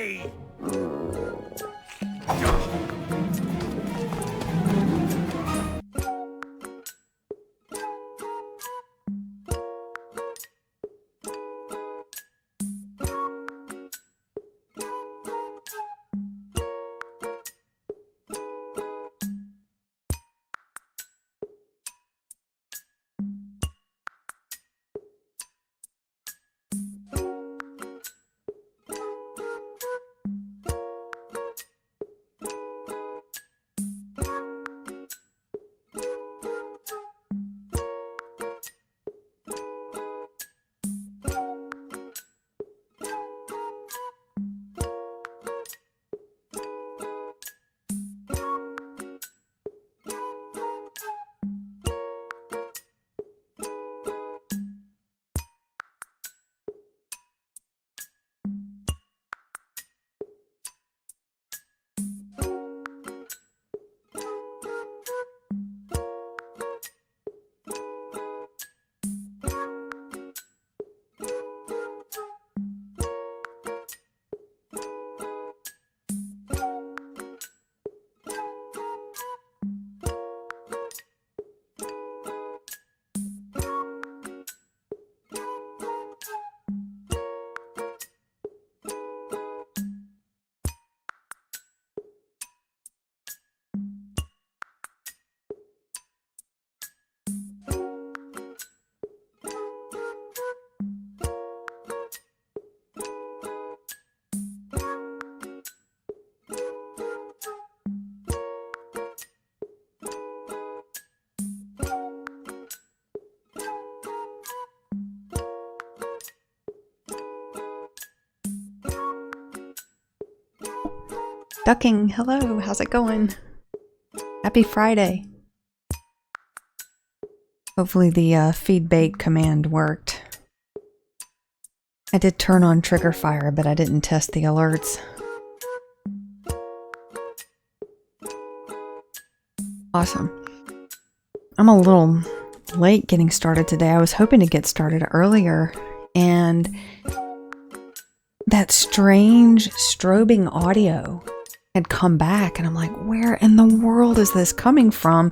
way! Ducking, hello, how's it going? Happy Friday. Hopefully the feed bait command worked. I did turn on trigger fire, but I didn't test the alerts. Awesome. I'm a little late getting started today. I was hoping to get started earlier, and that strange strobing audio had come back, and I'm like, where in the world is this coming from?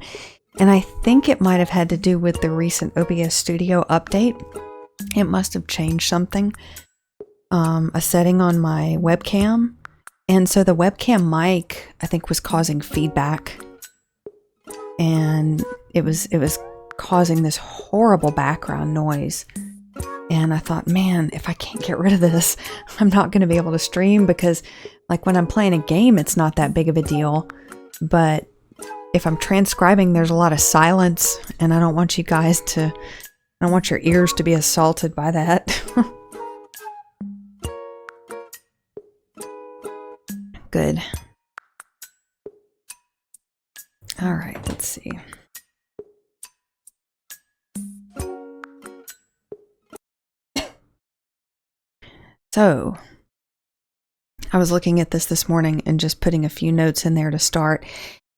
And I think it might have had to do with the recent OBS Studio update. It must have changed something, a setting on my webcam, and so the webcam mic I think was causing feedback, and it was causing this horrible background noise. And I thought, man, if I can't get rid of this, I'm not going to be able to stream, because like when I'm playing a game, it's not that big of a deal. But if I'm transcribing, there's a lot of silence, and I don't want you guys to, I don't want your ears to be assaulted by that. Good. All right, let's see. So, I was looking at this morning and just putting a few notes in there to start.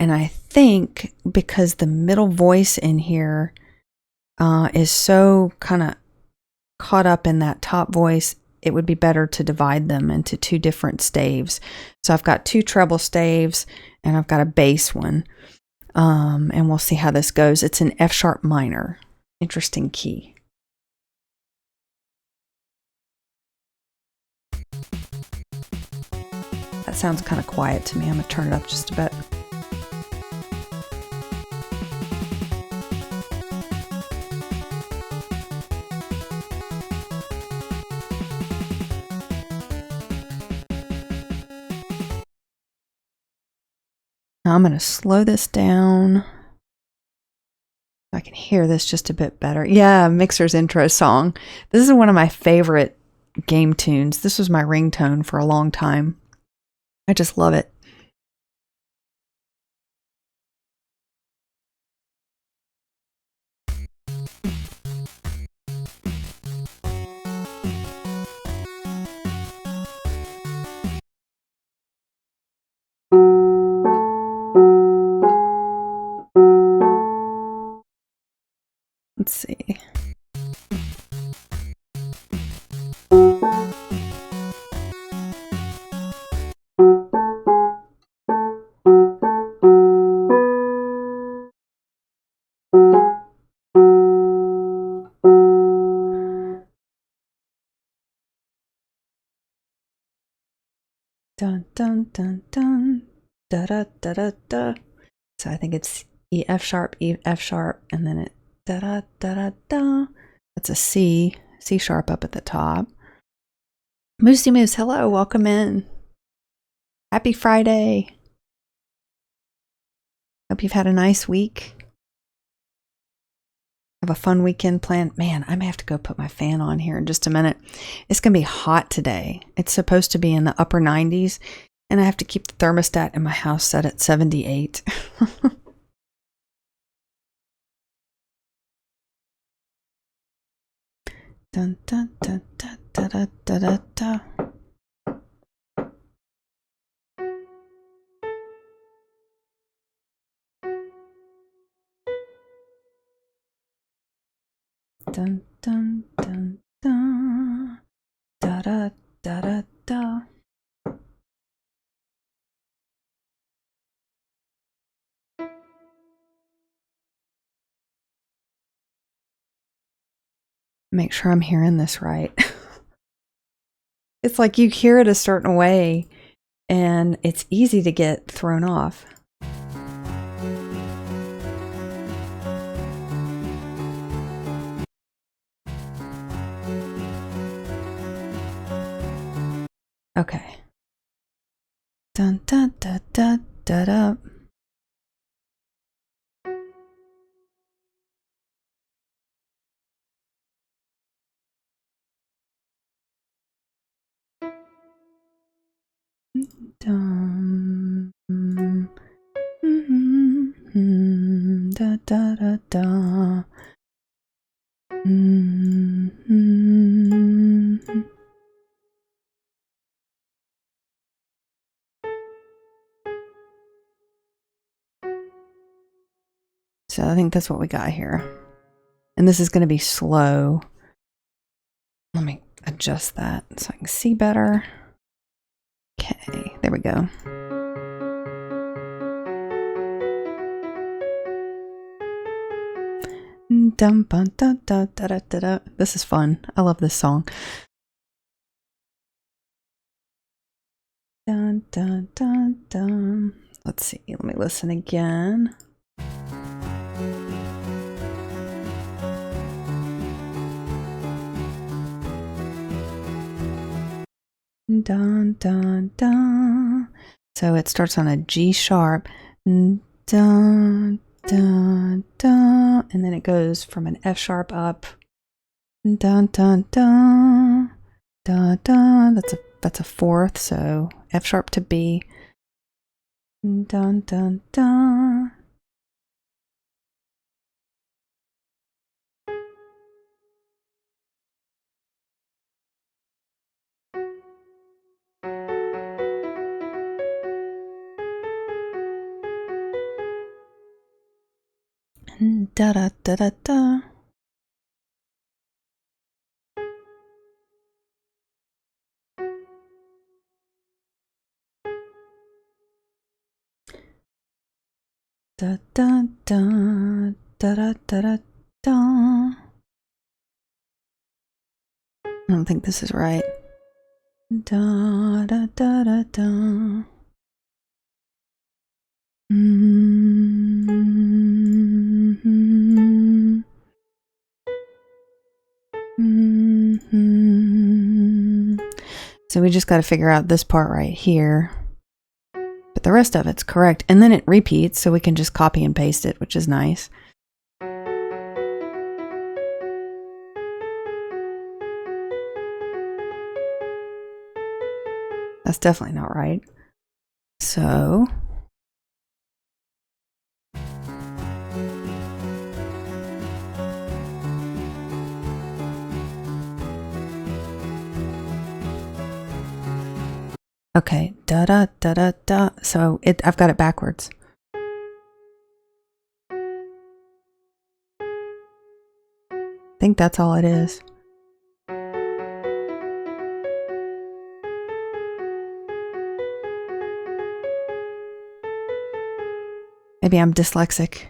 And I think because the middle voice in here is so kind of caught up in that top voice, it would be better to divide them into two different staves. So I've got two treble staves and I've got a bass one. And we'll see how this goes. It's an F sharp minor. Interesting key. That sounds kind of quiet to me. I'm going to turn it up just a bit. Now I'm going to slow this down. I can hear this just a bit better. Yeah, Mixer's intro song. This is one of my favorite game tunes. This was my ringtone for a long time. I just love it. Let's see. Dun dun dun dun. Da da da da da. So I think it's E F sharp, and then it da da da da da. That's a C sharp up at the top. Moosey Moose, hello, welcome in. Happy Friday. Hope you've had a nice week. Have a fun weekend planned. Man, I may have to go put my fan on here in just a minute. It's going to be hot today. It's supposed to be in the upper 90s, and I have to keep the thermostat in my house set at 78. Dun, dun, dun, dun, dun, dun, dun, dun, dun. Dun, dun, dun, dun. Da, da, da, da, da. Make sure I'm hearing this right. It's like you hear it a certain way, and it's easy to get thrown off. Okay. Dun dun da da da da. Dum da da da da. So I think that's what we got here. And this is going to be slow. Let me adjust that so I can see better. Okay, there we go. Dum ba da da da da da da. This is fun. I love this song. Dun dun dun dun. Let's see. Let me listen again. Dun dun dun. So it starts on a G sharp. Dun dun dun, and then it goes from an F sharp up. Dun dun dun dun dun. That's a fourth, so F sharp to B. Dun dun dun. Da da da da da. Da da da da da da da da. I don't think this is right. Da da da da da. So we just got to figure out this part right here. But the rest of it's correct. And then it repeats, so we can just copy and paste it, which is nice. That's definitely not right. So okay, da da da da da. So I've got it backwards. I think that's all it is. Maybe I'm dyslexic.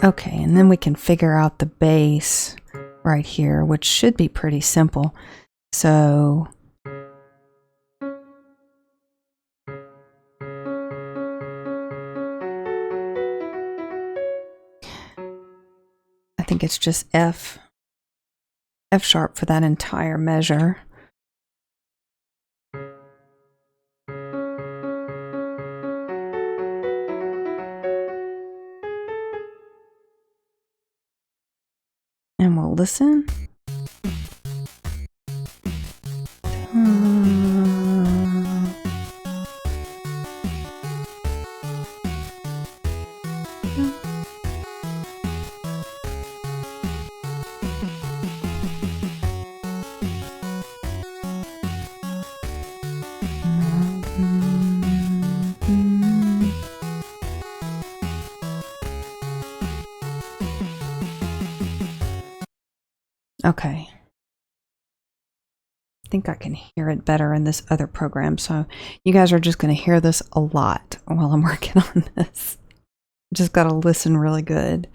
Okay, and then we can figure out the bass right here, which should be pretty simple. So I think it's just F sharp for that entire measure. And we'll listen. Okay. I think I can hear it better in this other program, so you guys are just going to hear this a lot while I'm working on this. Just got to listen really good.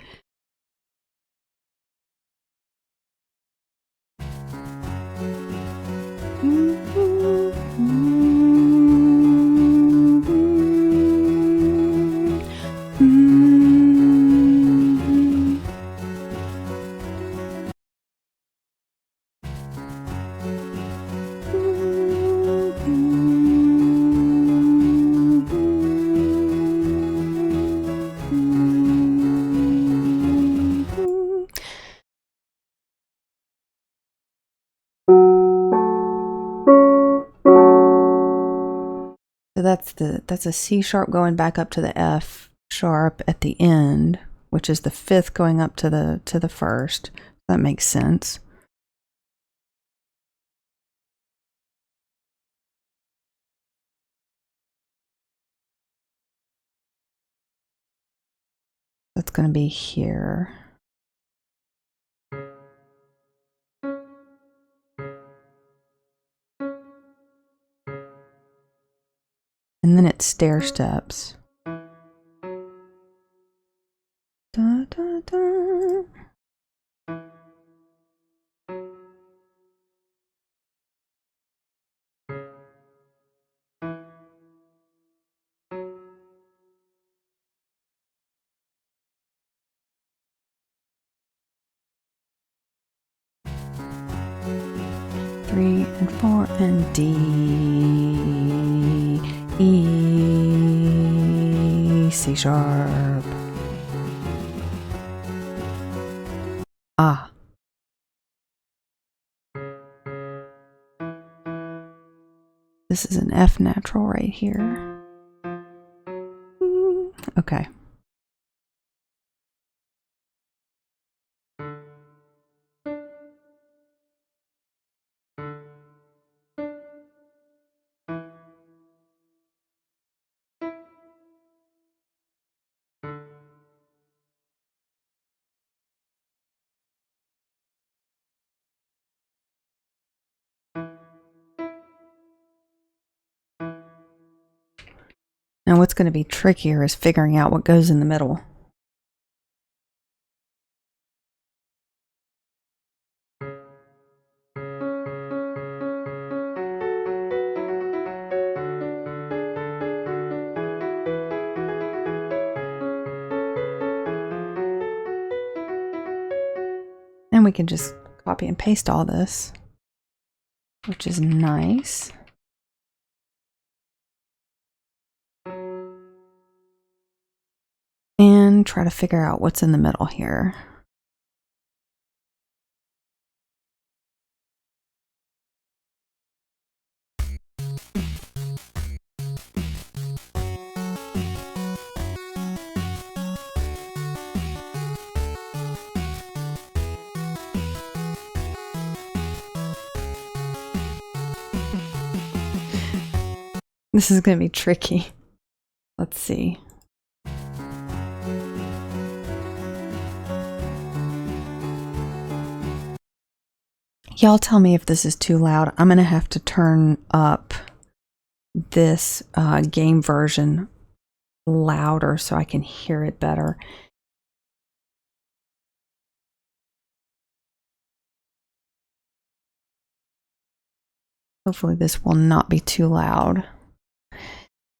So that's a C sharp going back up to the F sharp at the end, which is the fifth going up to the first. That makes sense. That's going to be here. And then it's stair steps. Da, da, da. Three and four and D, E, C sharp. Ah. This is an F natural right here. Okay. Now what's going to be trickier is figuring out what goes in the middle. And we can just copy and paste all this, which is nice. And try to figure out what's in the middle here. This is going to be tricky. Let's see. Y'all tell me if this is too loud. I'm going to have to turn up this game version louder so I can hear it better. Hopefully this will not be too loud.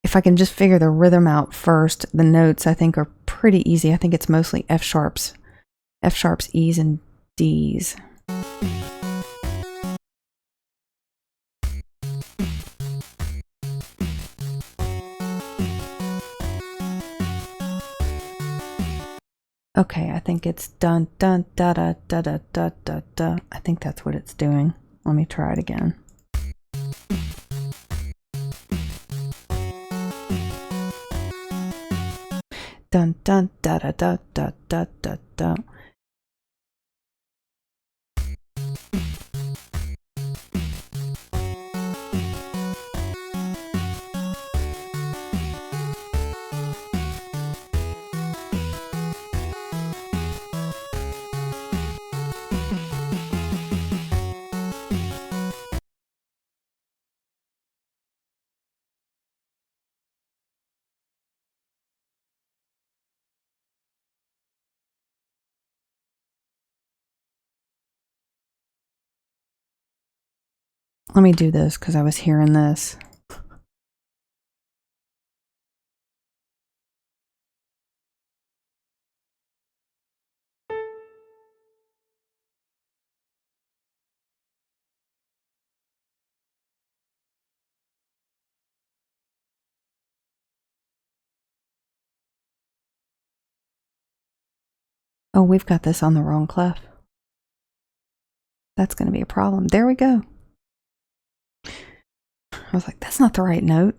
If I can just figure the rhythm out first, the notes I think are pretty easy. I think it's mostly F sharps, E's, and D's. Okay, I think it's dun dun da da da da da da da. I think that's what it's doing. Let me try it again. Dun dun da da da da da da da. Let me do this because I was hearing this. Oh, we've got this on the wrong clef. That's going to be a problem. There we go. I was like, that's not the right note.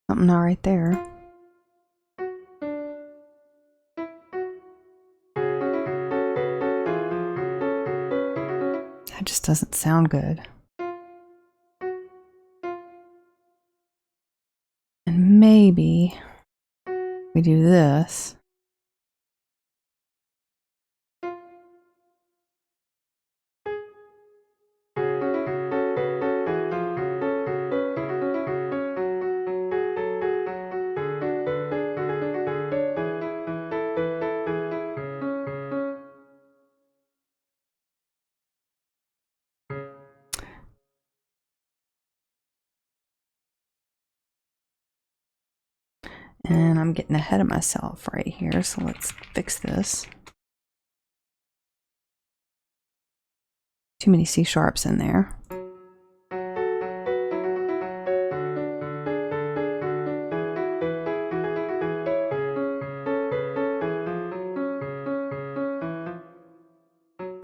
Something not right there. That just doesn't sound good. And maybe we do this. And I'm getting ahead of myself right here, so let's fix this. Too many C sharps in there.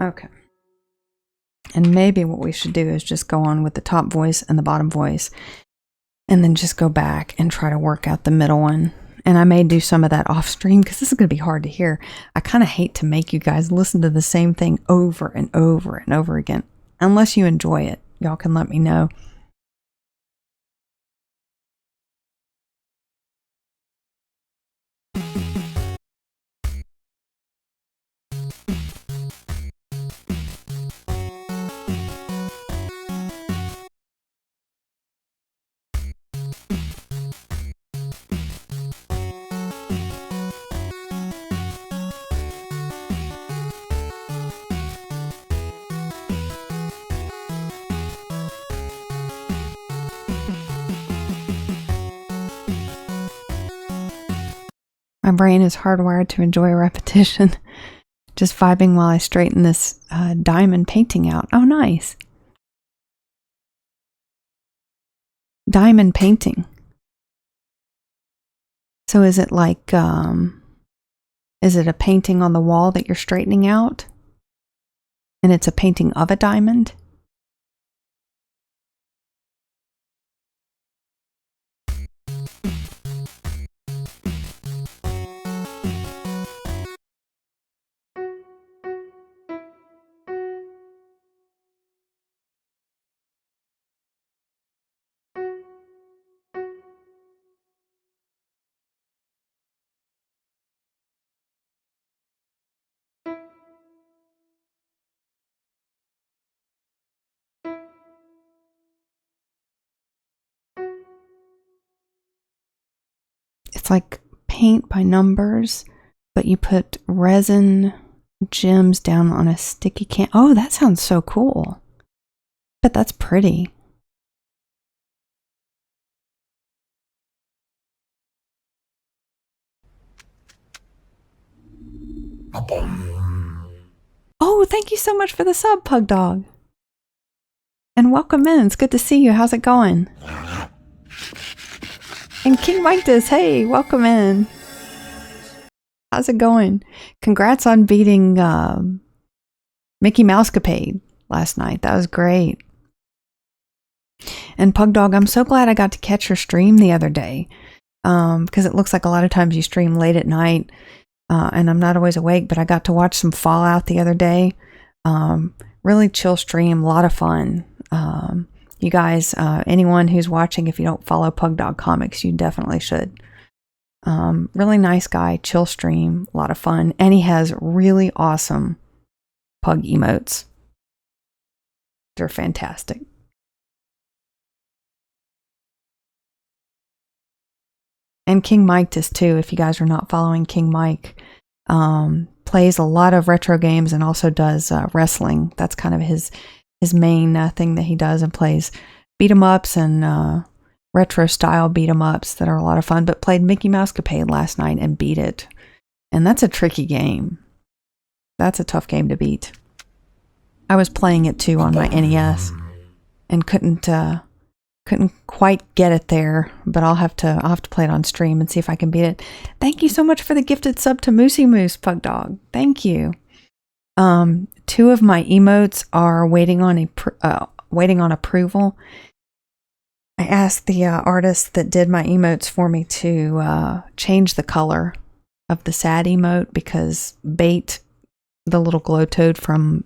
Okay. And maybe what we should do is just go on with the top voice and the bottom voice, and then just go back and try to work out the middle one. And I may do some of that off stream because this is going to be hard to hear. I kind of hate to make you guys listen to the same thing over and over and over again. Unless you enjoy it, y'all can let me know. My brain is hardwired to enjoy repetition. Just vibing while I straighten this diamond painting out. Oh, nice. Diamond painting. So is it like, is it a painting on the wall that you're straightening out? And it's a painting of a diamond? It's like paint by numbers, but you put resin gems down on a sticky can. Oh, that sounds so cool. But that's pretty. Oh, thank you so much for the sub, Pug Dog. And welcome in. It's good to see you. How's it going? And King Midas, hey, welcome in. How's it going? Congrats on beating Mickey Mousecapade last night. That was great. And Pug Dog, I'm so glad I got to catch your stream the other day, because it looks like a lot of times you stream late at night, and I'm not always awake, but I got to watch some Fallout the other day. Really chill stream, a lot of fun. You guys, anyone who's watching, if you don't follow Pug Dog Comics, you definitely should. Really nice guy, chill stream, a lot of fun, and he has really awesome pug emotes. They're fantastic. And King Mike does too, if you guys are not following King Mike. Plays a lot of retro games and also does wrestling. That's kind of his main thing that he does, and plays beat 'em ups and retro style beat 'em ups that are a lot of fun, but played Mickey Mousecapade last night and beat it. And that's a tricky game. That's a tough game to beat. I was playing it too on my NES and couldn't quite get it there, but I'll have to play it on stream and see if I can beat it. Thank you so much for the gifted sub to Moosey Moose, Pug Dog. Thank you. 2 of my emotes are waiting on approval. I asked the artist that did my emotes for me to change the color of the sad emote, because Bait, the little glow toad from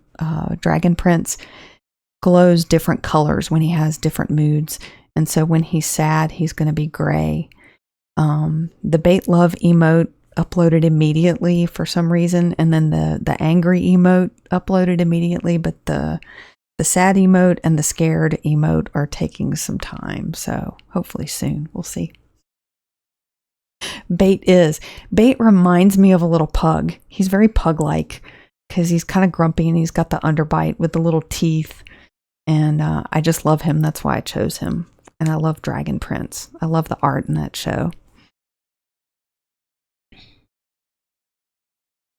Dragon Prince, glows different colors when he has different moods. And so when he's sad, he's going to be gray. The Bait Love emote uploaded immediately for some reason, and then the angry emote uploaded immediately, but the sad emote and the scared emote are taking some time, so hopefully soon. We'll see. Bait reminds me of a little pug. He's very pug-like, because he's kind of grumpy and he's got the underbite with the little teeth, and I just love him. That's why I chose him. And I love Dragon Prince. I love the art in that show.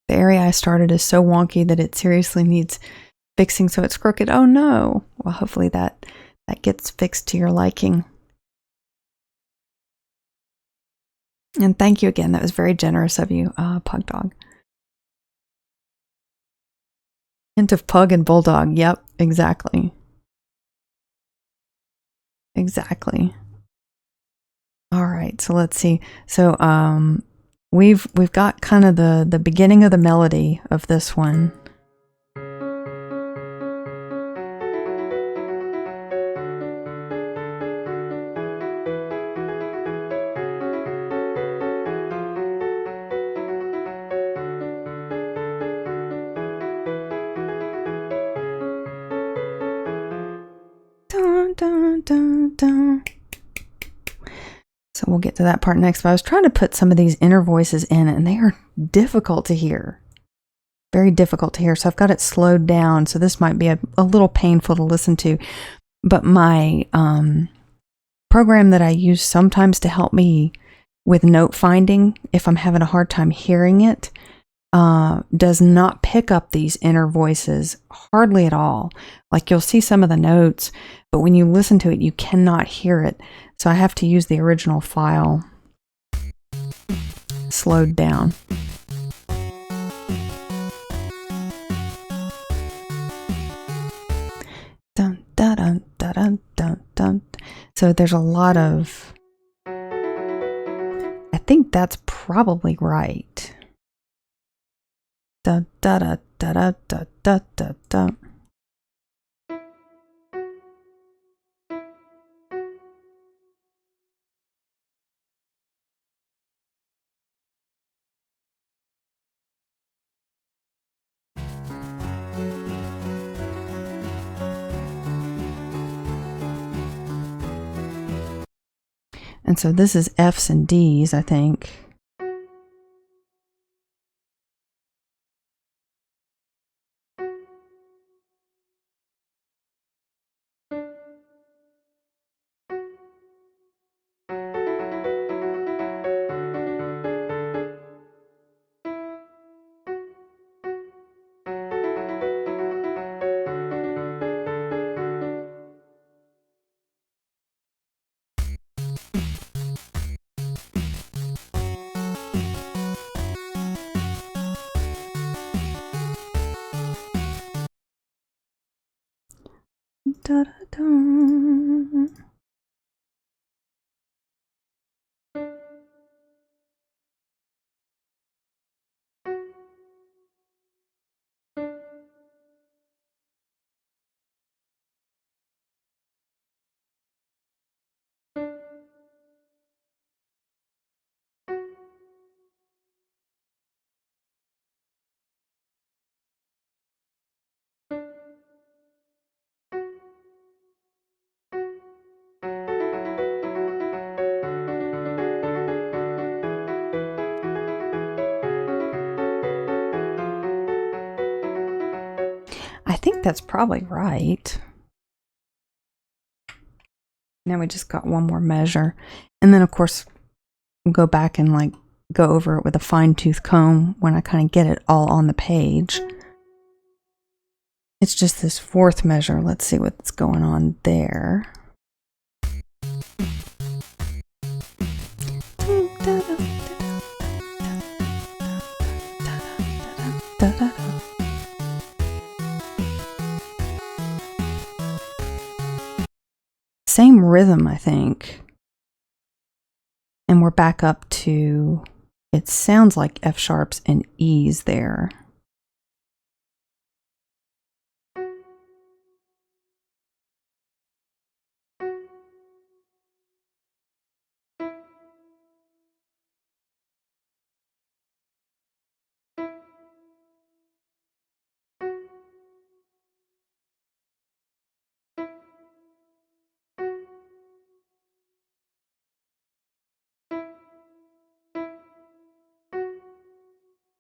The area I started is so wonky that it seriously needs fixing, so it's crooked. Oh no. Well, hopefully that gets fixed to your liking. And thank you again. That was very generous of you, Pug Dog. Hint of pug and bulldog. Yep, exactly. Exactly. All right, so let's see. So we've got kind of the beginning of the melody of this one. Dun, dun, dun, dun. So we'll get to that part next. But I was trying to put some of these inner voices in, and they are difficult to hear. Very difficult to hear. So I've got it slowed down. So this might be a little painful to listen to. But my program that I use sometimes to help me with note finding, if I'm having a hard time hearing it, does not pick up these inner voices hardly at all. Like you'll see some of the notes, but when you listen to it, you cannot hear it. So I have to use the original file slowed down. Dun, dun, dun, dun, dun, dun. So there's a lot of, I think that's probably right. Da da da da da da da da da. And so this is F's and D's, I think. Da, da, da. I think that's probably right. Now we just got one more measure. And then of course, we'll go back and like go over it with a fine-tooth comb when I kind of get it all on the page. It's just this fourth measure. Let's see what's going on there. Same rhythm, I think. And we're back up to, it sounds like F sharps and E's there.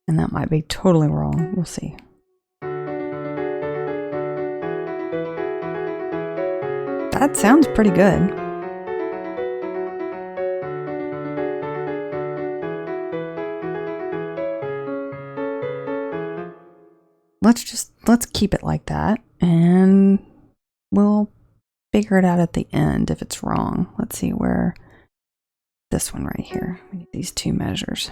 And that might be totally wrong. We'll see. That sounds pretty good. Let's keep it like that, and we'll figure it out at the end if it's wrong. Let's see where, this one right here. We need these two measures.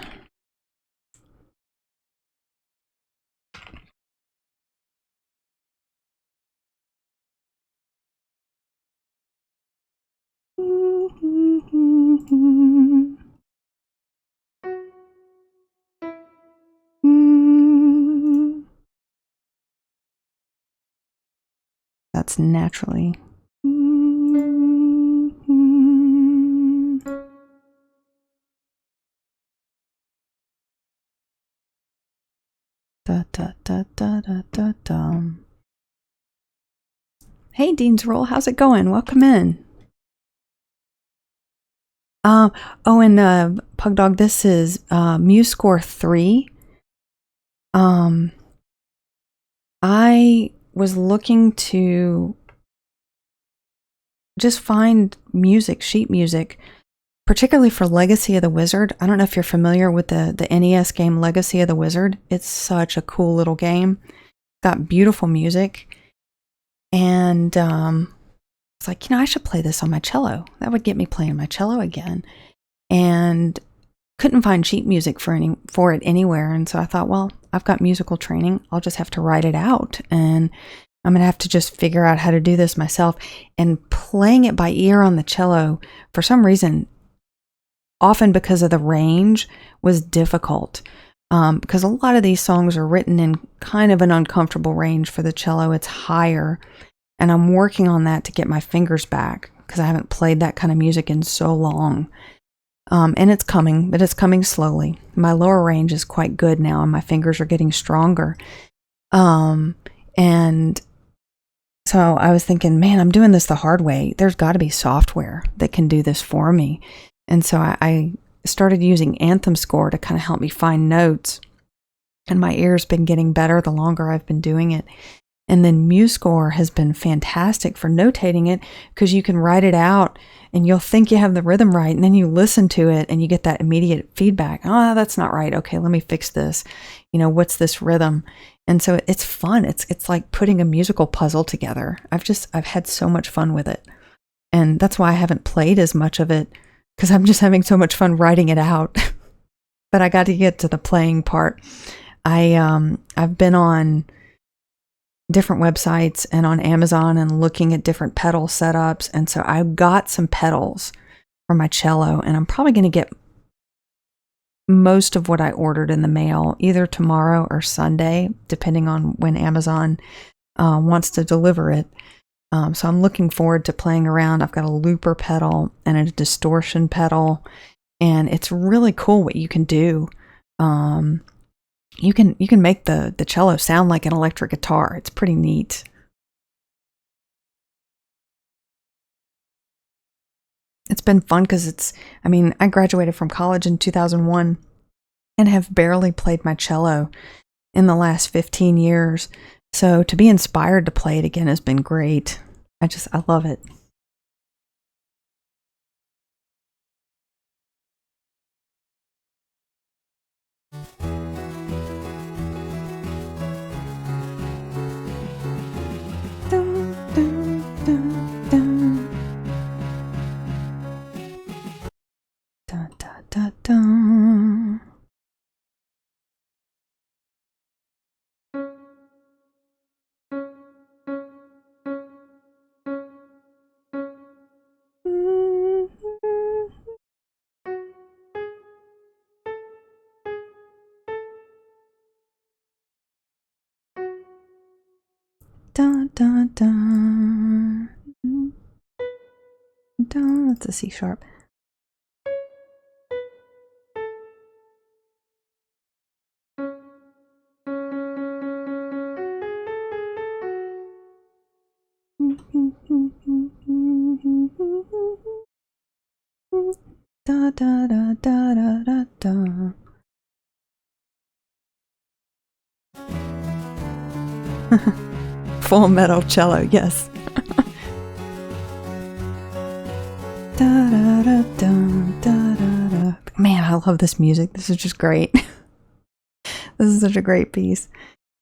That's naturally. Da, da, da, da, da, da, da. Hey, Dean's Roll, how's it going? Welcome in. Oh, and Pug Dog, this is MuseScore 3. I was looking to just find music, sheet music, particularly for Legacy of the Wizard. I don't know if you're familiar with the NES game Legacy of the Wizard. It's such a cool little game. Got beautiful music. And it's like, I should play this on my cello. That would get me playing my cello again. And couldn't find sheet music for it anywhere. And so I thought, well, I've got musical training. I'll just have to write it out. And I'm going to have to just figure out how to do this myself. And playing it by ear on the cello, for some reason, often because of the range, was difficult. Because a lot of these songs are written in kind of an uncomfortable range for the cello. It's higher. And I'm working on that to get my fingers back because I haven't played that kind of music in so long. And it's coming, but it's coming slowly. My lower range is quite good now and my fingers are getting stronger. And so I was thinking, man, I'm doing this the hard way. There's got to be software that can do this for me. And so I started using Anthem Score to kind of help me find notes. And my ear's been getting better the longer I've been doing it. And then MuseScore has been fantastic for notating it because you can write it out and you'll think you have the rhythm right. And then you listen to it and you get that immediate feedback. Oh, that's not right. Okay, let me fix this. What's this rhythm? And so it's fun. It's like putting a musical puzzle together. I've had so much fun with it. And that's why I haven't played as much of it because I'm just having so much fun writing it out. But I got to get to the playing part. I've been on different websites and on Amazon and looking at different pedal setups. And so I got some pedals for my cello and I'm probably going to get most of what I ordered in the mail either tomorrow or Sunday, depending on when Amazon wants to deliver it. So I'm looking forward to playing around. I've got a looper pedal and a distortion pedal, and it's really cool what you can do. You can make the cello sound like an electric guitar. It's pretty neat. It's been fun because I graduated from college in 2001 and have barely played my cello in the last 15 years. So to be inspired to play it again has been great. I love it. Dun, dun, dun. Dun, that's a C sharp. Da da da da da da da. Full metal cello, yes. Da da da da da da. Man, I love this music. This is just great. This is such a great piece.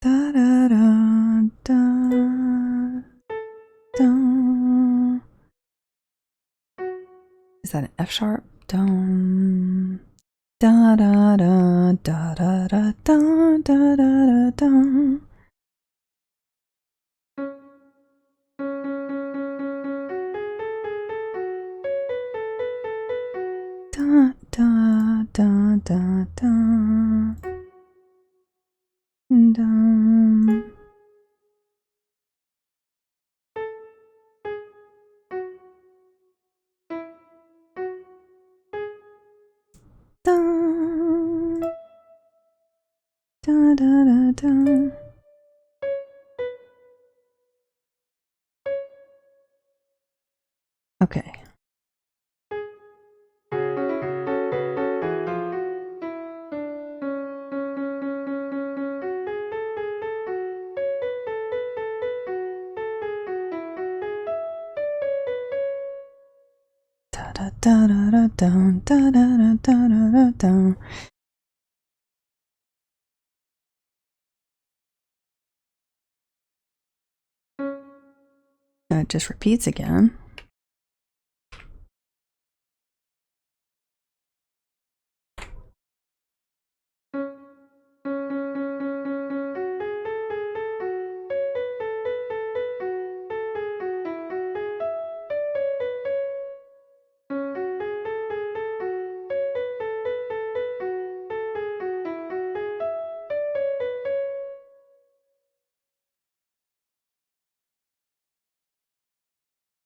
Da da da da da. Is that an F sharp? Dum. Da da da da da da da da da da. Da da da da da. Dum. Dum. Da da da da. Okay. It just repeats again.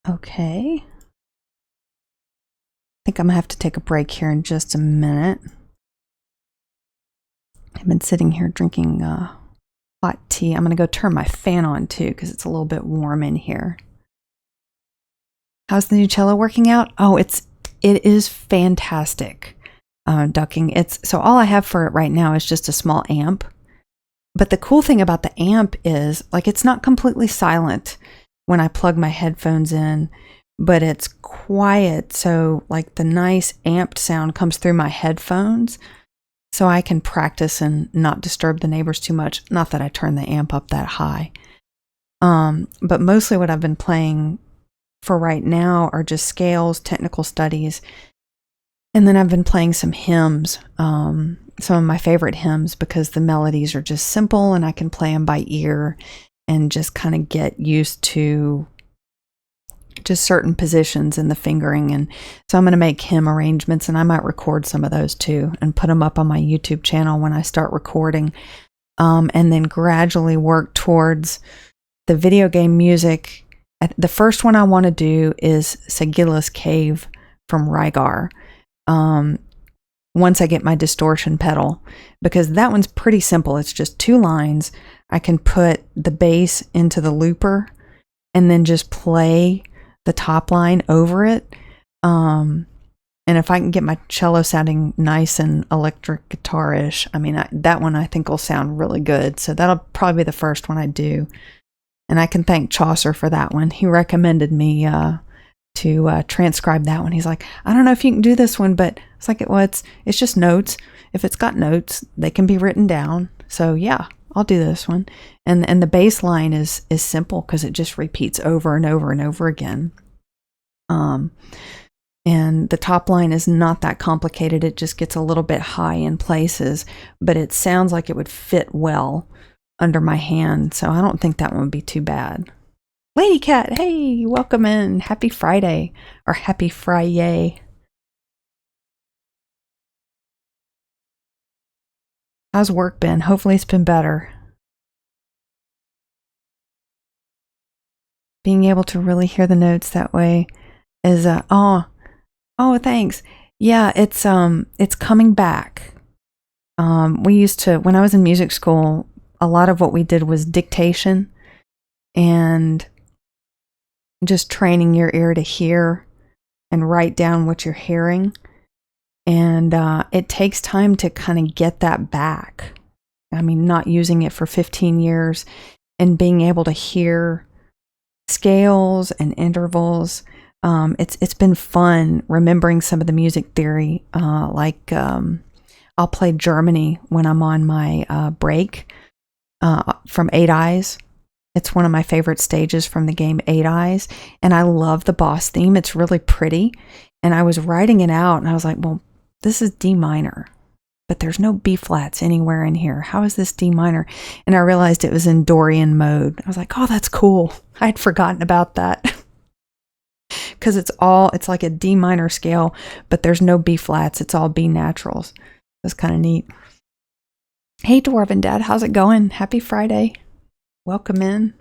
Okay. I think I'm gonna have to take a break here in just a minute. I've been sitting here drinking hot tea. I'm gonna go turn my fan on too because it's a little bit warm in here. How's the new cello working out? Oh, it is fantastic. Ducking. So all I have for it right now is just a small amp. But the cool thing about the amp is like it's not completely silent when I plug my headphones in, but it's quiet. So like the nice amped sound comes through my headphones, so I can practice and not disturb the neighbors too much. Not that I turn the amp up that high. But mostly what I've been playing for right now are just scales, technical studies, and then I've been playing some hymns, some of my favorite hymns, because the melodies are just simple and I can play them by ear and just kind of get used to just certain positions in the fingering. And so I'm going to make hymn arrangements, and I might record some of those too and put them up on my YouTube channel when I start recording, and then gradually work towards the video game music. The first one I want to do is Sigillus Cave from Rygar. Once I get my distortion pedal, because that one's pretty simple. It's just 2 lines. I can put the bass into the looper and then just play the top line over it. And if I can get my cello sounding nice and electric guitar-ish, I mean, that one I think will sound really good. So that'll probably be the first one I do. And I can thank Chaucer for that one. He recommended me to transcribe that one. He's like, I don't know if you can do this one, but it's like, it's just notes. If it's got notes, they can be written down. So yeah, I'll do this one. And the bass line is simple because it just repeats over and over and over again. And the top line is not that complicated. It just gets a little bit high in places, but it sounds like it would fit well under my hand. So I don't think that one would be too bad. Lady Cat, hey, welcome in. Happy Friday, or happy Friday. How's work been? Hopefully it's been better. Being able to really hear the notes that way is oh, thanks. Yeah, it's coming back. We used to, when I was in music school, a lot of what we did was dictation and just training your ear to hear and write down what you're hearing. And it takes time to kind of get that back. I mean, not using it for 15 years and being able to hear scales and intervals. It's been fun remembering some of the music theory. I'll play Germany when I'm on my break from 8 Eyes. It's one of my favorite stages from the game 8 Eyes, and I love the boss theme. It's really pretty, and I was writing it out, and I was like, well, this is D minor, but there's no B flats anywhere in here. How is this D minor? And I realized it was in Dorian mode. I was like, oh, that's cool. I had forgotten about that. Because it's like a D minor scale, but there's no B flats. It's all B naturals. That's kind of neat. Hey, Dwarven Dad, how's it going? Happy Friday. Welcome in.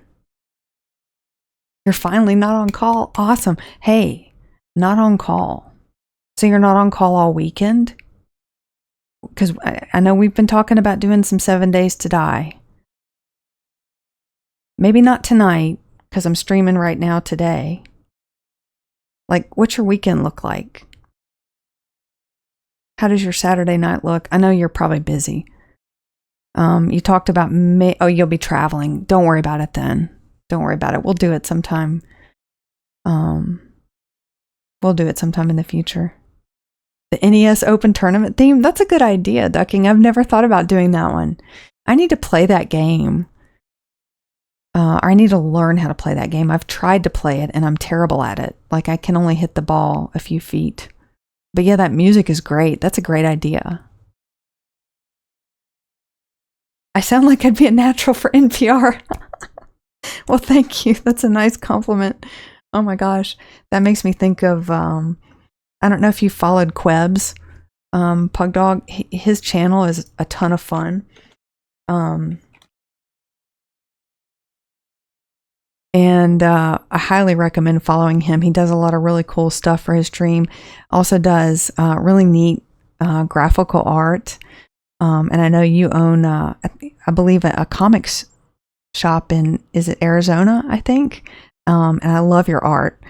You're finally not on call. Awesome. Hey, not on call. So you're not on call all weekend? Because I know we've been talking about doing some 7 Days to Die. Maybe not tonight, because I'm streaming right now today. Like, what's your weekend look like? How does your Saturday night look? I know you're probably busy. You talked about you'll be traveling. Don't worry about it then. Don't worry about it. We'll do it sometime. We'll do it sometime in the future. The NES Open Tournament theme? That's a good idea, Ducking. I've never thought about doing that one. I need to play that game. I need to learn how to play that game. I've tried to play it and I'm terrible at it. Like I can only hit the ball a few feet. But yeah, that music is great. That's a great idea. I sound like I'd be a natural for NPR. Well, thank you. That's a nice compliment. Oh my gosh. That makes me think of, I don't know if you followed Quebs, Pug Dog. His channel is a ton of fun. And I highly recommend following him. He does a lot of really cool stuff for his stream. Also does really neat graphical art. And I know you own, I believe, a comics shop in, is it Arizona, I think? And I love your art.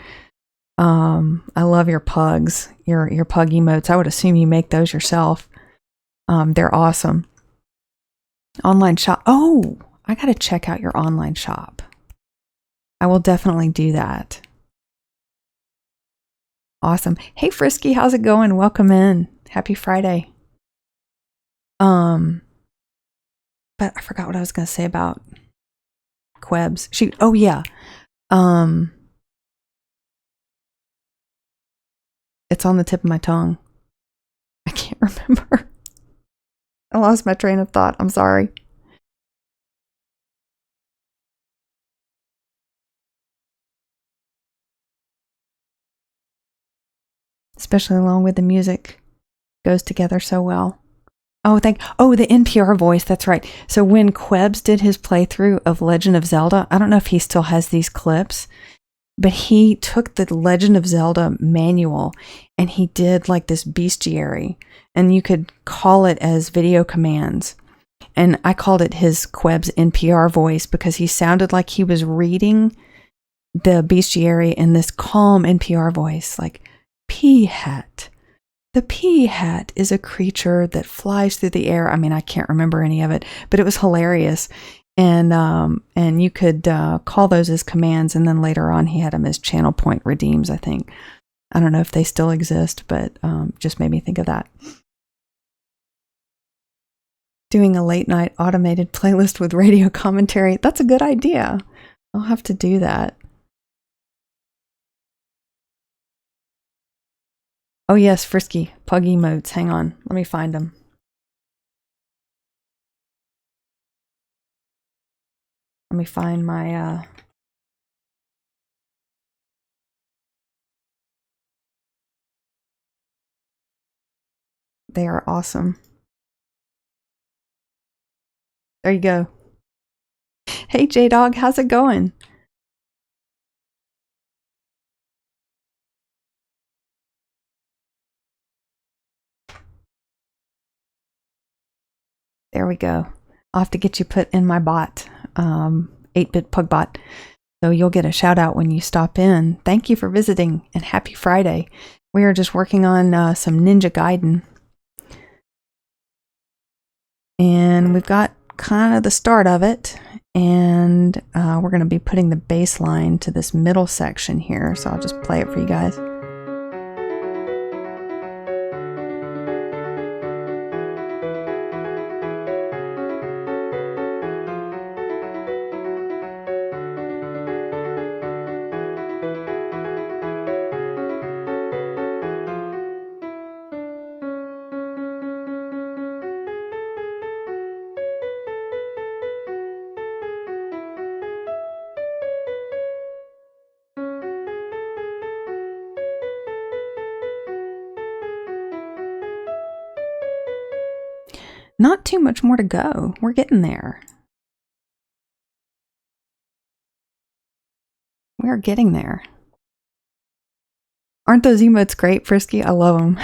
I love your pugs, your pug emotes. I would assume you make those yourself. They're awesome. Online shop. Oh, I got to check out your online shop. I will definitely do that. Awesome. Hey, Frisky, how's it going? Welcome in. Happy Friday. But I forgot what I was going to say about Quebs. Oh yeah. It's on the tip of my tongue. I can't remember. I lost my train of thought. I'm sorry. Especially along with the music. Goes together so well. Oh, the NPR voice. That's right. So when Quebs did his playthrough of Legend of Zelda, I don't know if he still has these clips, but he took the Legend of Zelda manual and he did like this bestiary, and you could call it as video commands. And I called it his Quebs NPR voice because he sounded like he was reading the bestiary in this calm NPR voice, like, Peahat. The peahat is a creature that flies through the air. I mean, I can't remember any of it, but it was hilarious. And you could call those as commands, and then later on he had them as channel point redeems, I think. I don't know if they still exist, but just made me think of that. Doing a late night automated playlist with radio commentary. That's a good idea. I'll have to do that. Oh yes, Frisky. Pug emotes. Hang on. Let me find them. Let me find my... They are awesome. There you go. Hey, J-Dog. How's it going? There we go. I'll have to get you put in my bot, 8-bit pug bot. So you'll get a shout out when you stop in. Thank you for visiting and happy Friday. We are just working on some Ninja Gaiden. And we've got kind of the start of it. And we're going to be putting the bass line to this middle section here. So I'll just play it for you guys. Not too much more to go. We're getting there. We are getting there. Aren't those emotes great, Frisky? I love them.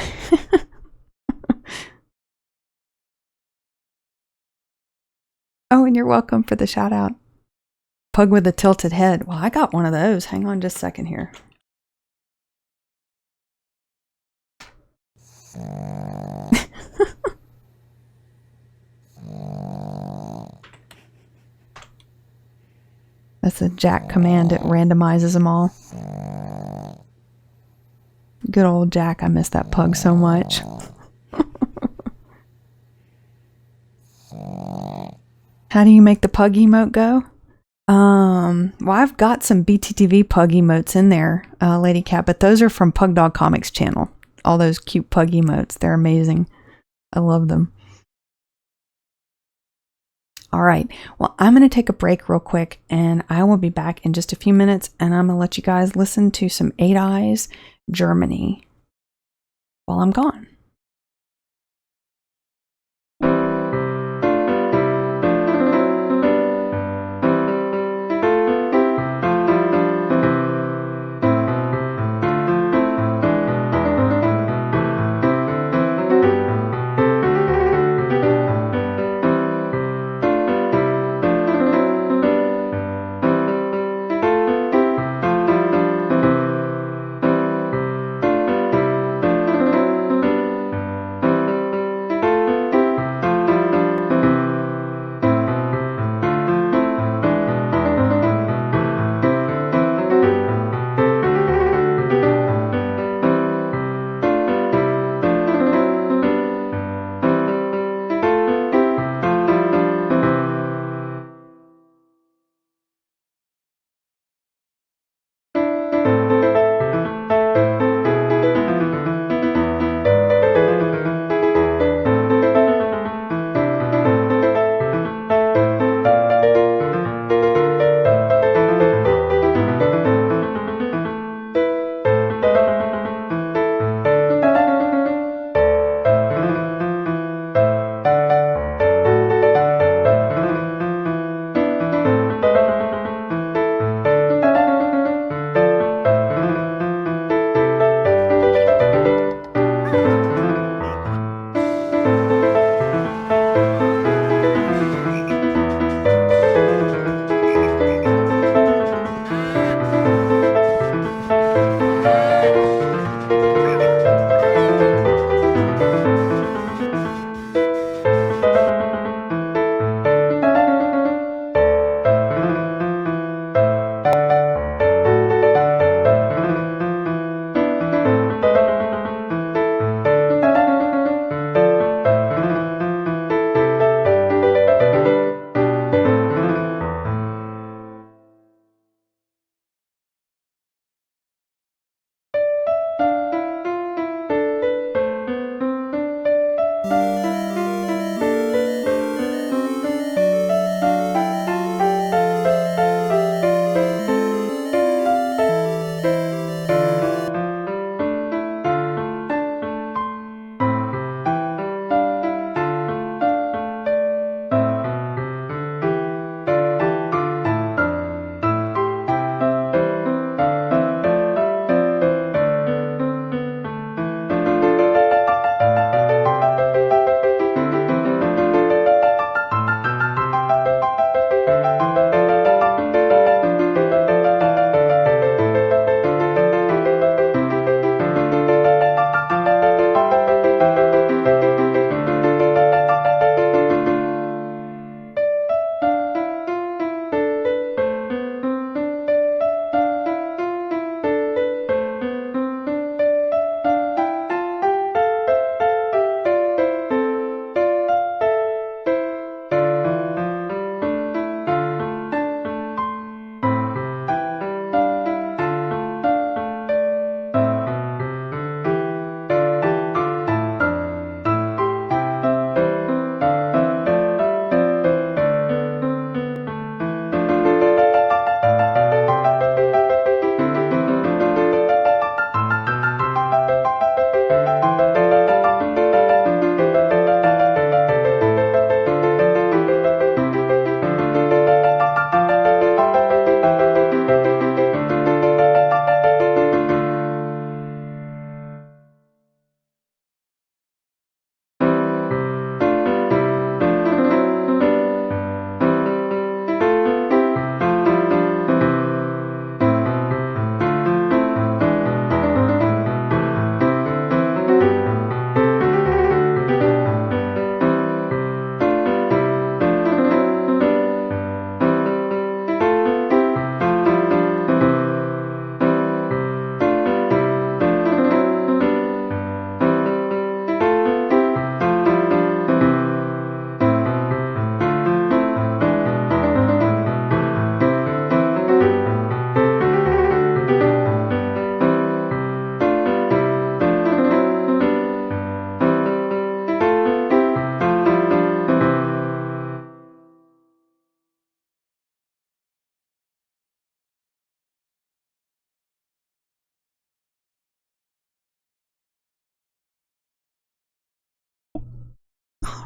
Oh, and you're welcome for the shout out. Pug with a tilted head. Well, I got one of those. Hang on just a second here. That's a jack command. It randomizes them all. Good old Jack. I miss that pug so much. How do you make the pug emote go? Well, I've got some BTTV pug emotes in there, Lady Cat, but those are from Pug Dog Comics channel. All those cute pug emotes. They're amazing. I love them. All right. Well, I'm going to take a break real quick and I will be back in just a few minutes and I'm going to let you guys listen to some 8 Eyes Germany while I'm gone.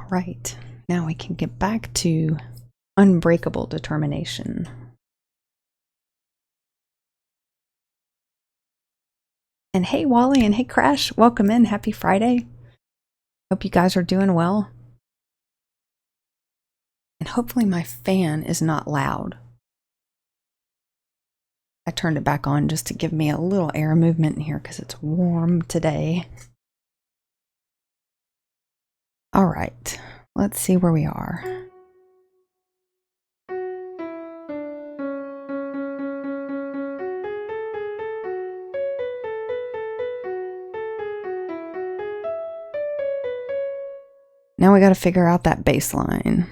All right, now we can get back to Unbreakable Determination. And hey, Wally, and hey, Crash, welcome in. Happy Friday. Hope you guys are doing well. And hopefully my fan is not loud. I turned it back on just to give me a little air movement in here because it's warm today. All right, let's see where we are. Now we got to figure out that bass line.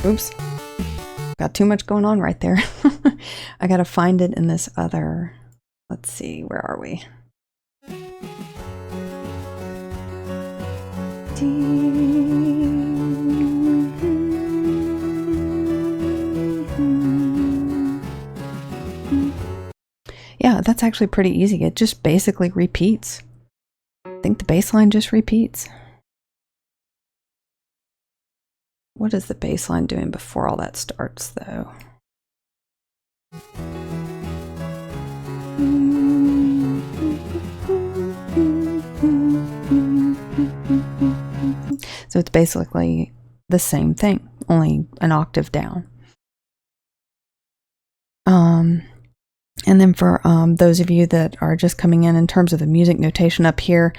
Oops, got too much going on right there. I gotta find it in this other, let's see, where are we? Yeah, that's actually pretty easy. It just basically repeats. I think the bass line just repeats. What is the bass line doing before all that starts, though? So it's basically the same thing, only an octave down. And then for those of you that are just coming in terms of the music notation up here,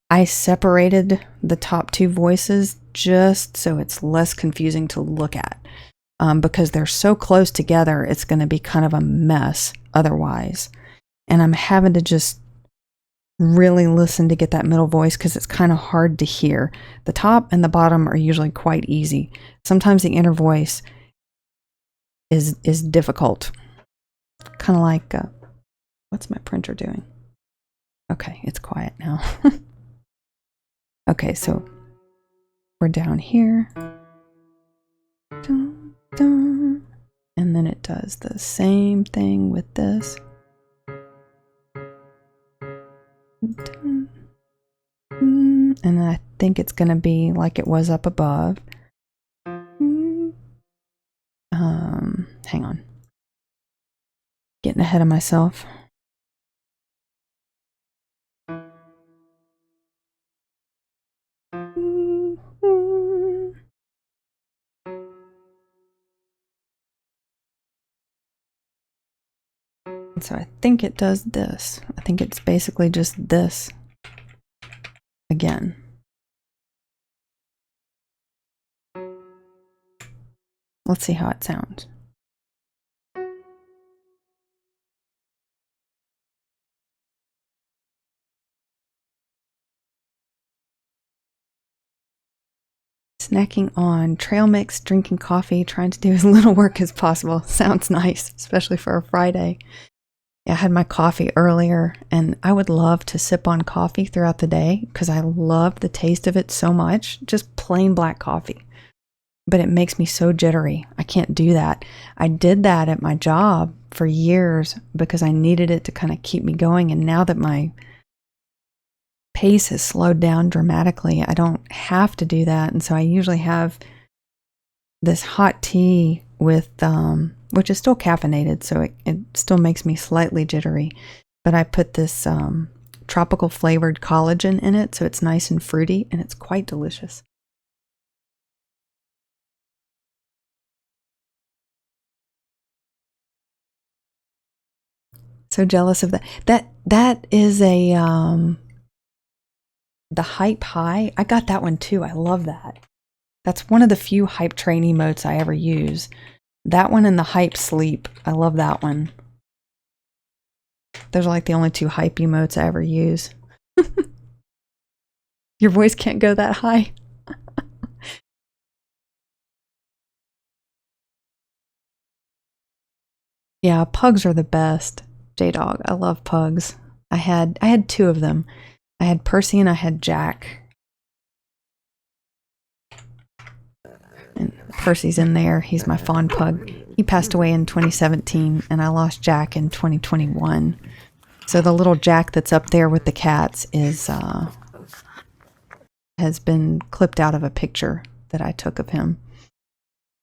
I separated the top two voices just so it's less confusing to look at. Because they're so close together, it's going to be kind of a mess otherwise. And I'm having to just really listen to get that middle voice because it's kind of hard to hear. The top and the bottom are usually quite easy. Sometimes the inner voice is difficult. Kind of like, what's my printer doing? Okay, it's quiet now. Okay, so we're down here. Dun, dun. And then it does the same thing with this. Dun, dun. And I think it's going to be like it was up above. Hang on. Getting ahead of myself. So I think it does this. I think it's basically just this again. Let's see how it sounds. Snacking on trail mix, drinking coffee, trying to do as little work as possible. Sounds nice, especially for a Friday. Yeah, I had my coffee earlier, and I would love to sip on coffee throughout the day because I love the taste of it so much. Just plain black coffee. But it makes me so jittery. I can't do that. I did that at my job for years because I needed it to kind of keep me going. And now that my pace has slowed down dramatically, I don't have to do that. And so I usually have this hot tea with, which is still caffeinated, so it still makes me slightly jittery. But I put this tropical flavored collagen in it, so it's nice and fruity, and it's quite delicious. So jealous of that. That is a the hype high. I got that one too. I love that. That's one of the few hype train emotes I ever use. That one and the hype sleep. I love that one. Those are like the only two hype emotes I ever use. Your voice can't go that high. Yeah, pugs are the best. J-Dog, I love pugs. I had two of them. I had Percy and I had Jack. And Percy's in there. He's my fawn pug. He passed away in 2017 and I lost Jack in 2021. So the little Jack that's up there with the cats is has been clipped out of a picture that I took of him.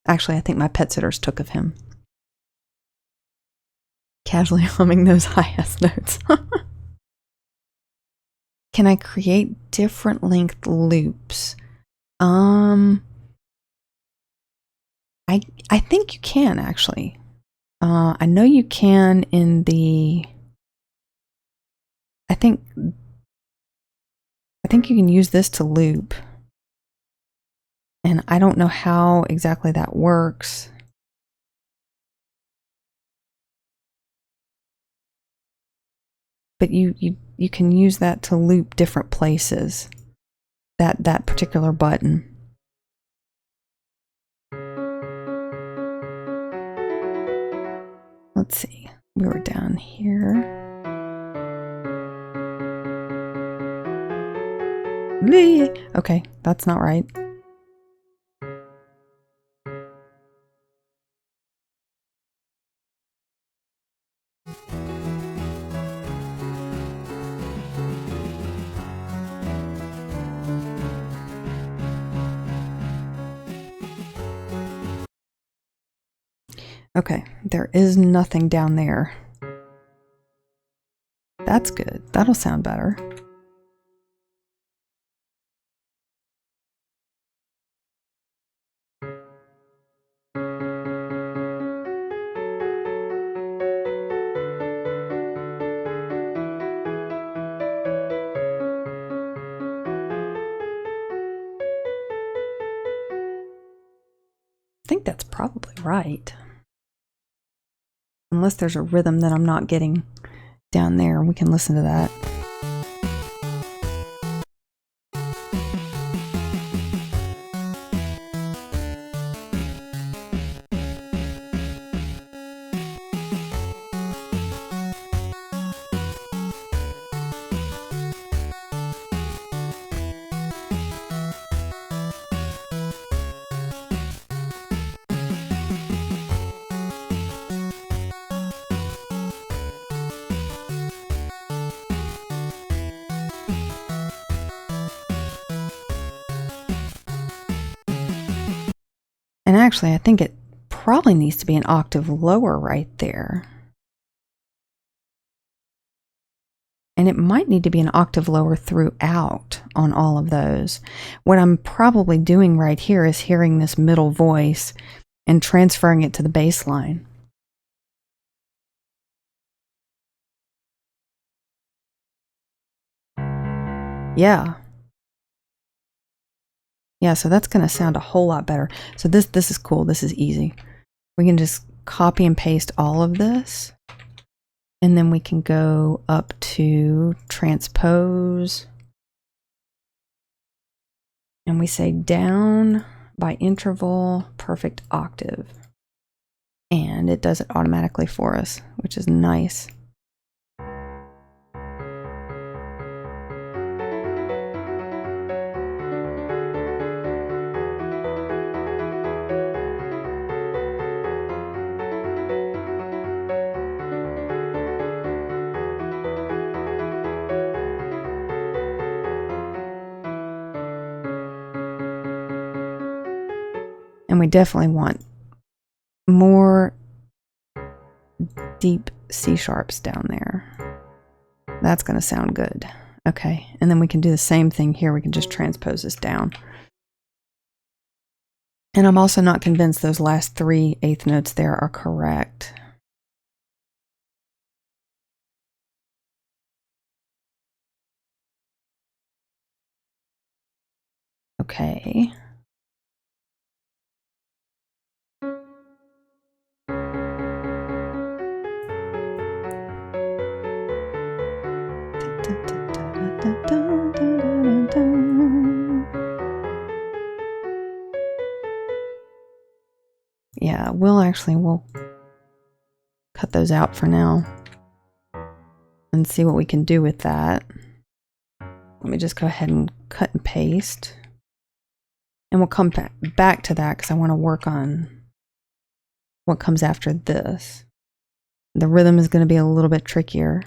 Actually, I think my pet sitters took of him. Casually humming those high-ass notes. Can I create different length loops? I think you can actually. I know you can in the. I think you can use this to loop, and I don't know how exactly that works. But you can use that to loop different places. That particular button. Let's see. We were down here. Okay, that's not right. Okay, there is nothing down there. That's good. That'll sound better. I think that's probably right. Unless there's a rhythm that I'm not getting down there, we can listen to that. And actually, I think it probably needs to be an octave lower right there. And it might need to be an octave lower throughout on all of those. What I'm probably doing right here is hearing this middle voice and transferring it to the bass line. Yeah. Yeah, so that's going to sound a whole lot better. So this is cool. This is easy. We can just copy and paste all of this. And then we can go up to transpose. And we say down by interval, perfect octave. And it does it automatically for us, which is nice. And we definitely want more deep C sharps down there. That's going to sound good. Okay, and then we can do the same thing here. We can just transpose this down. And I'm also not convinced those last 3 eighth notes there are correct. okay. Yeah, we'll cut those out for now and see what we can do with that. Let me just go ahead and cut and paste. And we'll come back to that because I want to work on what comes after this. The rhythm is going to be a little bit trickier.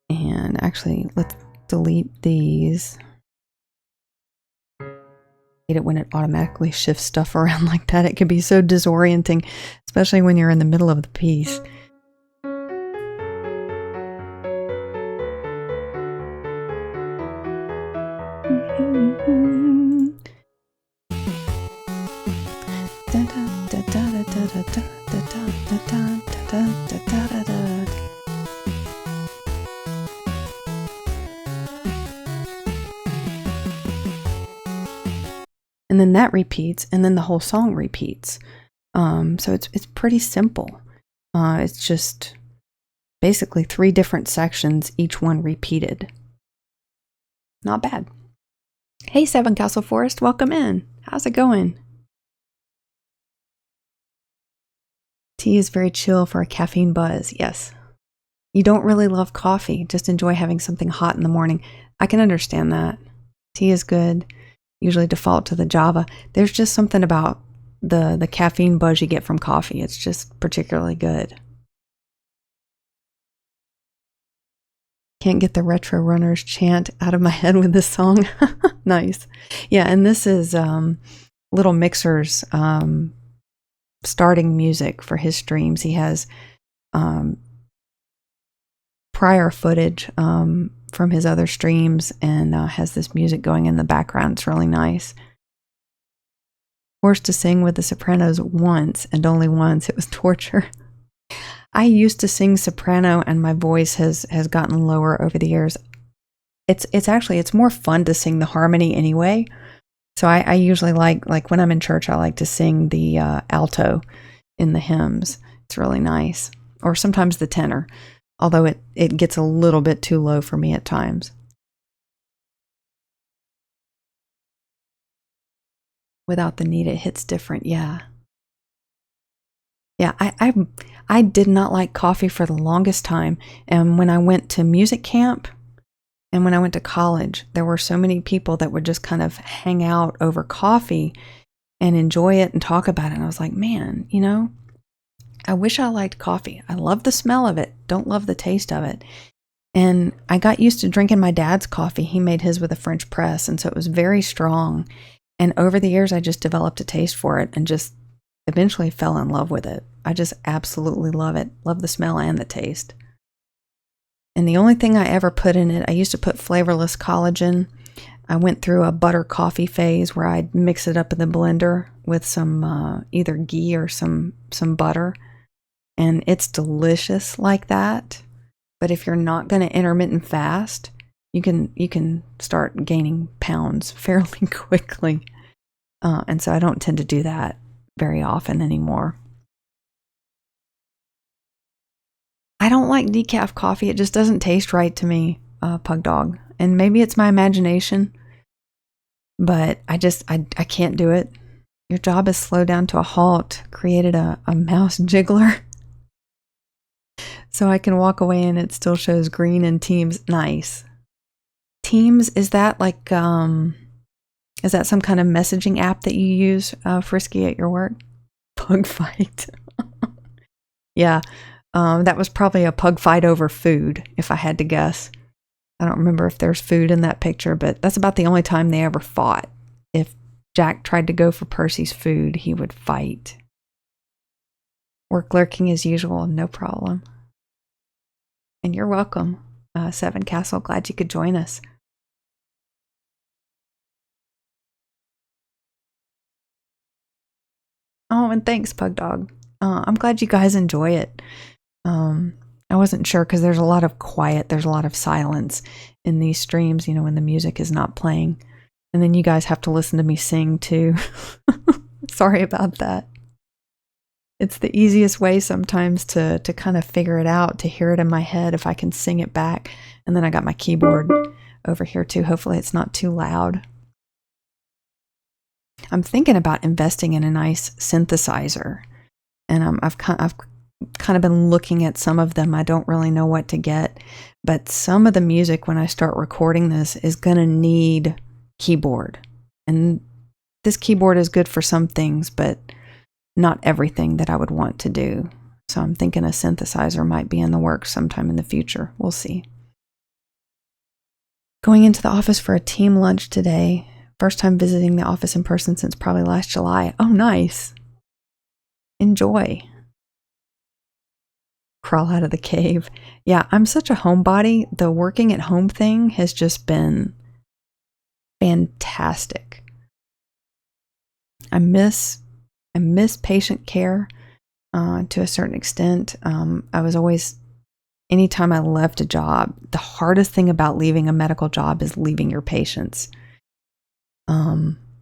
And actually, let's delete these. I hate it when it automatically shifts stuff around like that. It can be so disorienting, especially when you're in the middle of the piece. And then that repeats, and then the whole song repeats. So it's pretty simple. It's just basically 3 different sections, each one repeated. Not bad. Hey, Seven Castle Forest, welcome in. How's it going? Tea is very chill for a caffeine buzz. Yes. You don't really love coffee, just enjoy having something hot in the morning. I can understand that. Tea is good. Usually default to the Java. There's just something about the caffeine buzz you get from coffee. It's just particularly good. Can't get the Retro Runners chant out of my head with this song. Nice. Yeah, and this is Little Mixer's starting music for his streams. He has prior footage from his other streams and has this music going in the background. It's really nice. Forced to sing with the Sopranos once and only once. It was torture. I used to sing soprano and my voice has gotten lower over the years. It's more fun to sing the harmony anyway. So I usually like when I'm in church, I like to sing the alto in the hymns. It's really nice. Or sometimes the tenor, although it gets a little bit too low for me at times. Without the need, it hits different. Yeah. Yeah, I did not like coffee for the longest time. And when I went to music camp and when I went to college, there were so many people that would just kind of hang out over coffee and enjoy it and talk about it. And I was like, man, I wish I liked coffee. I love the smell of it, don't love the taste of it. And I got used to drinking my dad's coffee. He made his with a French press, and so it was very strong. And over the years, I just developed a taste for it and just eventually fell in love with it. I just absolutely love it. Love the smell and the taste. And the only thing I ever put in it, I used to put flavorless collagen. I went through a butter coffee phase where I'd mix it up in the blender with some either ghee or some butter. And it's delicious like that. But if you're not going to intermittent fast, you can start gaining pounds fairly quickly. And so I don't tend to do that very often anymore. I don't like decaf coffee. It just doesn't taste right to me, Pug Dog. And maybe it's my imagination, but I can't do it. Your job is slowed down to a halt. Created a mouse jiggler. So I can walk away and it still shows green in Teams. Nice. Teams, is that like, is that some kind of messaging app that you use, Frisky, at your work? Pug fight. Yeah. That was probably a pug fight over food, if I had to guess. I don't remember if there's food in that picture, but that's about the only time they ever fought. If Jack tried to go for Percy's food, he would fight. Work lurking as usual, no problem. And you're welcome, Seven Castle. Glad you could join us. Oh, and thanks, Pug Dog. I'm glad you guys enjoy it. I wasn't sure because there's a lot of quiet, there's a lot of silence, in these streams, you know, when the music is not playing. And then you guys have to listen to me sing too. Sorry about that. It's the easiest way sometimes to kind of figure it out, to hear it in my head if I can sing it back. And then I got my keyboard over here too. Hopefully it's not too loud. I'm thinking about investing in a nice synthesizer. And I've kind of been looking at some of them. I don't really know what to get. But some of the music when I start recording this is going to need keyboard. And this keyboard is good for some things, but not everything that I would want to do. So I'm thinking a synthesizer might be in the works sometime in the future. We'll see. Going into the office for a team lunch today. First time visiting the office in person since probably last July. Oh, nice. Enjoy. Crawl out of the cave. Yeah, I'm such a homebody. The working at home thing has just been fantastic. I miss patient care to a certain extent. I was always, anytime I left a job, the hardest thing about leaving a medical job is leaving your patients.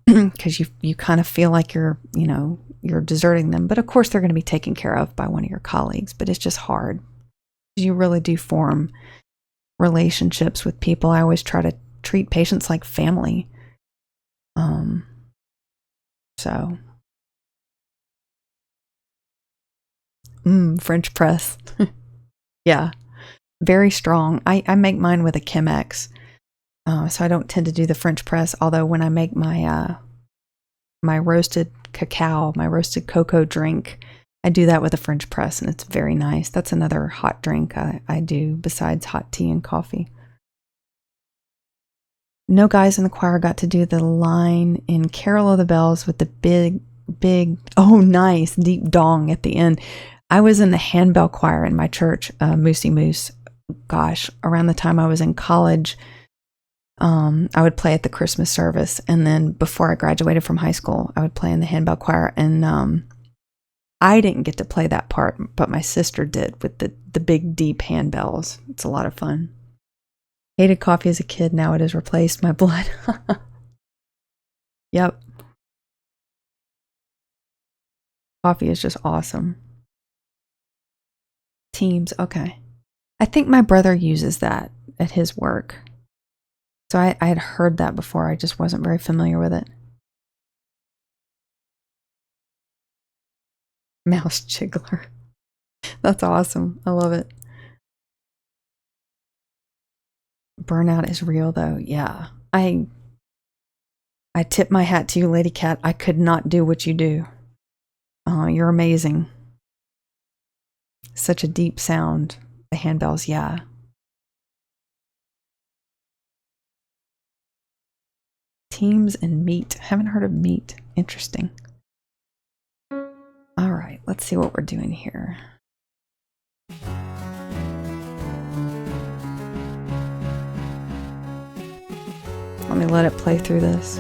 Because you kind of feel like you're deserting them. But of course they're going to be taken care of by one of your colleagues, but it's just hard. You really do form relationships with people. I always try to treat patients like family. So French press. Yeah, very strong. I make mine with a Chemex, so I don't tend to do the French press. Although when I make my my roasted cacao, my roasted cocoa drink, I do that with a French press, and it's very nice. That's another hot drink I do besides hot tea and coffee. No guys in the choir got to do the line in Carol of the Bells with the big, oh nice, deep dong at the end. I was in the handbell choir in my church, Moosey Moose. Gosh, around the time I was in college, I would play at the Christmas service. And then before I graduated from high school, I would play in the handbell choir. And I didn't get to play that part, but my sister did with the big, deep handbells. It's a lot of fun. Hated coffee as a kid. Now it has replaced my blood. Yep. Coffee is just awesome. Teams. Okay. I think my brother uses that at his work. So I had heard that before. I just wasn't very familiar with it. Mouse jiggler. That's awesome. I love it. Burnout is real though. Yeah. I tip my hat to you, Lady Cat. I could not do what you do. You're amazing. Such a deep sound. The handbells, yeah. Teams and meat. Haven't heard of meat. Interesting. All right, let's see what we're doing here. Let me let it play through this.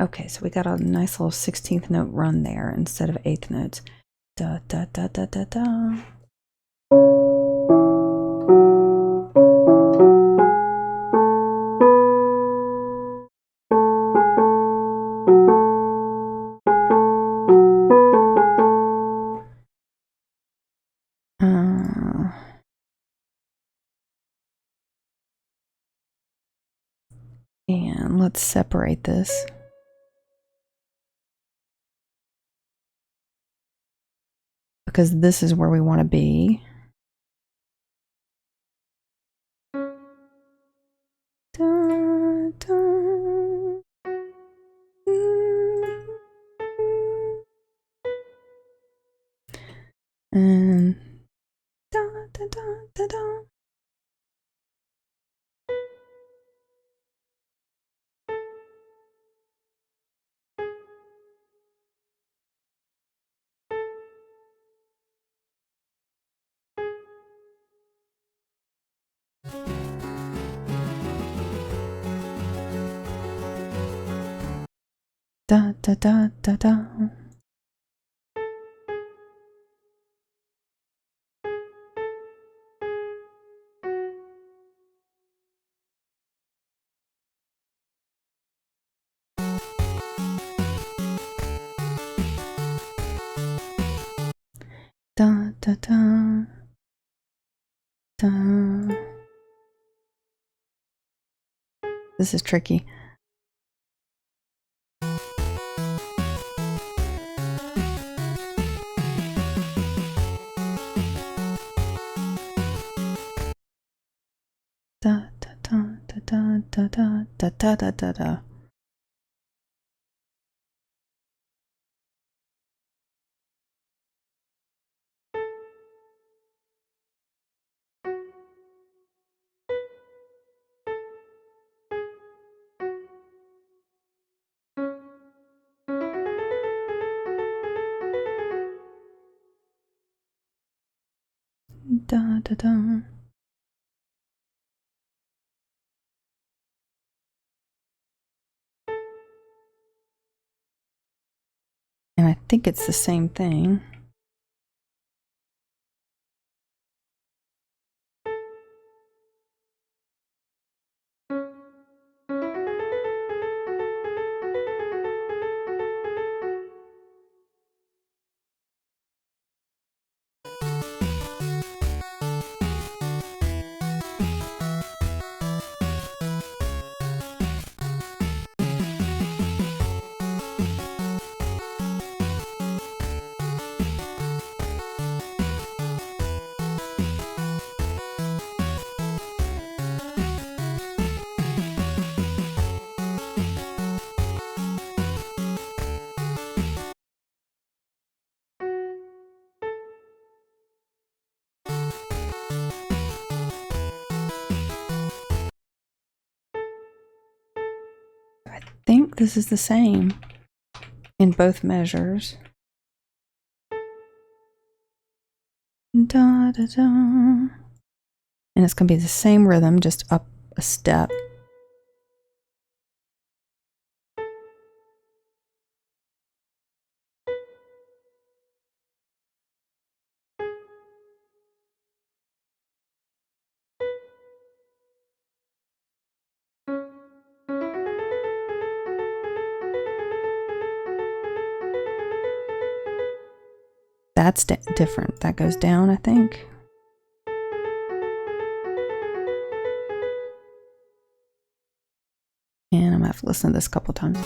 Okay, so we got a nice little 16th note run there instead of 8th notes. Da da da da da da. And let's separate this. Because this is where we want to be. Da, da, and da, da, da, da, da. Da da da da da. Da da da da. This is tricky. Da da da da da da da da da da da. Da da da. And I think it's the same thing. I think this is the same in both measures. Da da da. And it's going to be the same rhythm, just up a step. That's different. That goes down, I think. And I'm going to have to listen to this a couple times.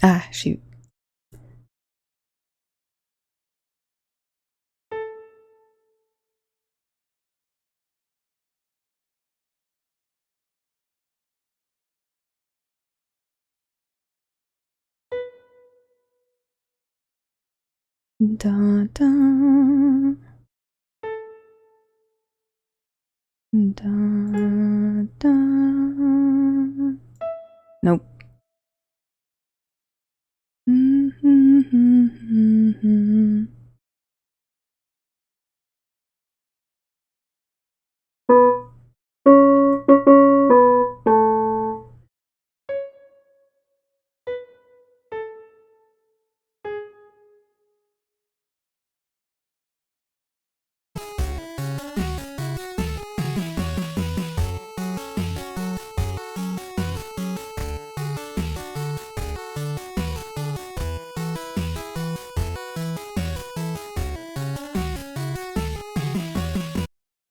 Ah, shoot. Da da da da. Nope.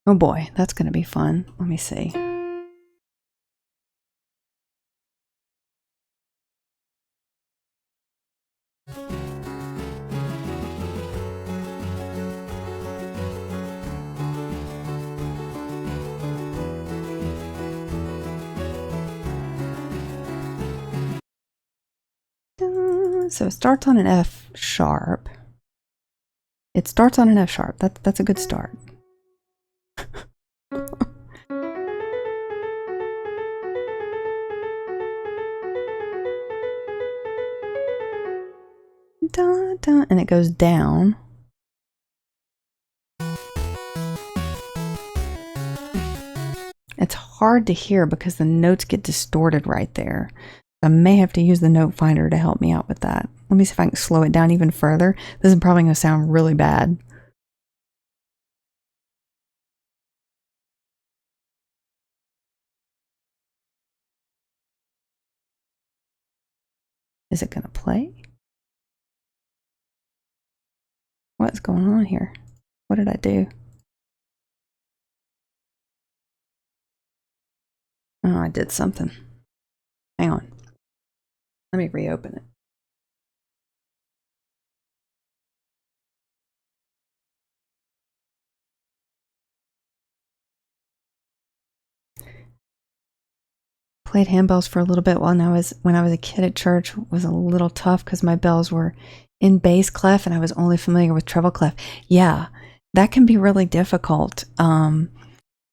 Oh boy, that's going to be fun. Let me see. So it starts on an F sharp. It starts on an F sharp. That's a good start. Da, da, and it goes down. hard to hear because the notes get distorted right there. I may have to use the note finder to help me out with that. Let me see if I can slow it down even further. This is probably going to sound really bad. Is it going to play? What's going on here? What did I do? Oh, I did something. Hang on. Let me reopen it. Played handbells for a little bit when I was a kid at church. It was a little tough because my bells were in bass clef and I was only familiar with treble clef. Yeah, that can be really difficult.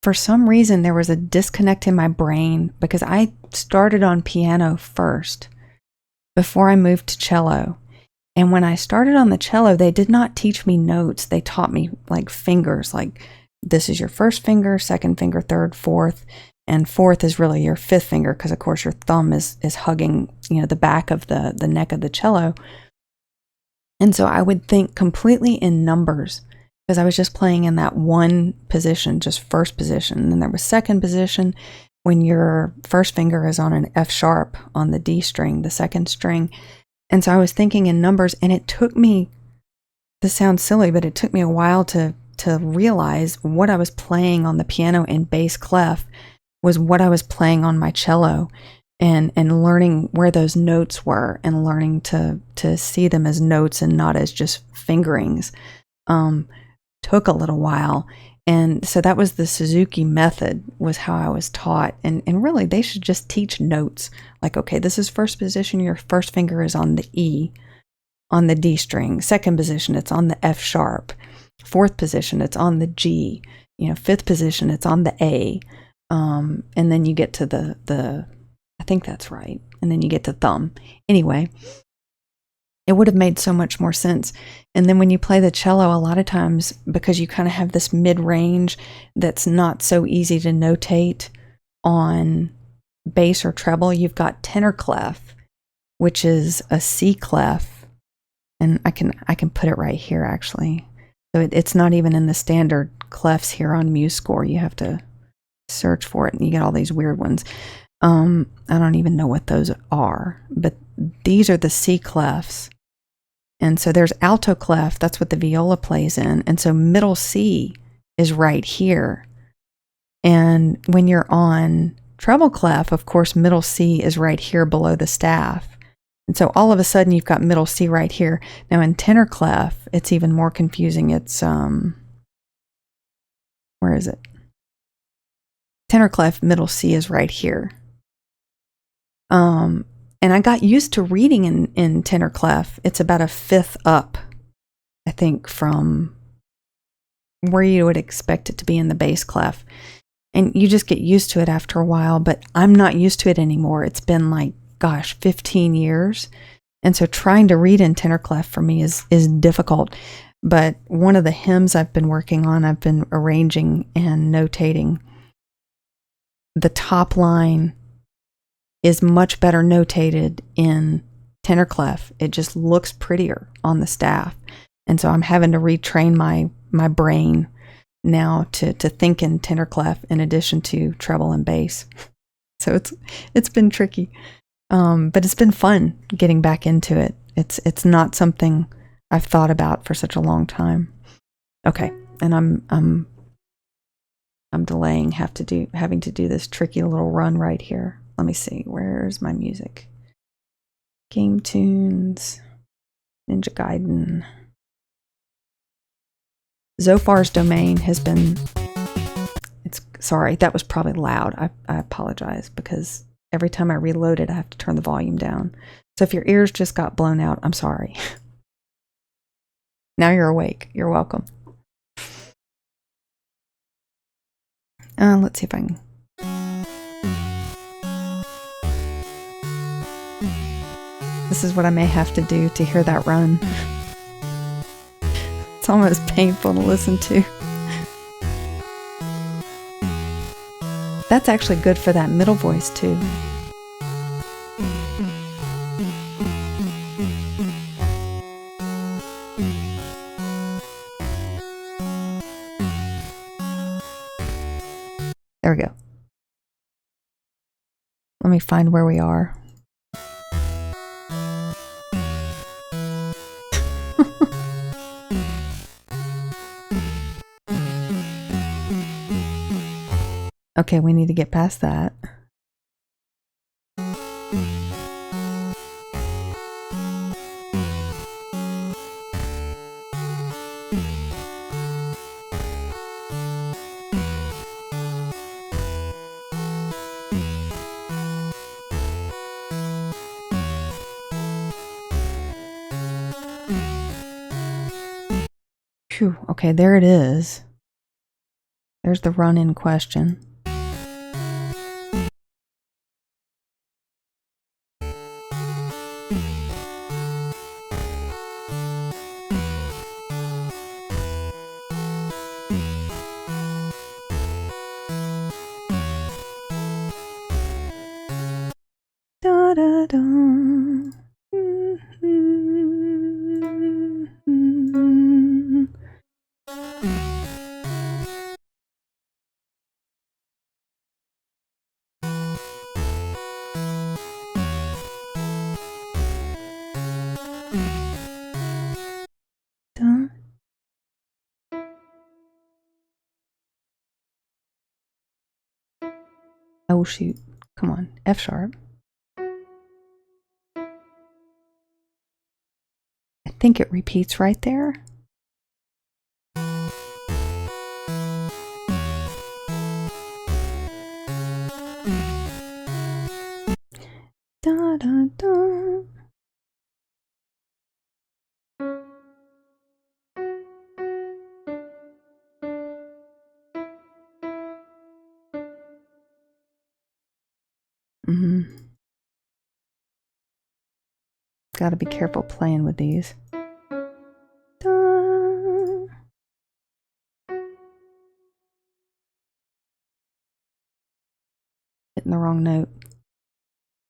For some reason, there was a disconnect in my brain because I started on piano first before I moved to cello. And when I started on the cello, they did not teach me notes. They taught me like fingers, like this is your first finger, second finger, third, fourth. And fourth is really your fifth finger because, of course, your thumb is hugging, the back of the neck of the cello. And so I would think completely in numbers because I was just playing in that one position, just first position. And then there was second position when your first finger is on an F sharp on the D string, the second string. And so I was thinking in numbers, and it took me, this sounds silly, but it took me a while to realize what I was playing on the piano in bass clef was what I was playing on my cello, and learning where those notes were and learning to see them as notes and not as just fingerings took a little while. And so that was the Suzuki method, was how I was taught. And really, they should just teach notes. Like, okay, this is first position. Your first finger is on the E, on the D string. Second position, it's on the F sharp. Fourth position, it's on the G. Fifth position, it's on the A. And then you get to the, I think that's right. And then you get to thumb. Anyway, it would have made so much more sense. And then when you play the cello, a lot of times, because you kind of have this mid-range that's not so easy to notate on bass or treble, you've got tenor clef, which is a C clef. And I can put it right here, actually. So it's not even in the standard clefs here on MuseScore. You have to search for it and you get all these weird ones. I don't even know what those are, but these are the C clefs. And so there's alto clef, that's what the viola plays in. And so middle C is right here. And when you're on treble clef, of course, middle C is right here below the staff. And so all of a sudden you've got middle C right here. Now in tenor clef, it's even more confusing. It's, where is it? Tenor clef, middle C is right here. And I got used to reading in tenor clef. It's about a fifth up, I think, from where you would expect it to be in the bass clef. And you just get used to it after a while, but I'm not used to it anymore. It's been like, gosh, 15 years. And so trying to read in tenor clef for me is difficult. But one of the hymns I've been working on, I've been arranging and notating. The top line is much better notated in tenor clef. It just looks prettier on the staff. And so I'm having to retrain my brain now to think in tenor clef in addition to treble and bass. So it's been tricky. But it's been fun getting back into it. It's not something I've thought about for such a long time. Okay, and I'm delaying having to do this tricky little run right here. Let me see, where's my music? Game tunes, Ninja Gaiden. Zophar's domain has been, sorry, that was probably loud. I apologize because every time I reload it, I have to turn the volume down. So if your ears just got blown out, I'm sorry. Now you're awake. You're welcome. Let's see if I can. This is what I may have to do to hear that run. It's almost painful to listen to. That's actually good for that middle voice too. There we go. Let me find where we are. Okay, we need to get past that. Phew, okay, there it is. There's the run in question. Da, da, da. Oh shoot, come on, F sharp. I think it repeats right there. Da, da, da. Gotta be careful playing with these. Da. Hitting the wrong note.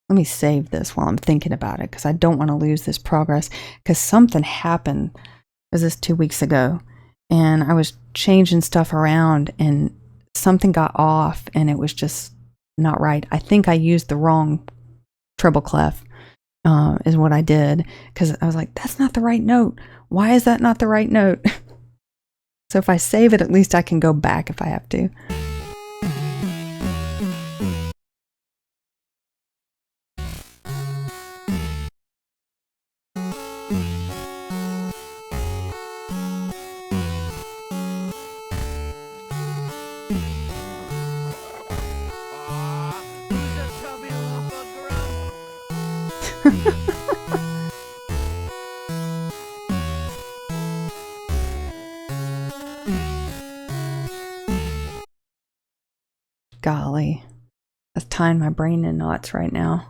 Let me save this while I'm thinking about it because I don't want to lose this progress because something happened. Was this 2 weeks ago? And I was changing stuff around and something got off and it was just not right. I think I used the wrong treble clef is what I did because I was like, that's not the right note. Why is that not the right note? So if I save it, at least I can go back if I have to. Golly, that's tying my brain in knots right now.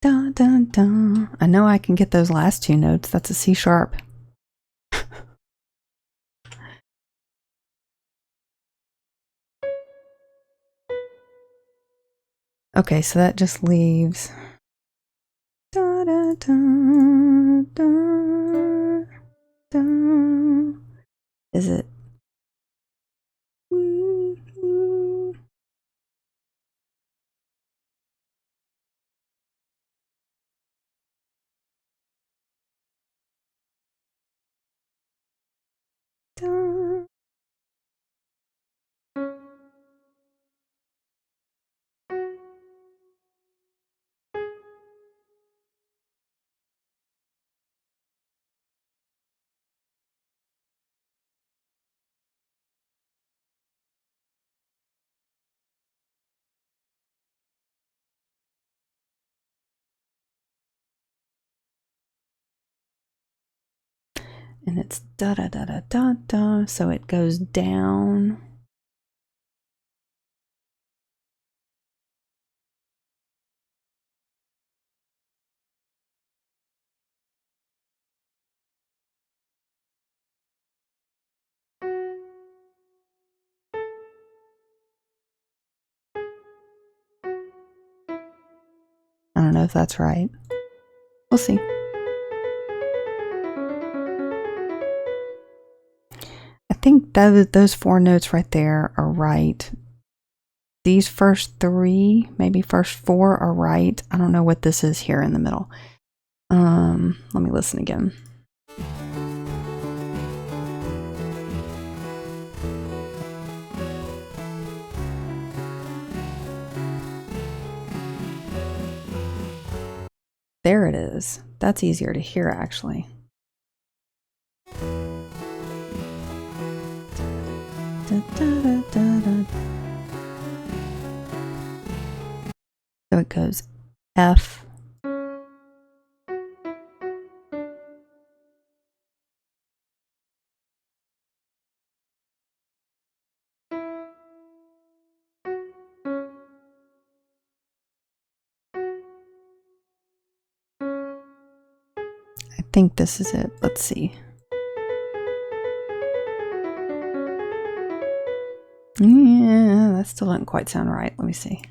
Dun, dun, dun. I know I can get those last two notes. That's a C sharp. Okay, so that just leaves. Da, da, da, da, da. Is it? Da. And it's da da da da da da, so it goes down. know if that's right. We'll see. I think those 4 notes right there are right. These first 3, maybe first 4 are right. I don't know what this is here in the middle. Let me listen again. There it is. That's easier to hear, actually. So it goes F. I think this is it. Let's see. Yeah, that still doesn't quite sound right. Let me see.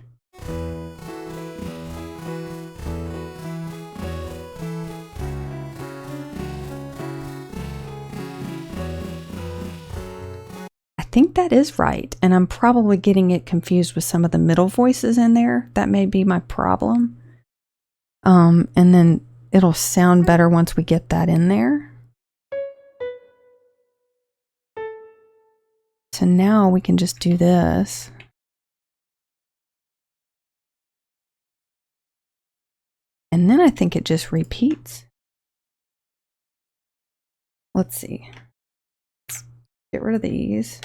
I think that is right, and I'm probably getting it confused with some of the middle voices in there. That may be my problem. And then it'll sound better once we get that in there. So now we can just do this. And then I think it just repeats. Let's see. Let's get rid of these.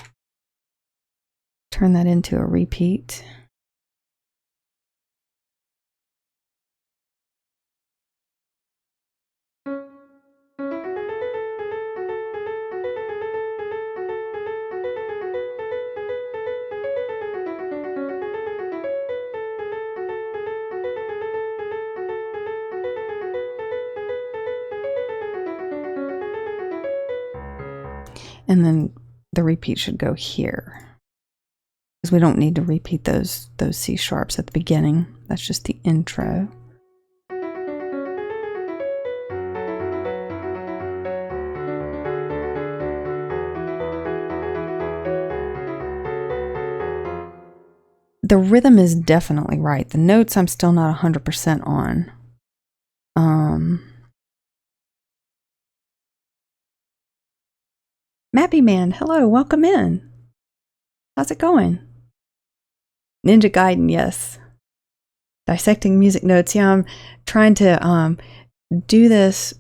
Turn that into a repeat. And then the repeat should go here, because we don't need to repeat those C sharps at the beginning. That's just the intro. The rhythm is definitely right. The notes I'm still not 100% on. Mappy Man, hello, welcome in. How's it going? Ninja Gaiden, yes. Dissecting music notes. Yeah, I'm trying to do this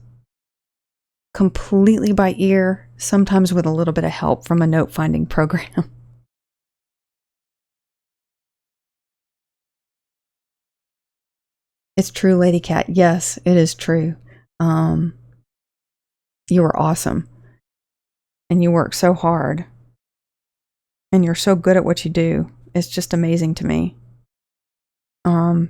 completely by ear, sometimes with a little bit of help from a note finding program. It's true, Lady Cat. Yes, it is true. You are awesome. And you work so hard. And you're so good at what you do. It's just amazing to me. To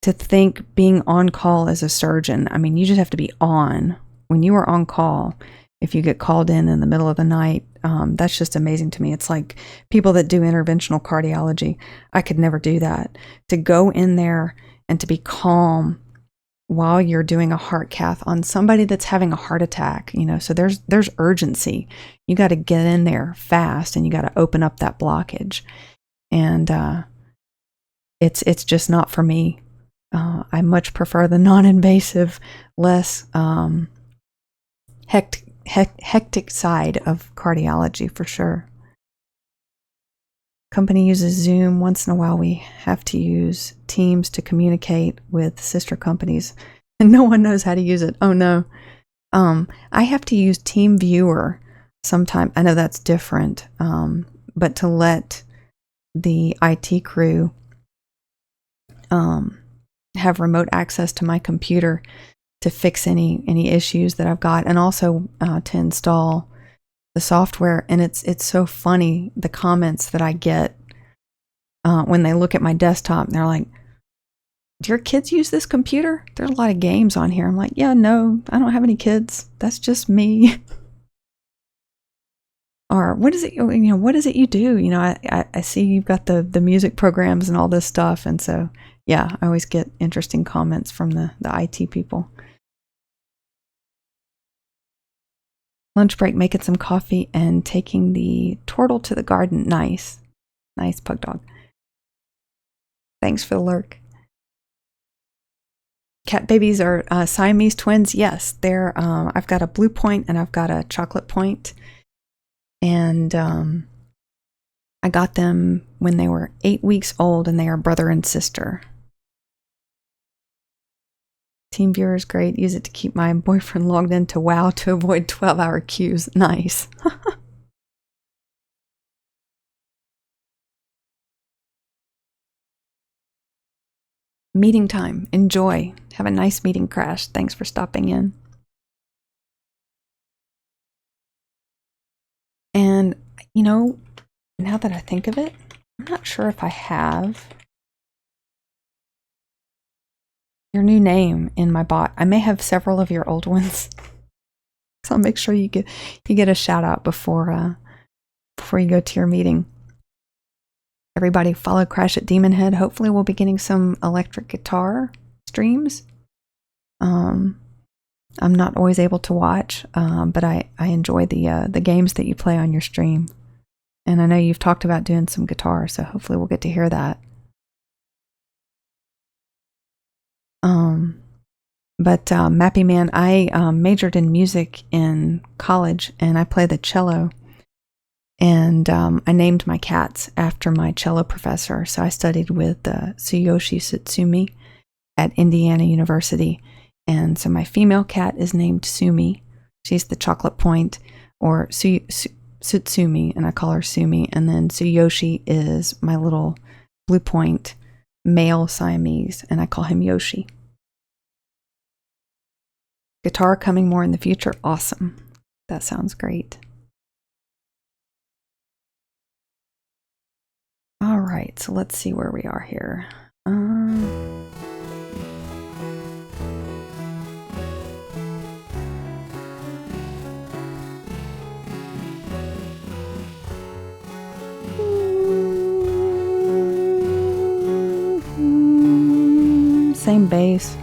think being on call as a surgeon, I mean, you just have to be on. When you are on call, if you get called in the middle of the night, that's just amazing to me. It's like people that do interventional cardiology. I could never do that. To go in there and to be calm while you're doing a heart cath on somebody that's having a heart attack, you know, so there's urgency. You got to get in there fast, and you got to open up that blockage. And it's just not for me. I much prefer the non-invasive, less hectic side of cardiology for sure. Company uses Zoom. Once in a while we have to use Teams to communicate with sister companies, and no one knows how to use it. Oh no. I have to use Team Viewer sometime. I know that's different, but to let the IT crew have remote access to my computer to fix any issues that I've got, and also to install the software. And it's so funny, the comments that I get when they look at my desktop, and they're like, do your kids use this computer? There's a lot of games on here. I'm like, yeah, no, I don't have any kids. That's just me. Or what is it, you know, what is it you do? You know, I see you've got the music programs and all this stuff. And so, Yeah, I always get interesting comments from the IT people. Lunch break, making some coffee and taking the turtle to the garden. Nice. Nice, Pug Dog. Thanks for the lurk. Cat babies are Siamese twins. Yes, they're. I've got a blue point and I've got a chocolate point, and I got them when they were 8 weeks old, and they are brother and sister. TeamViewer is great. Use it to keep my boyfriend logged into WoW to avoid 12-hour queues. Nice. Meeting time. Enjoy. Have a nice meeting, Crash. Thanks for stopping in. And, you know, now that I think of it, I'm not sure if I have your new name in my bot. I may have several of your old ones. So I'll make sure you get a shout out before you go to your meeting. Everybody follow Crash at Demon Head. Hopefully we'll be getting some electric guitar streams. I'm not always able to watch, but I enjoy the games that you play on your stream. And I know you've talked about doing some guitar, so hopefully we'll get to hear that. But Mappy Man, I majored in music in college, and I play the cello. And I named my cats after my cello professor. So I studied with Tsuyoshi Tsutsumi at Indiana University. And so my female cat is named Sumi. She's the chocolate point, or Tsutsumi, and I call her Sumi. And then Tsuyoshi is my little blue point male Siamese, and I call him Yoshi. Guitar coming more in the future. Awesome. That sounds great. All right, so let's see where we are here. Same bass.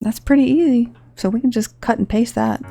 That's pretty easy, so we can just cut and paste that.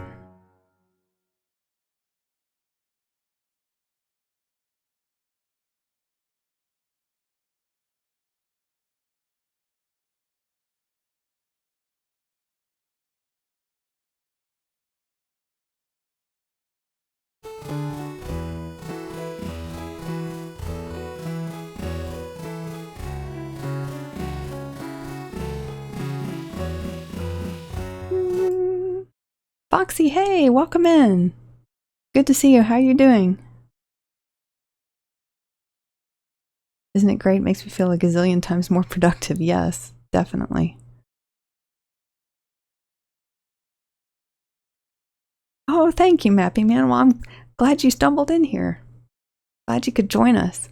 Foxy, hey, welcome in. Good to see you. How are you doing? Isn't it great? Makes me feel a gazillion times more productive. Yes, definitely. Oh, thank you, Mappy Man. Well, I'm glad you stumbled in here. Glad you could join us.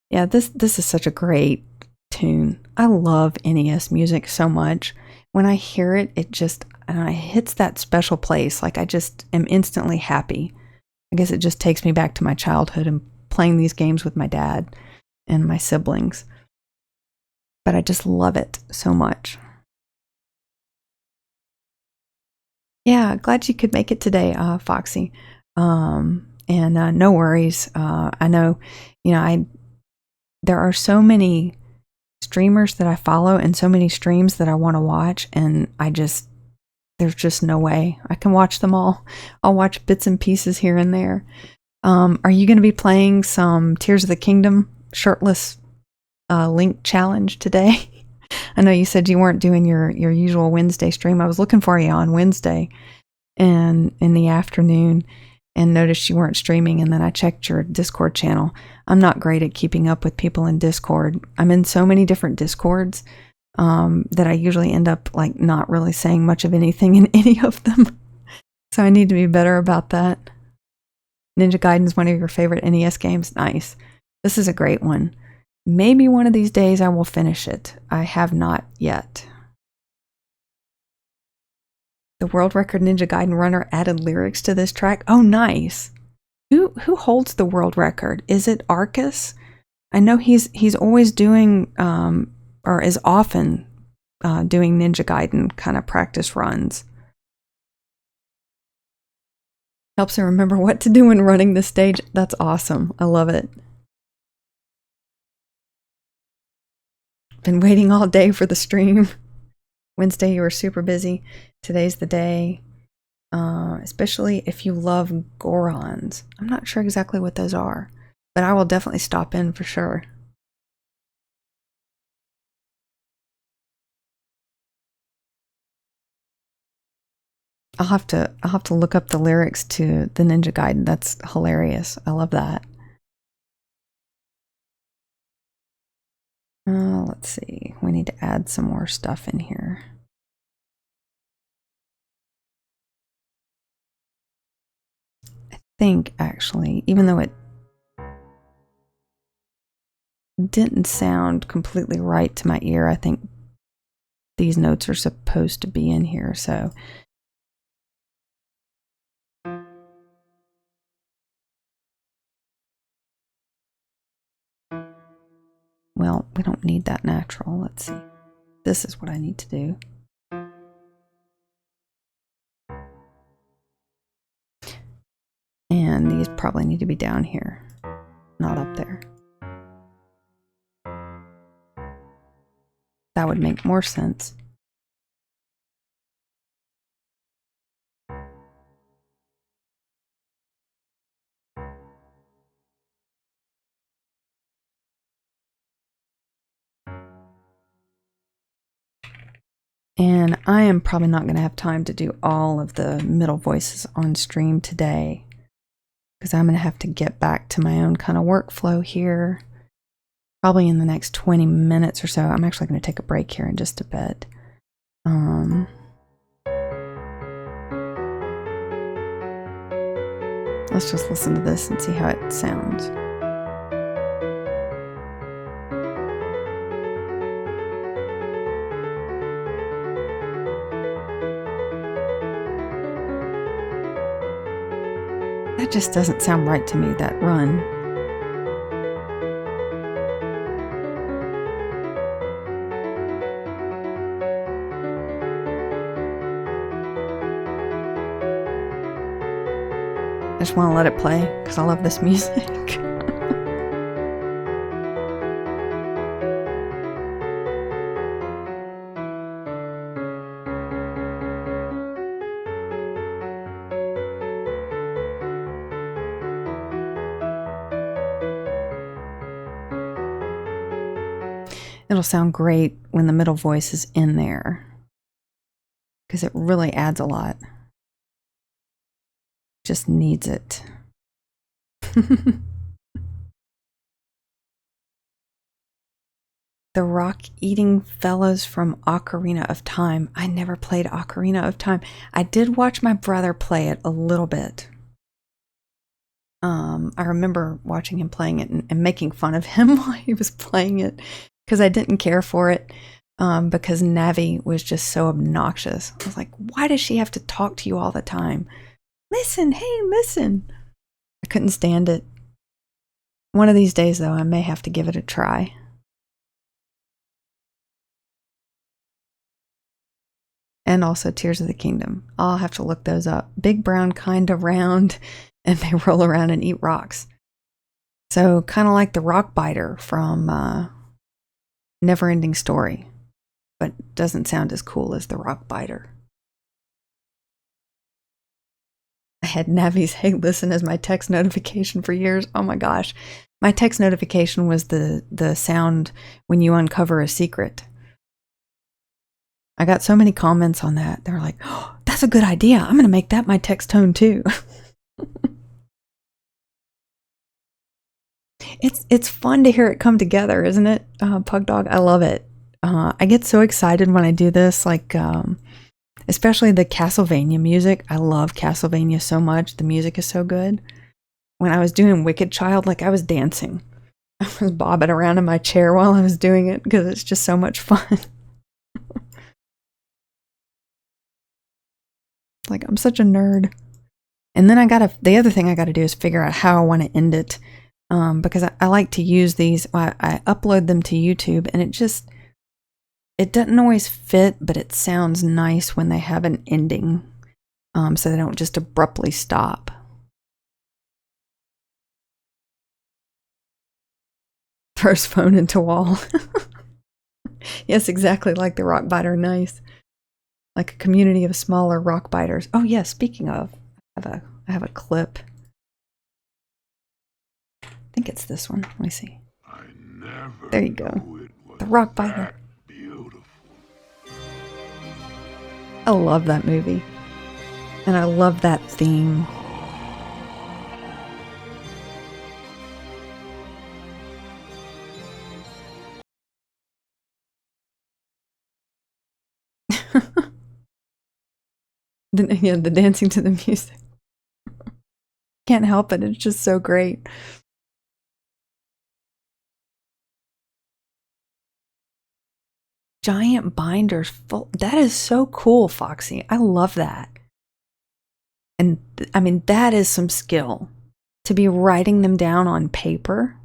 Yeah, this is such a great tune. I love NES music so much. When I hear it, it hits that special place. Like I just am instantly happy. I guess it just takes me back to my childhood and playing these games with my dad and my siblings. But I just love it so much. Yeah, glad you could make it today, Foxy. And no worries. I know, there are so many streamers that I follow and so many streams that I want to watch, and there's just no way I can watch them all. I'll watch bits and pieces here and there. Are you going to be playing some Tears of the Kingdom shirtless Link challenge today? I know you said you weren't doing your usual Wednesday stream. I was looking for you on Wednesday and in the afternoon and noticed you weren't streaming, and then I checked your Discord channel. I'm not great at keeping up with people in Discord. I'm in so many different Discords that I usually end up like not really saying much of anything in any of them. So I need to be better about that. Ninja Gaiden is one of your favorite NES games. Nice. This is a great one. Maybe one of these days I will finish it. I have not yet. The world record Ninja Gaiden runner added lyrics to this track. Oh, nice. Who holds the world record? Is it Arcus? I know he's always doing, or is often doing Ninja Gaiden kind of practice runs. Helps her remember what to do when running the stage. That's awesome. I love it. Been waiting all day for the stream. Wednesday, you were super busy. Today's the day. Especially if you love Gorons. I'm not sure exactly what those are, but I will definitely stop in for sure. I'll have to look up the lyrics to the Ninja Gaiden. That's hilarious. I love that. Let's see. We need to add some more stuff in here. I think actually, even though it didn't sound completely right to my ear, I think these notes are supposed to be in here, so well, we don't need that natural. Let's see. This is what I need to do. And these probably need to be down here, not up there. That would make more sense. And I am probably not going to have time to do all of the middle voices on stream today, because I'm going to have to get back to my own kind of workflow here. Probably in the next 20 minutes or so. I'm actually going to take a break here in just a bit. Let's just listen to this and see how it sounds. That just doesn't sound right to me, that run. I just want to let it play because I love this music. It'll sound great when the middle voice is in there, because it really adds a lot. Just needs it. The rock-eating fellows from Ocarina of Time. I never played Ocarina of Time. I did watch my brother play it a little bit. I remember watching him playing it and making fun of him while he was playing it, because I didn't care for it, because Navi was just so obnoxious. I was like, why does she have to talk to you all the time? Listen, hey, listen. I couldn't stand it. One of these days, though, I may have to give it a try. And also Tears of the Kingdom. I'll have to look those up. Big brown kind of round, and they roll around and eat rocks. So kind of like the rock biter from Neverending Story, but doesn't sound as cool as the rock biter. I had Navi's "Hey Listen" as my text notification for years. Oh my gosh. My text notification was the sound when you uncover a secret. I got so many comments on that. They were like, oh, that's a good idea. I'm going to make that my text tone too. It's fun to hear it come together, isn't it, Pug Dog? I love it. I get so excited when I do this, like especially the Castlevania music. I love Castlevania so much. The music is so good. When I was doing Wicked Child, like I was dancing. I was bobbing around in my chair while I was doing it because it's just so much fun. Like, I'm such a nerd. And then the other thing I gotta do is figure out how I want to end it. Because I like to use these, I upload them to YouTube, and it doesn't always fit, but it sounds nice when they have an ending. So they don't just abruptly stop. Throws phone into wall. Yes, exactly like the rock biter. Nice. Like a community of smaller rock biters. Oh yeah, speaking of, I have a clip. I think it's this one. Let me see. There you go. The rock biter. I love that movie. And I love that theme. Yeah, the dancing to the music. Can't help it. It's just so great. Giant binders full. That is so cool, Foxy. I love that. And I mean, that is some skill to be writing them down on paper.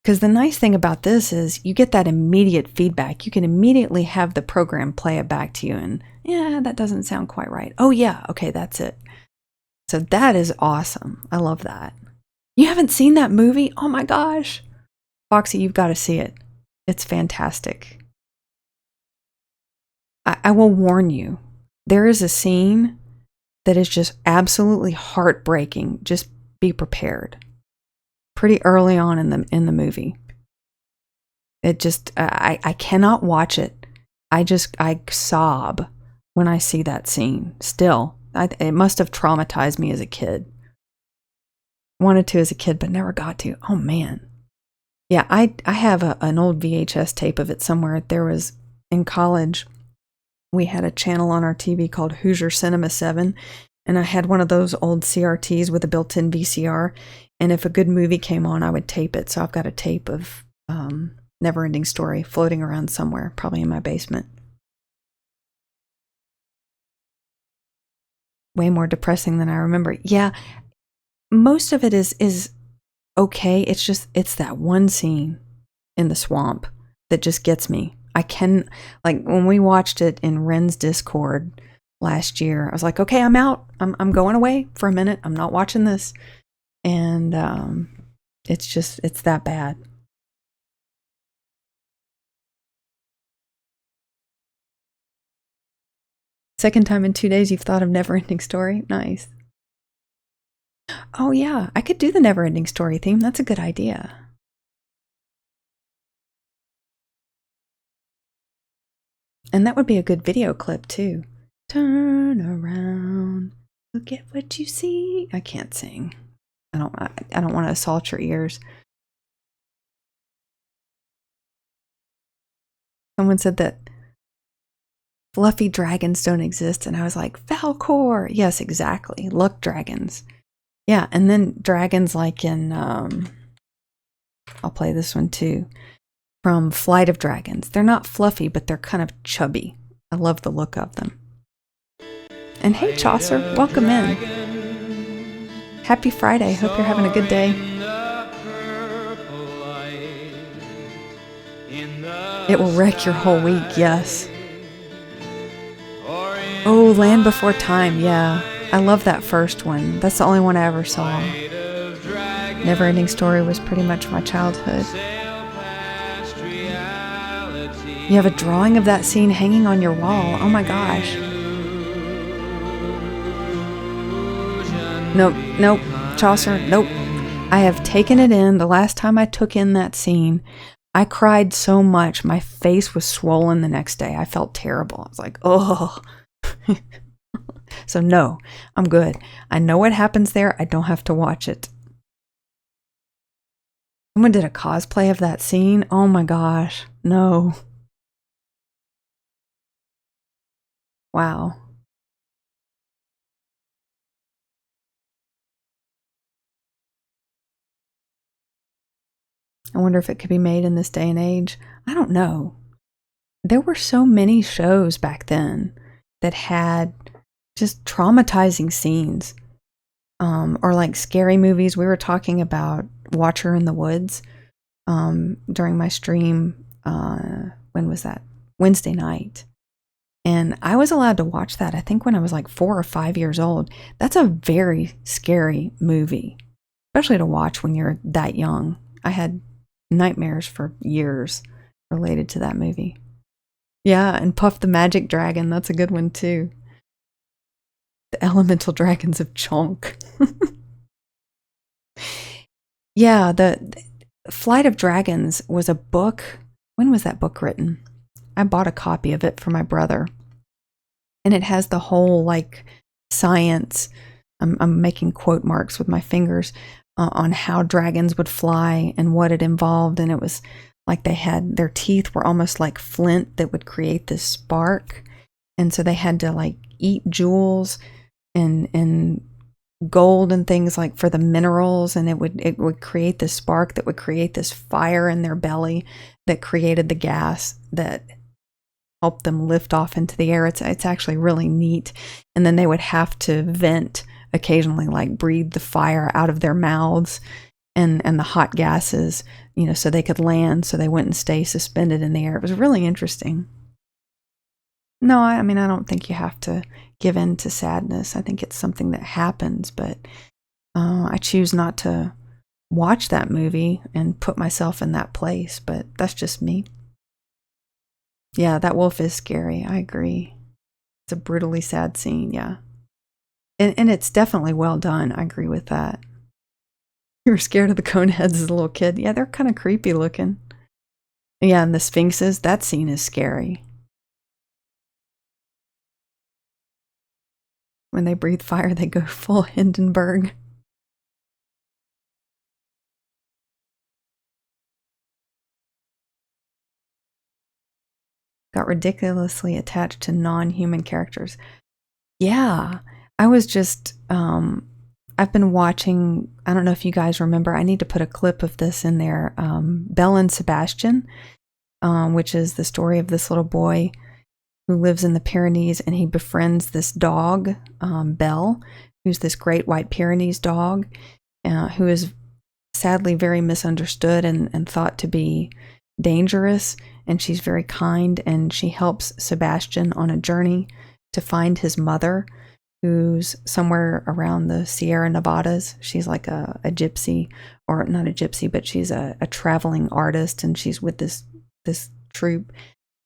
Because the nice thing about this is you get that immediate feedback. You can immediately have the program play it back to you and, yeah, that doesn't sound quite right. Oh yeah, okay, that's it. So that is awesome. I love that. You haven't seen that movie? Oh my gosh. Foxy, you've got to see it. It's fantastic. I will warn you, there is a scene that is just absolutely heartbreaking. Just be prepared. Pretty early on in the movie. It just, I cannot watch it. I sob when I see that scene. Still, it must have traumatized me as a kid. Wanted to as a kid, but never got to. Oh man. Yeah, I have an old VHS tape of it somewhere. There was, in college, we had a channel on our TV called Hoosier Cinema 7, and I had one of those old CRTs with a built-in VCR, and if a good movie came on, I would tape it. So I've got a tape of Neverending Story floating around somewhere, probably in my basement. Way more depressing than I remember. Yeah, most of it is okay. It's that one scene in the swamp that just gets me. Like when we watched it in Ren's Discord last year, I was like, okay, I'm out. I'm going away for a minute. I'm not watching this. And it's that bad. Second time in 2 days you've thought of Neverending Story? Nice. Oh yeah, I could do the Neverending Story theme. That's a good idea. And that would be a good video clip too. Turn around, look at what you see. I can't sing. I don't want to assault your ears. Someone said that fluffy dragons don't exist, and I was like, Falcor. Yes, exactly. Luck dragons. Yeah, and then dragons like in I'll play this one too. From Flight of Dragons. They're not fluffy, but they're kind of chubby. I love the look of them. And hey, Chaucer, welcome in. Happy Friday. Hope you're having a good day. It will wreck your whole week, yes. Oh, Land Before Time, yeah. I love that first one. That's the only one I ever saw. Neverending Story was pretty much my childhood. You have a drawing of that scene hanging on your wall. Oh my gosh. Nope, Chaucer, nope. I have taken it in. The last time I took in that scene, I cried so much. My face was swollen the next day. I felt terrible. I was like, oh. So no, I'm good. I know what happens there. I don't have to watch it. Someone did a cosplay of that scene. Oh my gosh. No. Wow. I wonder if it could be made in this day and age. I don't know. There were so many shows back then that had just traumatizing scenes, or like scary movies. We were talking about Watcher in the Woods during my stream. When was that? Wednesday night. And I was allowed to watch that, I think, when I was like 4 or 5 years old. That's a very scary movie, especially to watch when you're that young. I had nightmares for years related to that movie. Yeah, and Puff the Magic Dragon, that's a good one too. The Elemental Dragons of Chunk. Yeah, the Flight of Dragons was a book. When was that book written? I bought a copy of it for my brother. And it has the whole like science. I'm making quote marks with my fingers on how dragons would fly and what it involved. And it was like they had, their teeth were almost like flint that would create this spark. And so they had to like eat jewels and gold and things like for the minerals, and it would create this spark that would create this fire in their belly that created the gas that helped them lift off into the air. It's actually really neat. And then they would have to vent occasionally, like breathe the fire out of their mouths and the hot gases, so they could land, so they wouldn't stay suspended in the air. It was really interesting. No, I mean, I don't think you have to give in to sadness. I think it's something that happens, but I choose not to watch that movie and put myself in that place, but that's just me. Yeah, that wolf is scary. I agree. It's a brutally sad scene, yeah. And it's definitely well done. I agree with that. You were scared of the cone heads as a little kid. Yeah, they're kind of creepy looking. Yeah, and the sphinxes, that scene is scary. When they breathe fire, they go full Hindenburg. Got ridiculously attached to non-human characters. Yeah, I was just, I've been watching, I don't know if you guys remember, I need to put a clip of this in there, Belle and Sebastian, which is the story of this little boy who lives in the Pyrenees, and he befriends this dog, Belle, who's this great white Pyrenees dog, who is sadly very misunderstood and thought to be dangerous. And she's very kind, and she helps Sebastian on a journey to find his mother, who's somewhere around the Sierra Nevadas. She's like a gypsy, or not a gypsy, but she's a traveling artist, and she's with this troupe.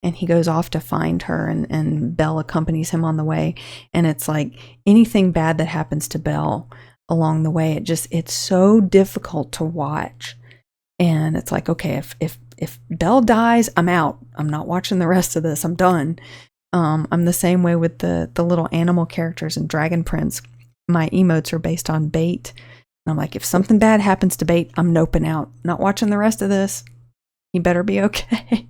And he goes off to find her, and Belle accompanies him on the way. And it's like anything bad that happens to Belle along the way, it's so difficult to watch. And it's like, okay, if Belle dies, I'm out. I'm not watching the rest of this. I'm done. I'm the same way with the little animal characters in Dragon Prince. My emotes are based on Bait. And I'm like, if something bad happens to Bait, I'm noping out. Not watching the rest of this. He better be okay.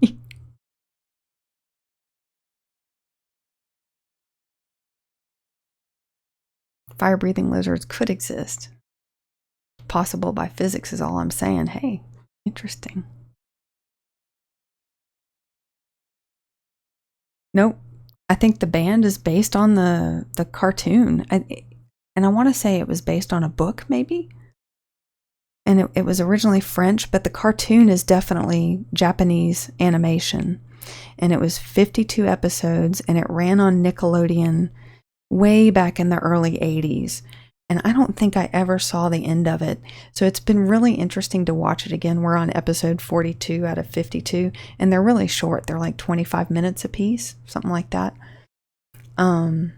Fire-breathing lizards could exist. Possible by physics is all I'm saying. Hey, interesting. Nope. I think the band is based on the cartoon. And I want to say it was based on a book, maybe? And it was originally French, but the cartoon is definitely Japanese animation. And it was 52 episodes, and it ran on Nickelodeon way back in the early 80s. And I don't think I ever saw the end of it. So it's been really interesting to watch it again. We're on episode 42 out of 52, and they're really short. They're like 25 minutes a piece, something like that. And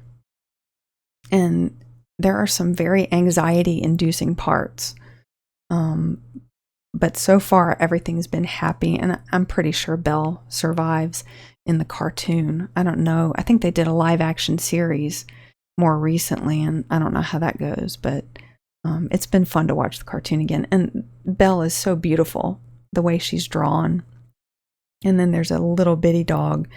there are some very anxiety-inducing parts. But so far, everything's been happy, and I'm pretty sure Belle survives in the cartoon. I don't know. I think they did a live-action series more recently, and I don't know how that goes, but it's been fun to watch the cartoon again. And Belle is so beautiful, the way she's drawn. And then there's a little bitty dog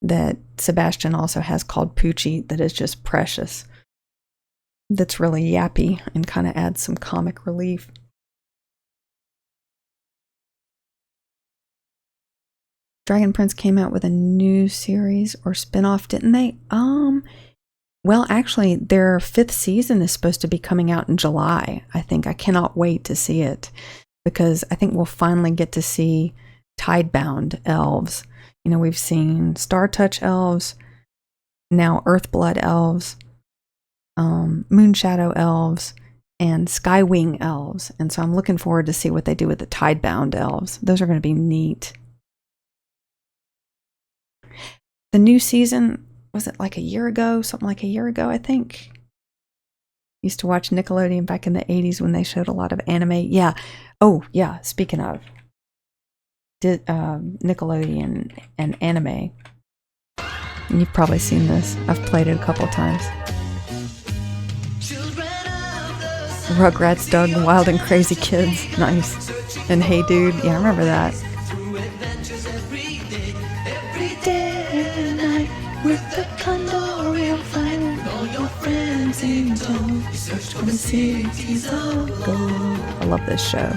that Sebastian also has called Poochie that is just precious. That's really yappy and kind of adds some comic relief. Dragon Prince came out with a new series or spin-off, didn't they? Well, actually, their 5th season is supposed to be coming out in July, I think. I cannot wait to see it because I think we'll finally get to see Tidebound elves. You know, we've seen Star Touch elves, now Earthblood elves, Moonshadow elves, and Skywing elves. And so I'm looking forward to see what they do with the Tidebound elves. Those are going to be neat. The new season, was it like a year ago? Something like a year ago, I think. Used to watch Nickelodeon back in the 80s when they showed a lot of anime. Yeah. Oh, yeah. Speaking of Nickelodeon and anime. You've probably seen this. I've played it a couple of times. Rugrats, Doug, Wild and Crazy Kids. Nice. And Hey Dude. Yeah, I remember that. With the condor fire, all your friends in tow, search for the cities of gold. I love this show.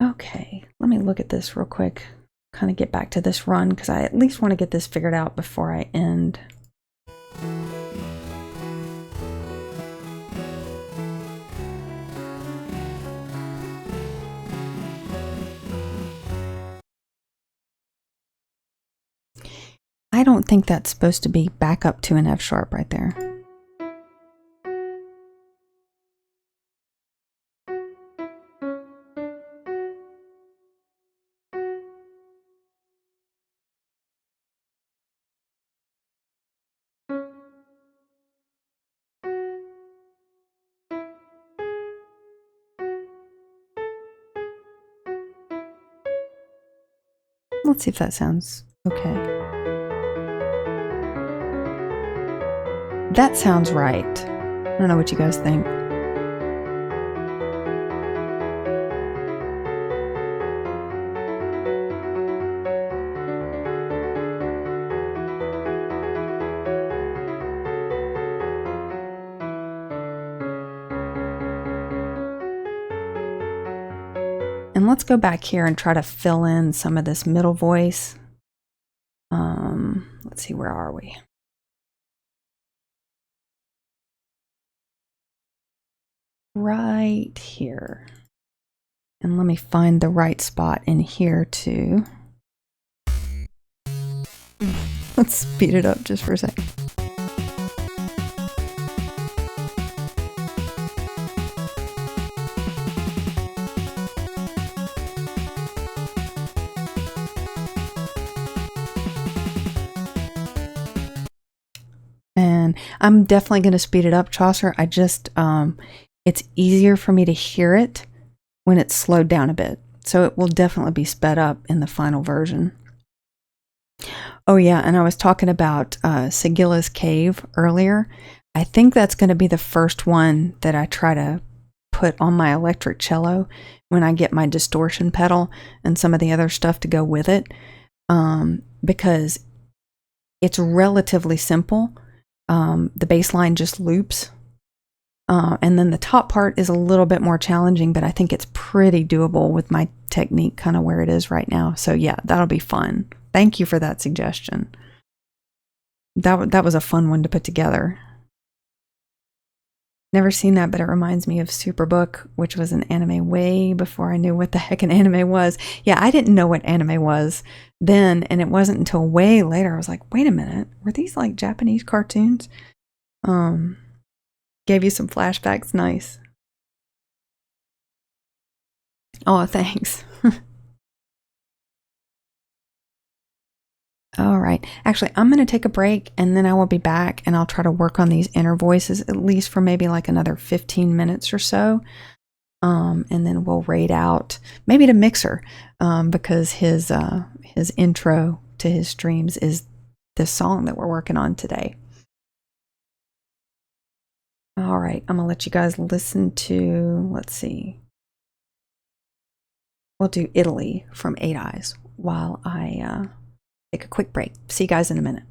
Okay, let me look at this real quick. Kind of get back to this run because I at least want to get this figured out before I end. I don't think that's supposed to be back up to an F sharp right there. Let's see if that sounds okay. That sounds right. I don't know what you guys think. And let's go back here and try to fill in some of this middle voice. Let's see, where are we? Right here. And let me find the right spot in here too. Let's speed it up just for a second. And I'm definitely going to speed it up, Chaucer. I just, it's easier for me to hear it when it's slowed down a bit. So it will definitely be sped up in the final version. Oh yeah, and I was talking about Sigilla's Cave earlier. I think that's going to be the first one that I try to put on my electric cello when I get my distortion pedal and some of the other stuff to go with it, because it's relatively simple. The bass line just loops. And then the top part is a little bit more challenging, but I think it's pretty doable with my technique kind of where it is right now. So yeah, that'll be fun. Thank you for that suggestion. That was a fun one to put together. Never seen that, but it reminds me of Superbook, which was an anime way before I knew what the heck an anime was. Yeah, I didn't know what anime was then, and it wasn't until way later I was like, wait a minute, were these like Japanese cartoons? Gave you some flashbacks. Nice. Oh, thanks. All right. Actually, I'm going to take a break and then I will be back and I'll try to work on these inner voices at least for maybe like another 15 minutes or so. And then we'll raid out maybe to Mixer, because his intro to his streams is this song that we're working on today. All right. I'm going to let you guys listen to, let's see. we'll do Italy from Eight Eyes while I take a quick break. See you guys in a minute.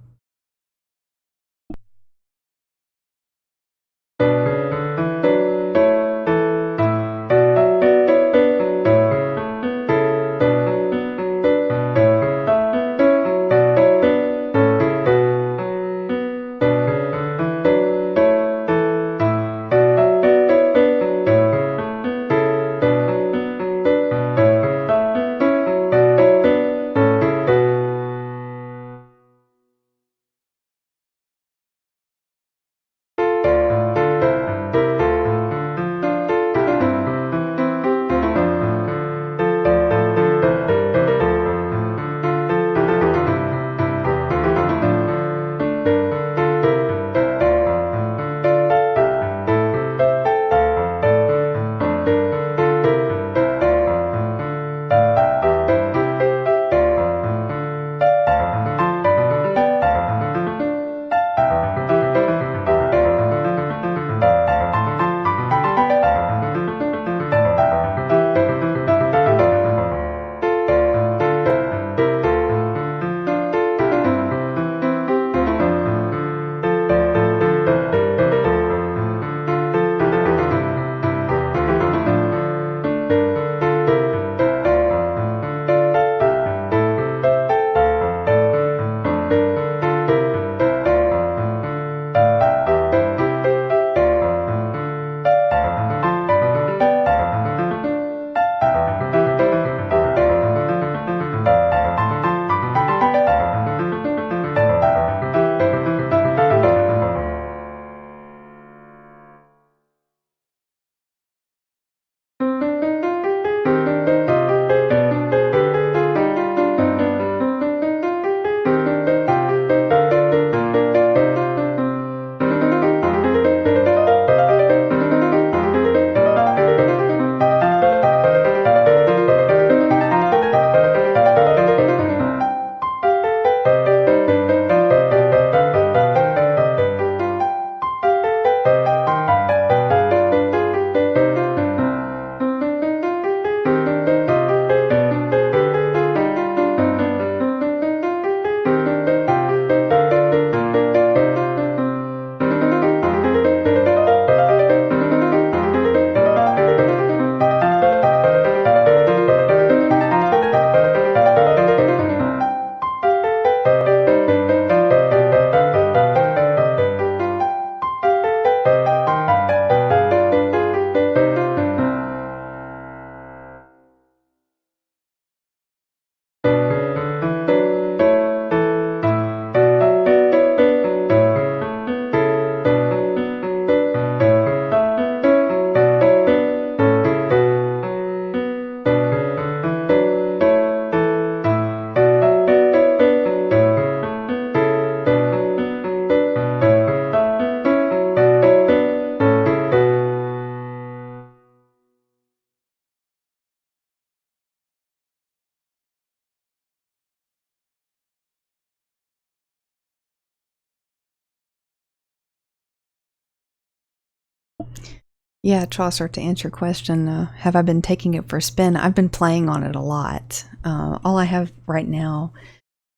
Yeah, Chaucer, to answer your question, have I been taking it for a spin? I've been playing on it a lot. All I have right now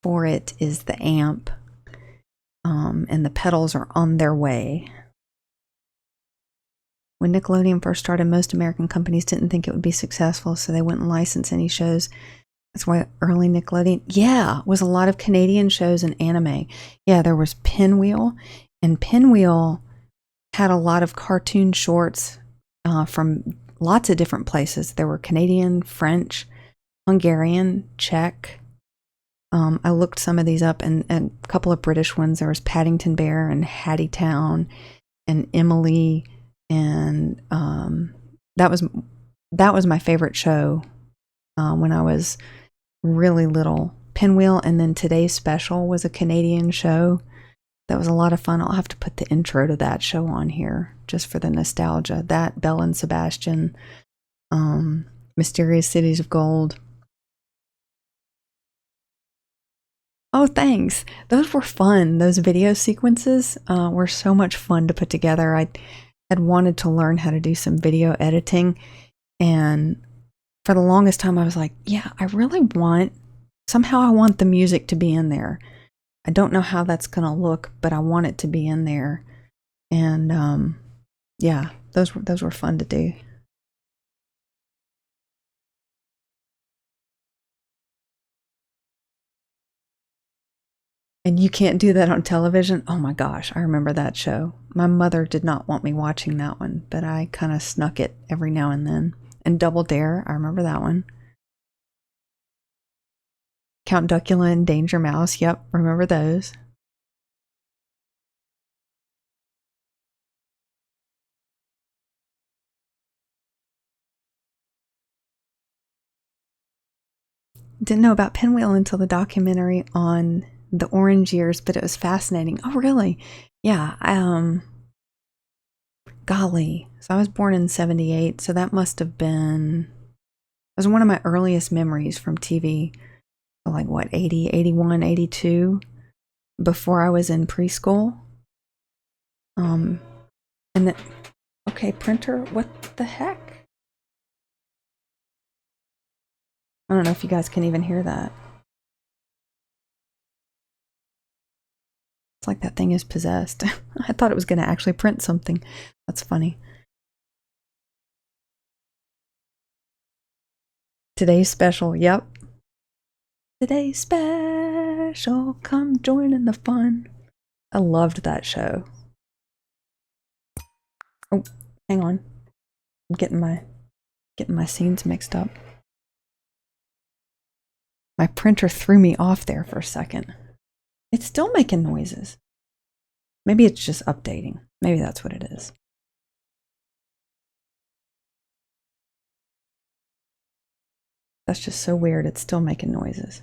for it is the amp, and the pedals are on their way. When Nickelodeon first started, most American companies didn't think it would be successful, so they wouldn't license any shows. That's why early Nickelodeon, yeah, was a lot of Canadian shows and anime. Yeah, there was Pinwheel, and Pinwheel had a lot of cartoon shorts from lots of different places. There were Canadian, French, Hungarian, Czech. I looked some of these up, and a couple of British ones. There was Paddington Bear and Hattitown and Emily, and that was my favorite show when I was really little. Pinwheel, and then Today's Special was a Canadian show. That was a lot of fun. I'll have to put the intro to that show on here just for the nostalgia. That, Belle and Sebastian, Mysterious Cities of Gold. Oh, thanks. Those were fun. Those video sequences were so much fun to put together. I had wanted to learn how to do some video editing, and for the longest time I was like, yeah, I really want, somehow I want the music to be in there. I don't know how that's going to look, but I want it to be in there. And yeah, those were fun to do. And you can't do that on television. Oh my gosh, I remember that show. My mother did not want me watching that one, but I kind of snuck it every now and then. And Double Dare, I remember that one. Count Duckula and Danger Mouse, yep, remember those. Didn't know about Pinwheel until the documentary on the Orange Years, but it was fascinating. Oh, really? Yeah. Golly. So I was born in 78, so that must have been, it was one of my earliest memories from TV. Like what, 80, 81, 82, before I was in preschool. And then, okay, printer, what the heck? I don't know if you guys can even hear that. It's like that thing is possessed. I thought it was going to actually print something. That's funny. Today's special, yep. Today's special, come join in the fun. I loved that show. Oh, hang on. I'm getting my scenes mixed up. My printer threw me off there for a second. It's still making noises. Maybe it's just updating. Maybe that's what it is. That's just so weird. It's still making noises.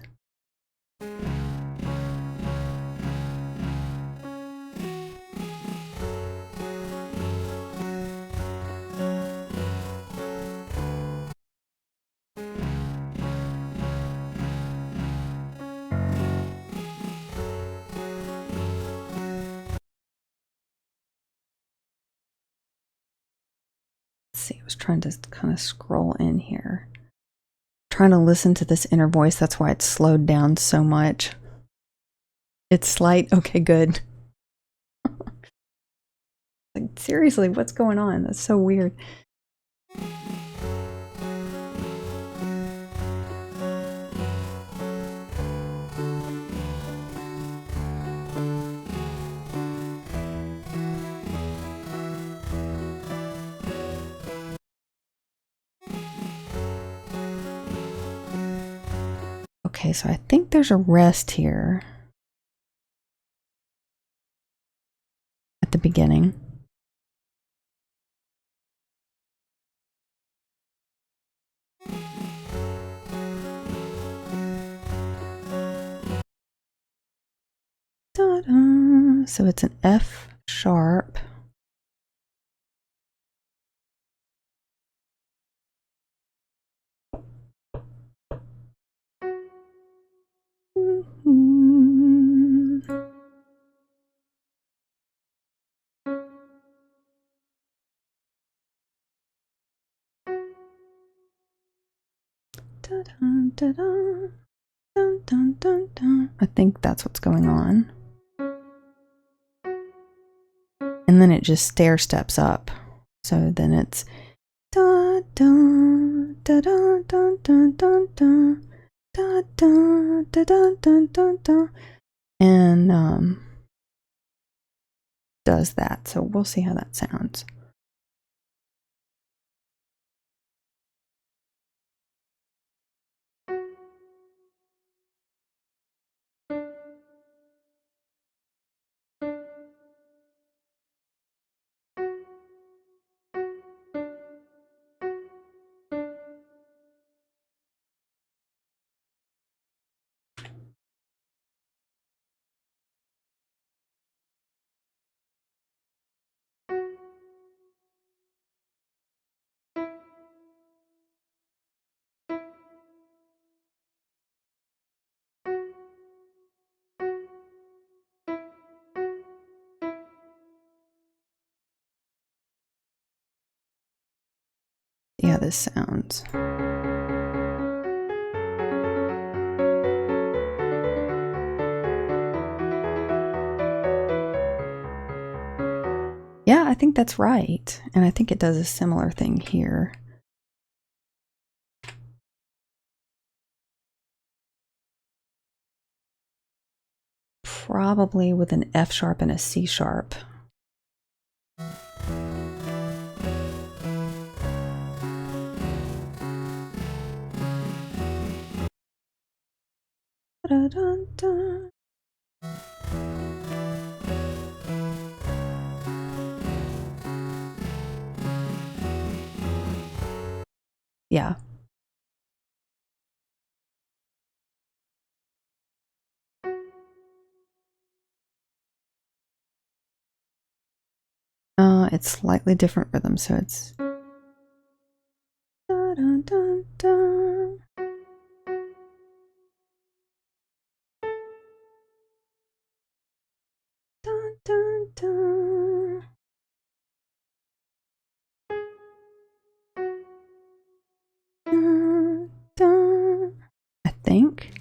See, I was trying to kind of scroll in here. Trying to listen to this inner voice. That's why it's slowed down so much. It's slight. Okay, good. Like, seriously, what's going on? That's so weird. Okay, so I think there's a rest here at the beginning. Ta-da. So it's an F sharp. Dun, dun, dun, dun, dun, dun, dun. I think that's what's going on. And then it just stair steps up. So then it's dun, dun, dun, dun, dun, dun, dun, dun, dun, dun, dun, dun, dun, dun, and does that. So we'll see how that sounds. See how this sounds. Yeah, I think that's right. And I think it does a similar thing here. Probably with an F sharp and a C sharp. Da-da-da-da. Yeah. It's slightly different rhythm, so it's da da da da. Da da da. Da, da. I think.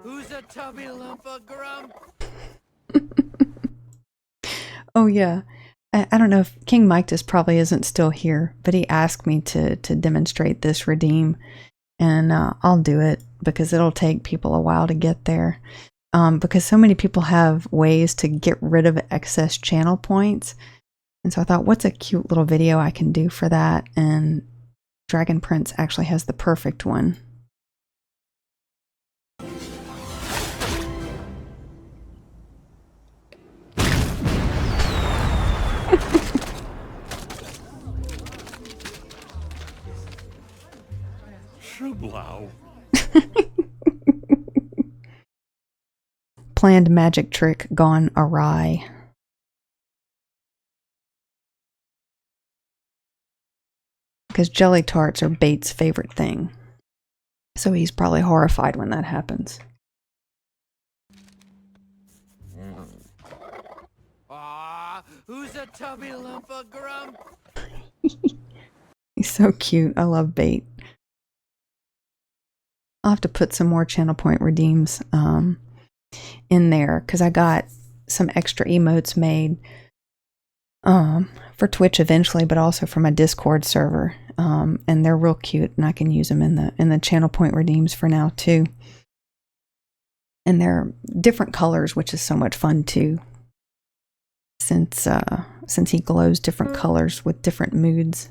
Who's a tubby lump of grump? Oh yeah. I don't know if King Midas probably isn't still here, but he asked me to demonstrate this redeem, and I'll do it because it'll take people a while to get there. Because so many people have ways to get rid of excess channel points. And so I thought, what's a cute little video I can do for that? And Dragon Prince actually has the perfect one. Shublau. Planned magic trick gone awry. Because jelly tarts are Bates' favorite thing. So he's probably horrified when that happens. Who's a tubby lump of grump? He's so cute. I love Bait. I'll have to put some more channel point redeems in there because I got some extra emotes made for Twitch eventually, but also for my Discord server, and they're real cute, and I can use them in the channel point redeems for now too. And they're different colors, which is so much fun too. Since he glows different colors with different moods.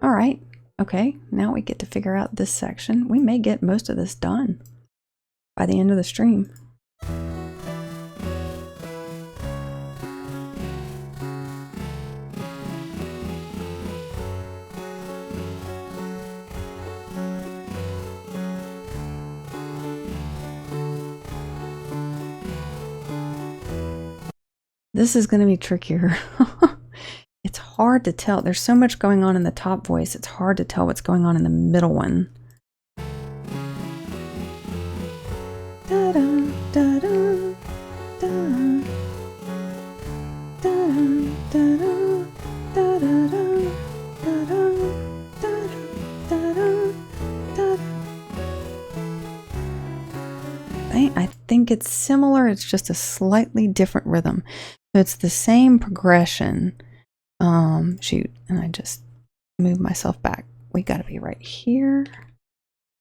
All right. Okay, now we get to figure out this section. We may get most of this done by the end of the stream. This is going to be trickier. It's hard to tell. There's so much going on in the top voice. It's hard to tell what's going on in the middle one. Da-da, da-da, da. Da-da, da-da, da-da-da, da-da, da-da, da-da. I think it's similar. It's just a slightly different rhythm. So it's the same progression. Shoot, and I just moved myself back. We gotta be right here.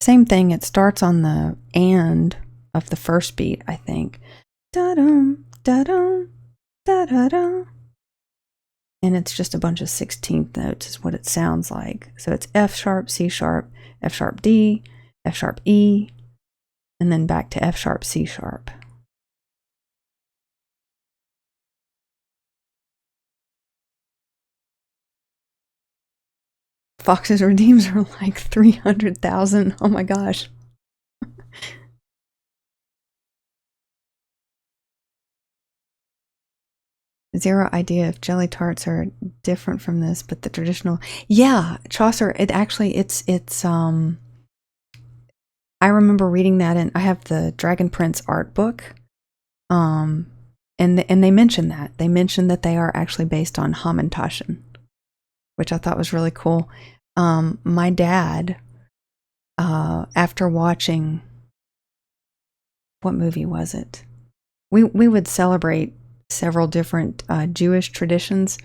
Same thing, it starts on the and of the first beat, I think. Da-dum, da-dum, da-da-dum. And it's just a bunch of 16th notes is what it sounds like. So it's F sharp, C sharp, F sharp D, F sharp E, and then back to F sharp, C sharp. Fox's redeems are like 300,000. Oh my gosh. Zero idea if jelly tarts are different from this, but the traditional, yeah, Chaucer, it's I remember reading that, and I have the Dragon Prince art book. And they mentioned that. They mentioned that they are actually based on Hamantashen, which I thought was really cool. My dad, after watching, what movie was it? We would celebrate several different Jewish traditions.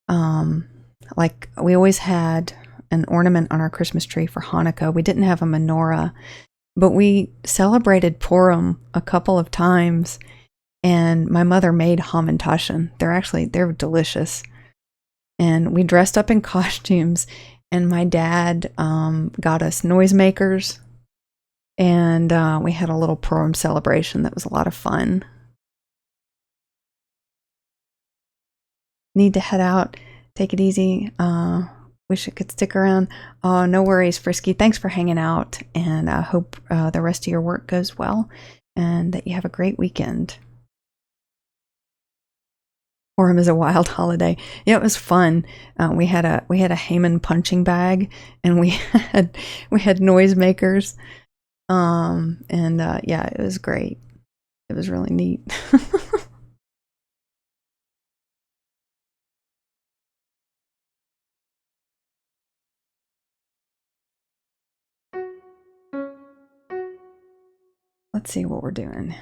Like we always had an ornament on our Christmas tree for Hanukkah. We didn't have a menorah, but we celebrated Purim a couple of times, and my mother made Hamantashen. They're delicious. And we dressed up in costumes, and my dad got us noisemakers, and we had a little Purim celebration that was a lot of fun. Need to head out. Take it easy. Wish it could stick around. Oh, no worries, Frisky. Thanks for hanging out, and I hope the rest of your work goes well and that you have a great weekend. Purim is a wild holiday. Yeah, it was fun. We had a Haman punching bag, and we had noisemakers. And yeah, it was great. It was really neat. Let's see what we're doing.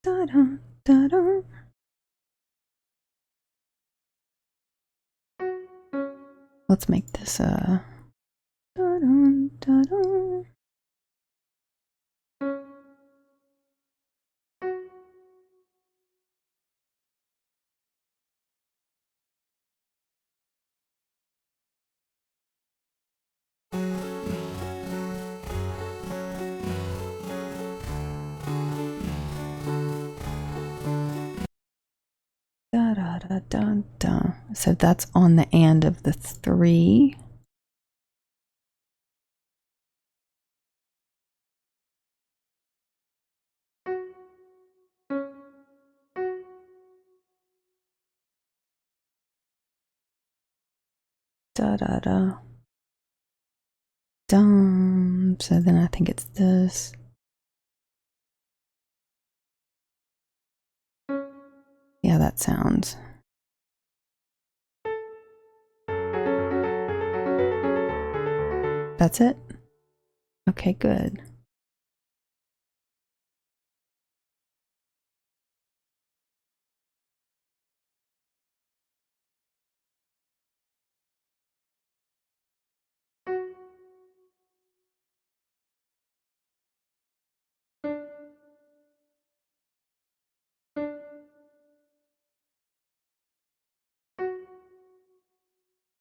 Da-dum, da-dum. Let's make this da-dum, da-dum. Da, da, da, da, da. So that's on the and of the 3. Da da da. Dum. So then I think it's this. Yeah, that sounds. That's it? Okay, good.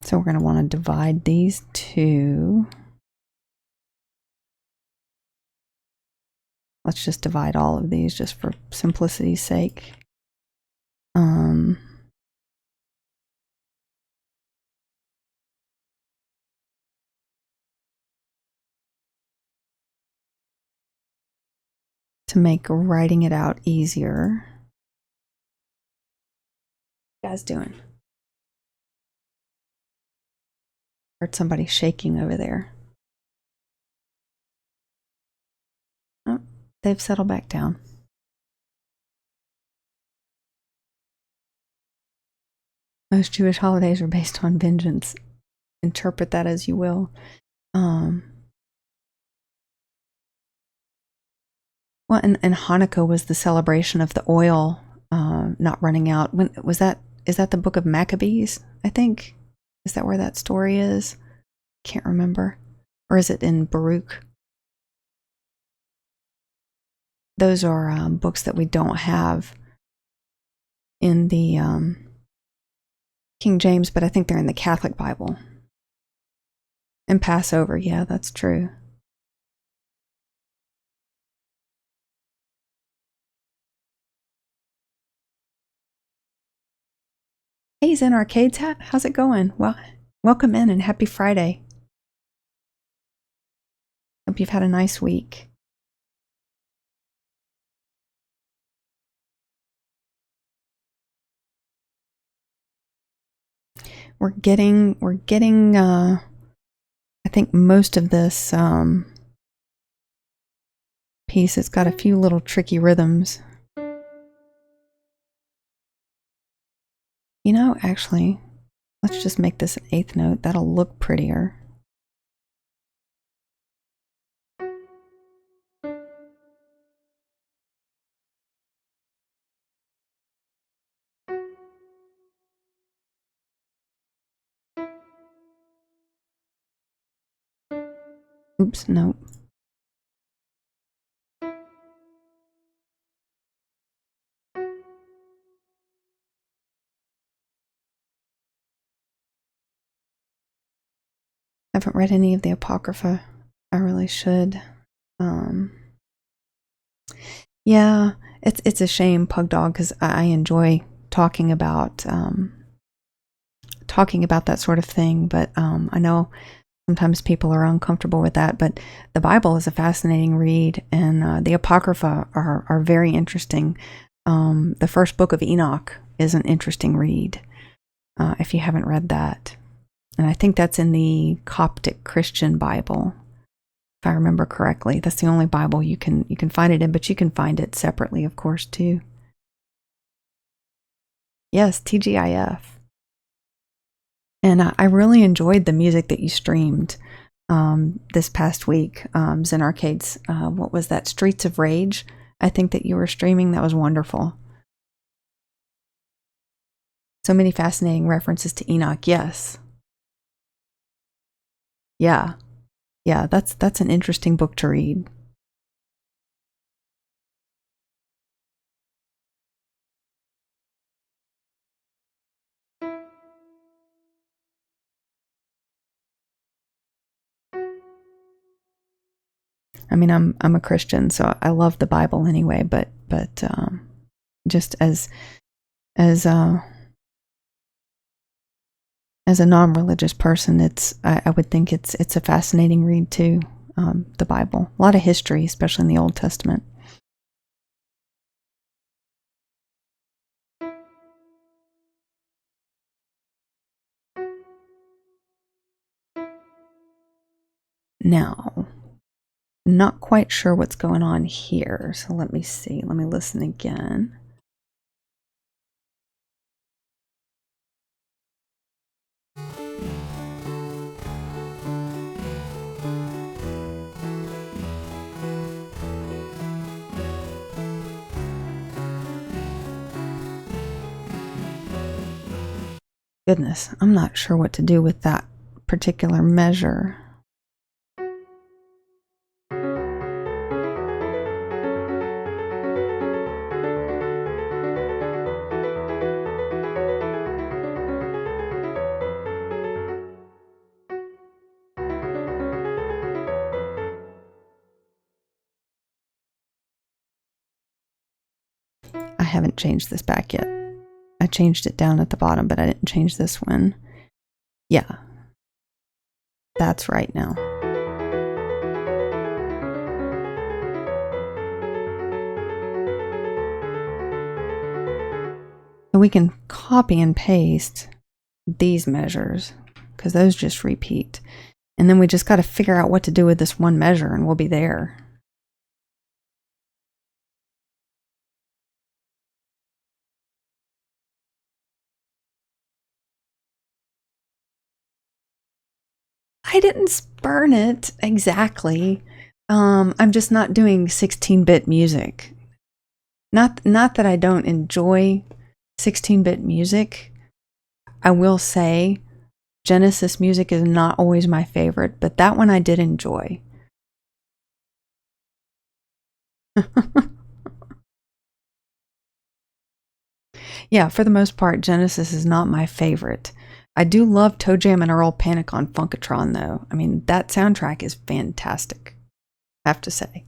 So we're going to want to divide these two. Let's just divide all of these just for simplicity's sake. To make writing it out easier. What are you guys doing? Heard somebody shaking over there. Oh, they've settled back down. Most Jewish holidays are based on vengeance. Interpret that as you will. Well, and Hanukkah was the celebration of the oil not running out. When was that? Is that the book of Maccabees? I think. Is that where that story is? Can't remember. Or is it in Baruch? Those are books that we don't have in the King James, but I think they're in the Catholic Bible. And Passover, yeah, that's true. Hey, Zen Arcades hat, how's it going? Well, welcome in and happy Friday. Hope you've had a nice week. we're getting I think most of this piece, it's got a few little tricky rhythms. You know, actually, let's just make this an eighth note. That'll look prettier. Oops, nope. I haven't read any of the Apocrypha. I really should. Yeah, it's a shame, Pug Dog, because I enjoy talking about that sort of thing. But I know sometimes people are uncomfortable with that. But the Bible is a fascinating read, and the Apocrypha are very interesting. The first book of Enoch is an interesting read if you haven't read that. And I think that's in the Coptic Christian Bible, if I remember correctly. That's the only Bible you can find it in, but you can find it separately, of course, too. Yes, TGIF. And I really enjoyed the music that you streamed this past week. Zen Arcade's, what was that? Streets of Rage, I think that you were streaming. That was wonderful. So many fascinating references to Enoch. Yes. Yeah. Yeah, that's an interesting book to read. I mean, I'm a Christian, so I love the Bible anyway. But just as a non-religious person, I would think it's a fascinating read too. The Bible, a lot of history, especially in the Old Testament. Now, not quite sure what's going on here, so let me see. Let me listen again. Goodness, I'm not sure what to do with that particular measure. I haven't changed this back yet. I changed it down at the bottom, but I didn't change this one. Yeah, that's right now. So we can copy and paste these measures because those just repeat. And then we just got to figure out what to do with this one measure and we'll be there. I didn't spurn it exactly. I'm just not doing 16-bit music. Not that I don't enjoy 16-bit music. I will say Genesis music is not always my favorite, but that one I did enjoy. Yeah, for the most part, Genesis is not my favorite. I do love Toe Jam and Earl Panic on Funkatron, though. I mean, that soundtrack is fantastic, I have to say.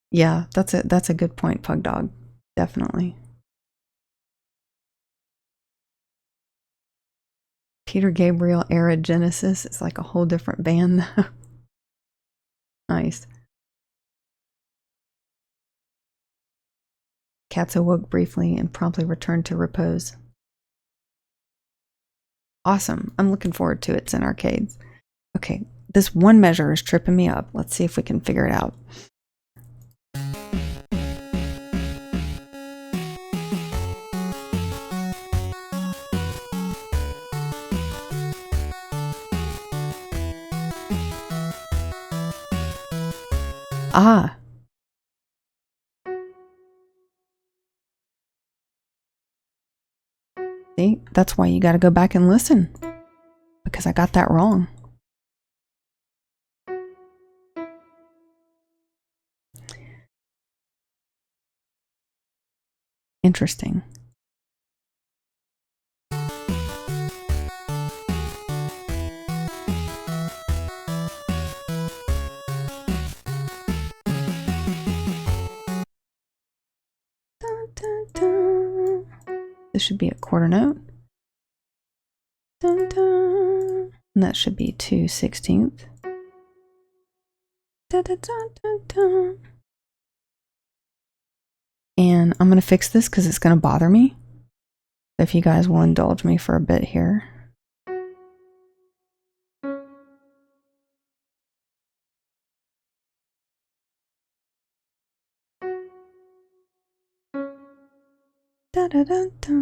Yeah, that's a good point, Pug Dog. Definitely. Peter Gabriel era Genesis is like a whole different band. Nice. Cats awoke briefly and promptly returned to repose. Awesome. I'm looking forward to it. It's in arcades. Okay, this one measure is tripping me up. Let's see if we can figure it out. Ah. See, that's why you got to go back and listen, because I got that wrong. Interesting. Dun, dun, dun. This should be a quarter note. Dun, dun. And that should be 2/16. Dun, dun, dun, dun, dun. And I'm going to fix this because it's going to bother me. If you guys will indulge me for a bit here. Da, da, da, da.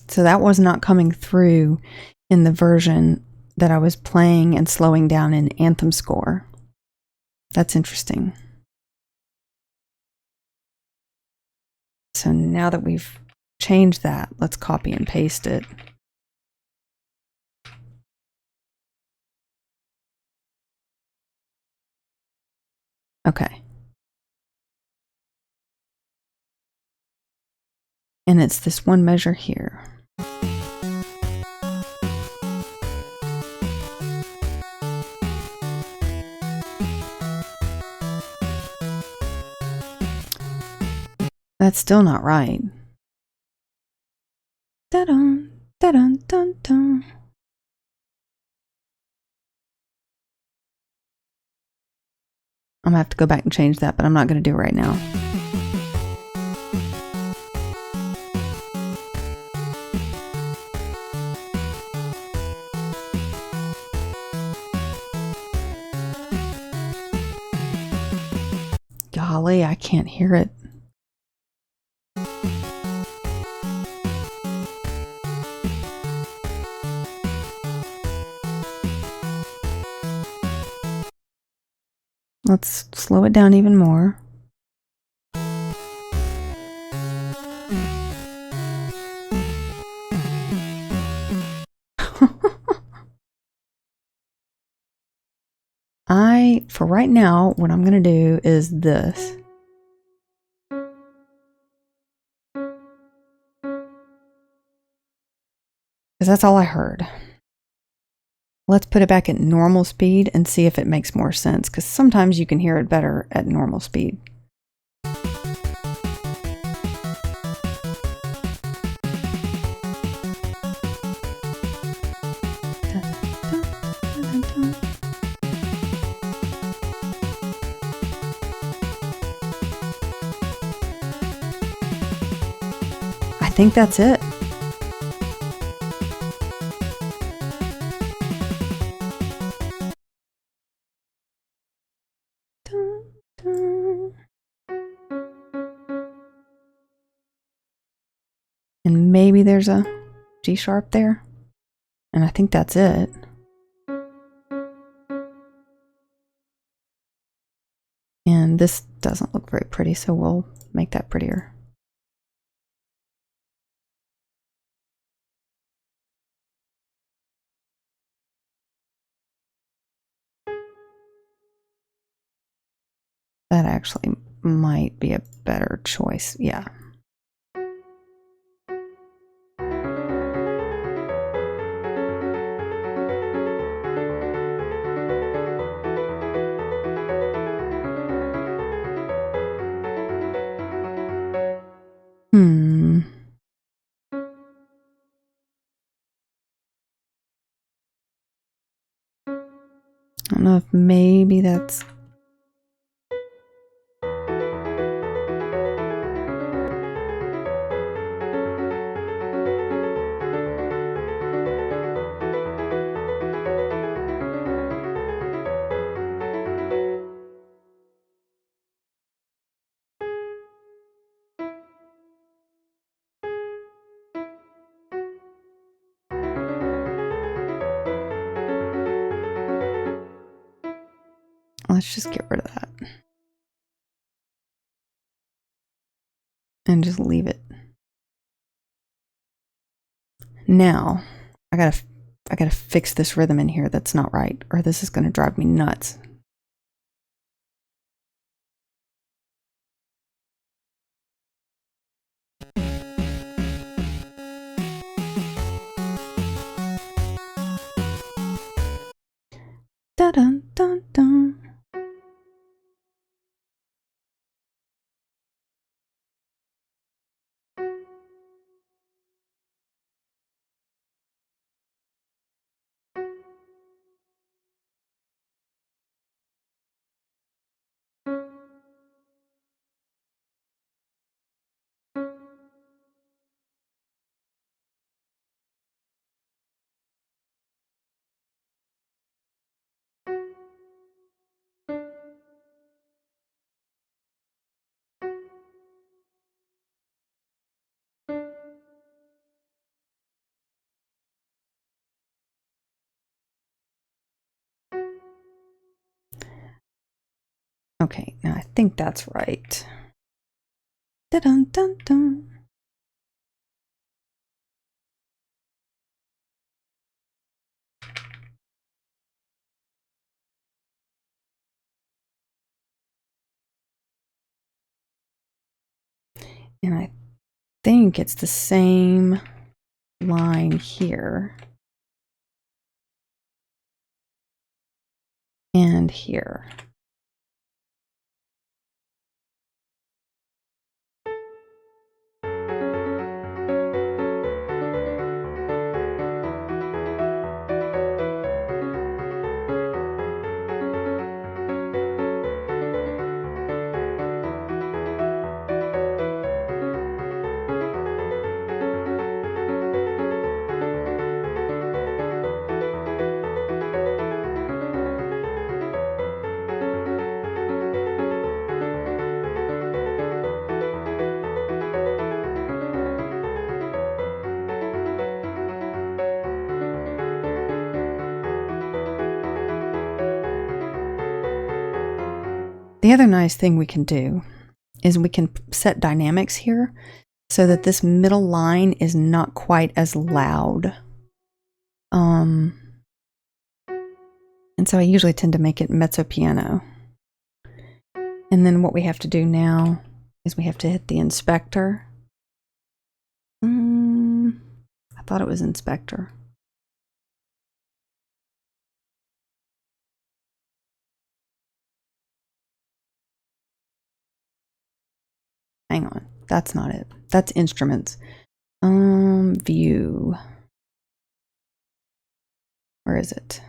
So that was not coming through in the version that I was playing and slowing down in Anthem Score. That's interesting. So now that we've changed that, let's copy and paste it. Okay. And it's this one measure here. That's still not right. Da-dun, da-dun, dun, dun. I'm gonna have to go back and change that, but I'm not gonna do it right now. Golly, I can't hear it. Let's slow it down even more. For right now, what I'm going to do is this. Because that's all I heard. Let's put it back at normal speed and see if it makes more sense, because sometimes you can hear it better at normal speed. I think that's it. And maybe there's a G sharp there. And I think that's it. And this doesn't look very pretty, so we'll make that prettier. That actually might be a better choice. Yeah. I don't know if maybe that's... Let's just get rid of that. And just leave it. Now, I gotta fix this rhythm in here that's not right, or this is gonna drive me nuts. Da dun dun dun. Okay, now I think that's right. Da dun dun dun. And I think it's the same line here and here. The other nice thing we can do is we can set dynamics here so that this middle line is not quite as loud. And so I usually tend to make it mezzo piano. And then what we have to do now is we have to hit the inspector. I thought it was inspector. Hang on, that's not it. That's instruments. View. Where is it?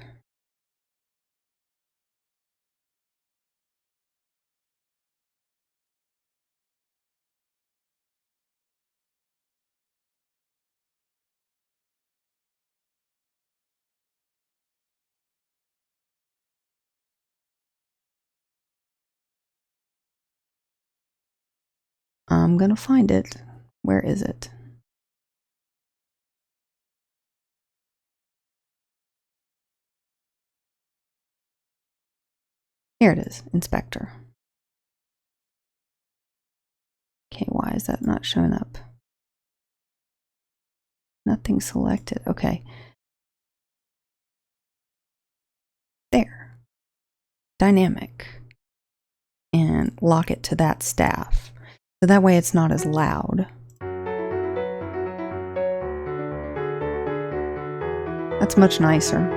I'm gonna find it. Where is it? Here it is, inspector. Okay, why is that not showing up? Nothing selected. Okay. There. Dynamic. And lock it to that staff. So that way it's not as loud. That's much nicer.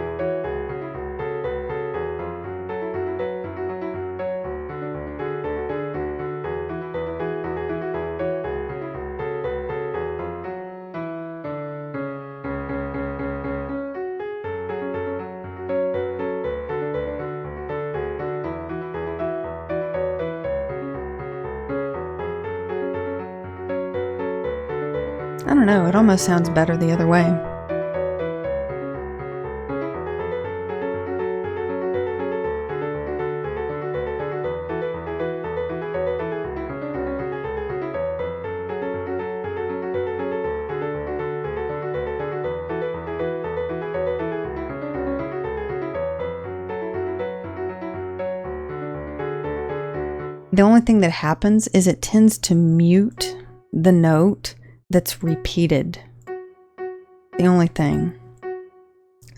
I don't know, it almost sounds better the other way. The only thing that happens is it tends to mute the note that's repeated. The only thing.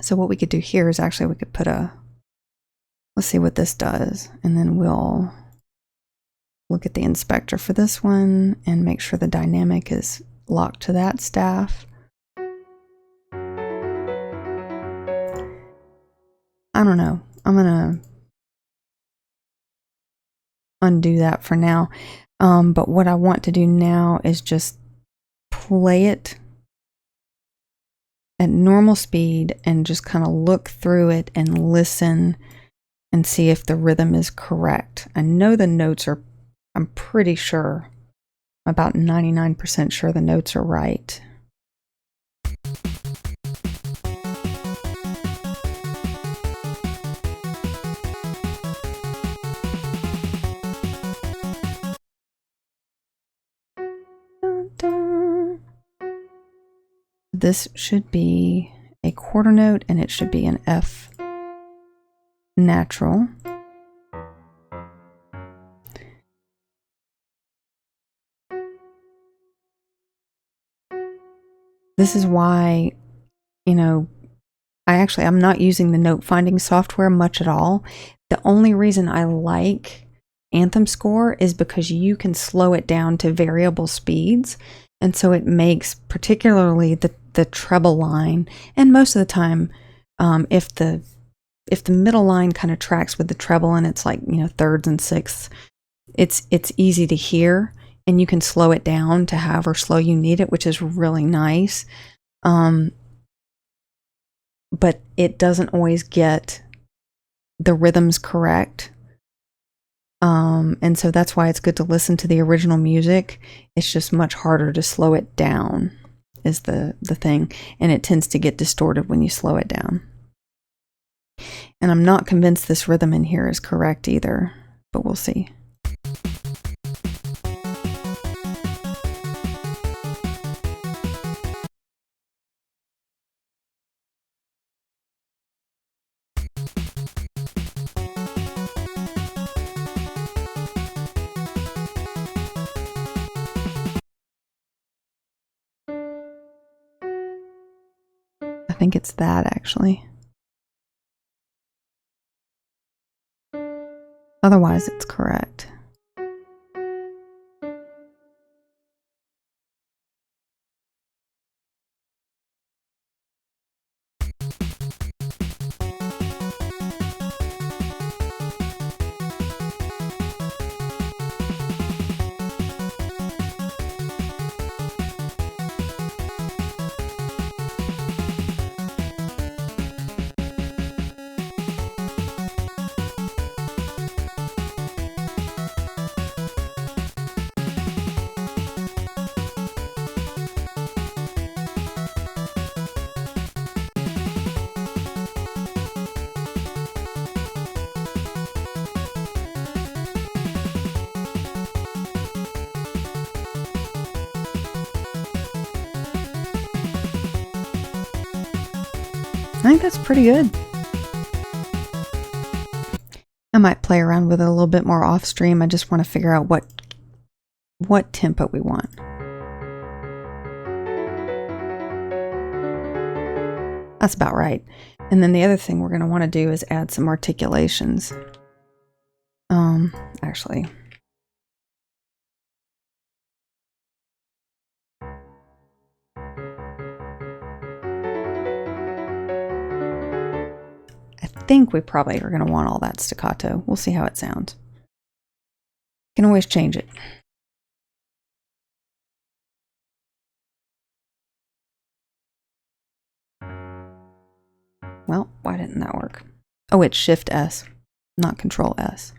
So what we could do here is actually we could put a, let's see what this does, and then we'll look at the inspector for this one and make sure the dynamic is locked to that staff. I don't know. I'm gonna undo that for now. But what I want to do now is just play it at normal speed and just kind of look through it and listen and see if the rhythm is correct. I know the notes are, I'm pretty sure, about 99% sure the notes are right. This should be a quarter note and it should be an F natural. This is why, you know, I'm not using the note finding software much at all. The only reason I like Anthem Score is because you can slow it down to variable speeds. And so it makes particularly the treble line, and most of the time, if the middle line kind of tracks with the treble and it's like, you know, thirds and sixths, it's easy to hear, and you can slow it down to however slow you need it, which is really nice. But it doesn't always get the rhythms correct. And so that's why it's good to listen to the original music. It's just much harder to slow it down is the thing. And it tends to get distorted when you slow it down. And I'm not convinced this rhythm in here is correct either, but we'll see. I think it's that actually. Otherwise, it's correct. I think that's pretty good. I might play around with it a little bit more off stream. I just want to figure out what tempo we want. That's about right. And then the other thing we're going to want to do is add some articulations. Actually. I think we probably are going to want all that staccato. We'll see how it sounds. Can always change it. Well, why didn't that work? Oh, it's Shift S, not Control S.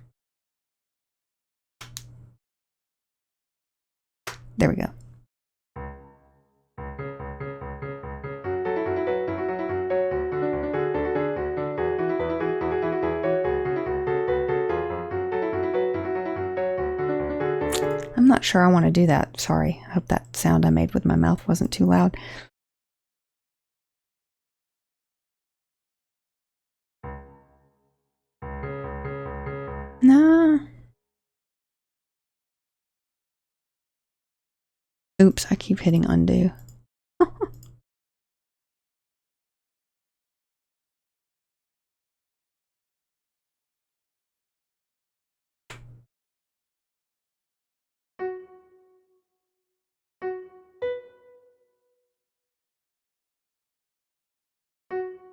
There we go. I'm not sure I want to do that. Sorry. I hope that sound I made with my mouth wasn't too loud. Nah. Oops, I keep hitting undo.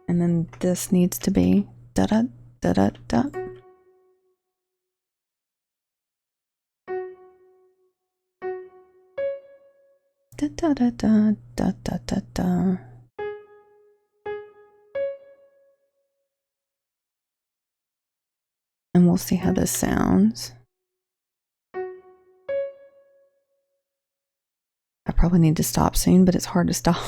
And then this needs to be da da da da da. Da da da da da da da da. And we'll see how this sounds. I probably need to stop soon, but it's hard to stop.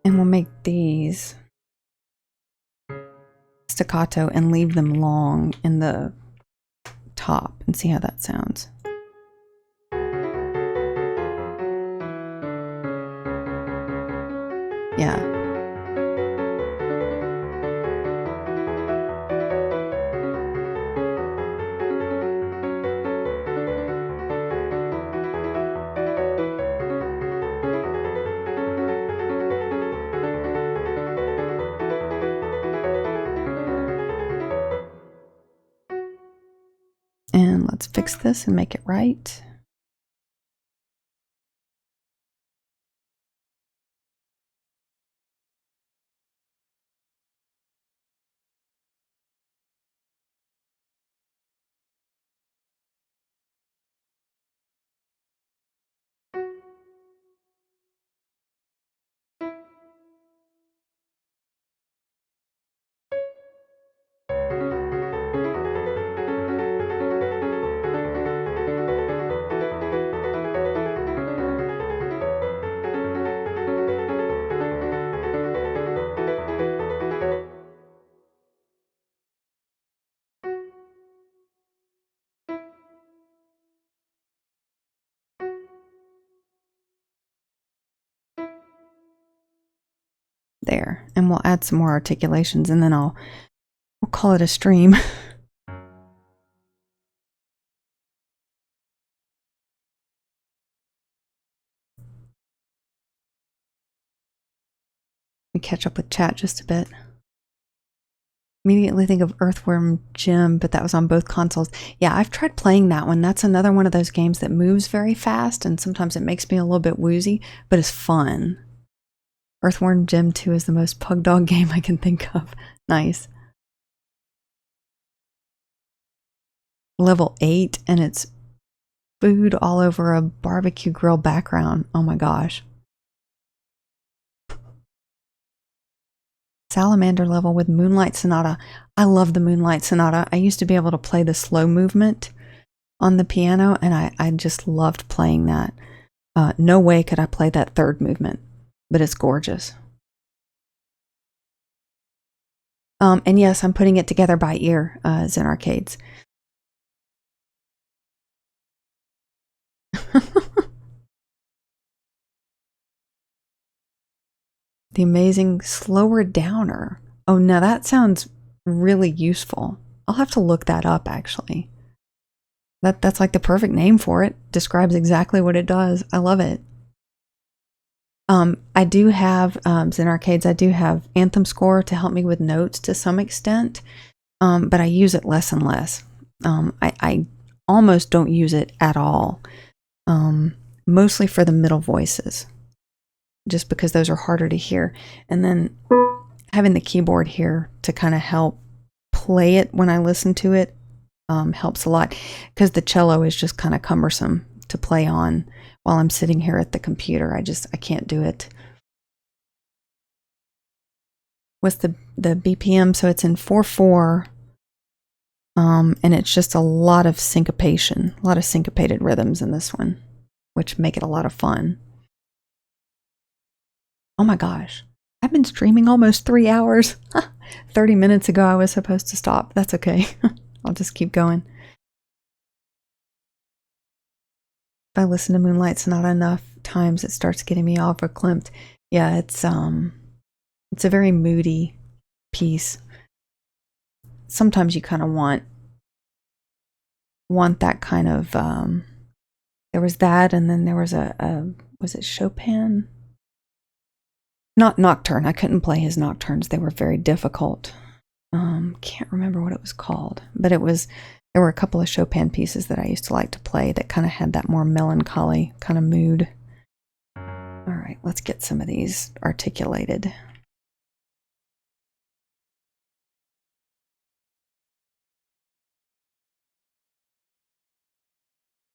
And we'll make these staccato and leave them long in the top and see how that sounds. Yeah. And let's fix this and make it right. There, and we'll add some more articulations, and then we'll call it a stream. We catch up with chat just a bit. Immediately think of Earthworm Jim, but that was on both consoles. Yeah, I've tried playing that one. That's another one of those games that moves very fast, and sometimes it makes me a little bit woozy, but it's fun. Earthworm Jim 2 is the most pug dog game I can think of. Nice. Level 8, and it's food all over a barbecue grill background. Oh my gosh. Salamander level with Moonlight Sonata. I love the Moonlight Sonata. I used to be able to play the slow movement on the piano, and I just loved playing that. No way could I play that third movement, but it's gorgeous. And yes, I'm putting it together by ear, Zen Arcades. The Amazing Slower Downer. Oh, now that sounds really useful. I'll have to look that up, actually. That's like the perfect name for it. Describes exactly what it does. I love it. I do have, Zen Arcades, I do have Anthem Score to help me with notes to some extent, but I use it less and less. I almost don't use it at all, mostly for the middle voices, just because those are harder to hear. And then having the keyboard here to kind of help play it when I listen to it helps a lot, because the cello is just kind of cumbersome to play on while I'm sitting here at the computer. I can't do it. What's the BPM? So it's in 4/4. And it's just a lot of syncopation, a lot of syncopated rhythms in this one, which make it a lot of fun. Oh my gosh, I've been streaming almost 3 hours. 30 minutes ago I was supposed to stop. That's okay. I'll just keep going. If I listen to Moonlight Sonata enough times, it starts getting me all verklempt. Yeah, it's a very moody piece. Sometimes you kind of want that kind of there was that, and then there was was it Chopin? Not Nocturne. I couldn't play his nocturnes. They were very difficult. Can't remember what it was called, but there were a couple of Chopin pieces that I used to like to play that kind of had that more melancholy kind of mood. All right, let's get some of these articulated.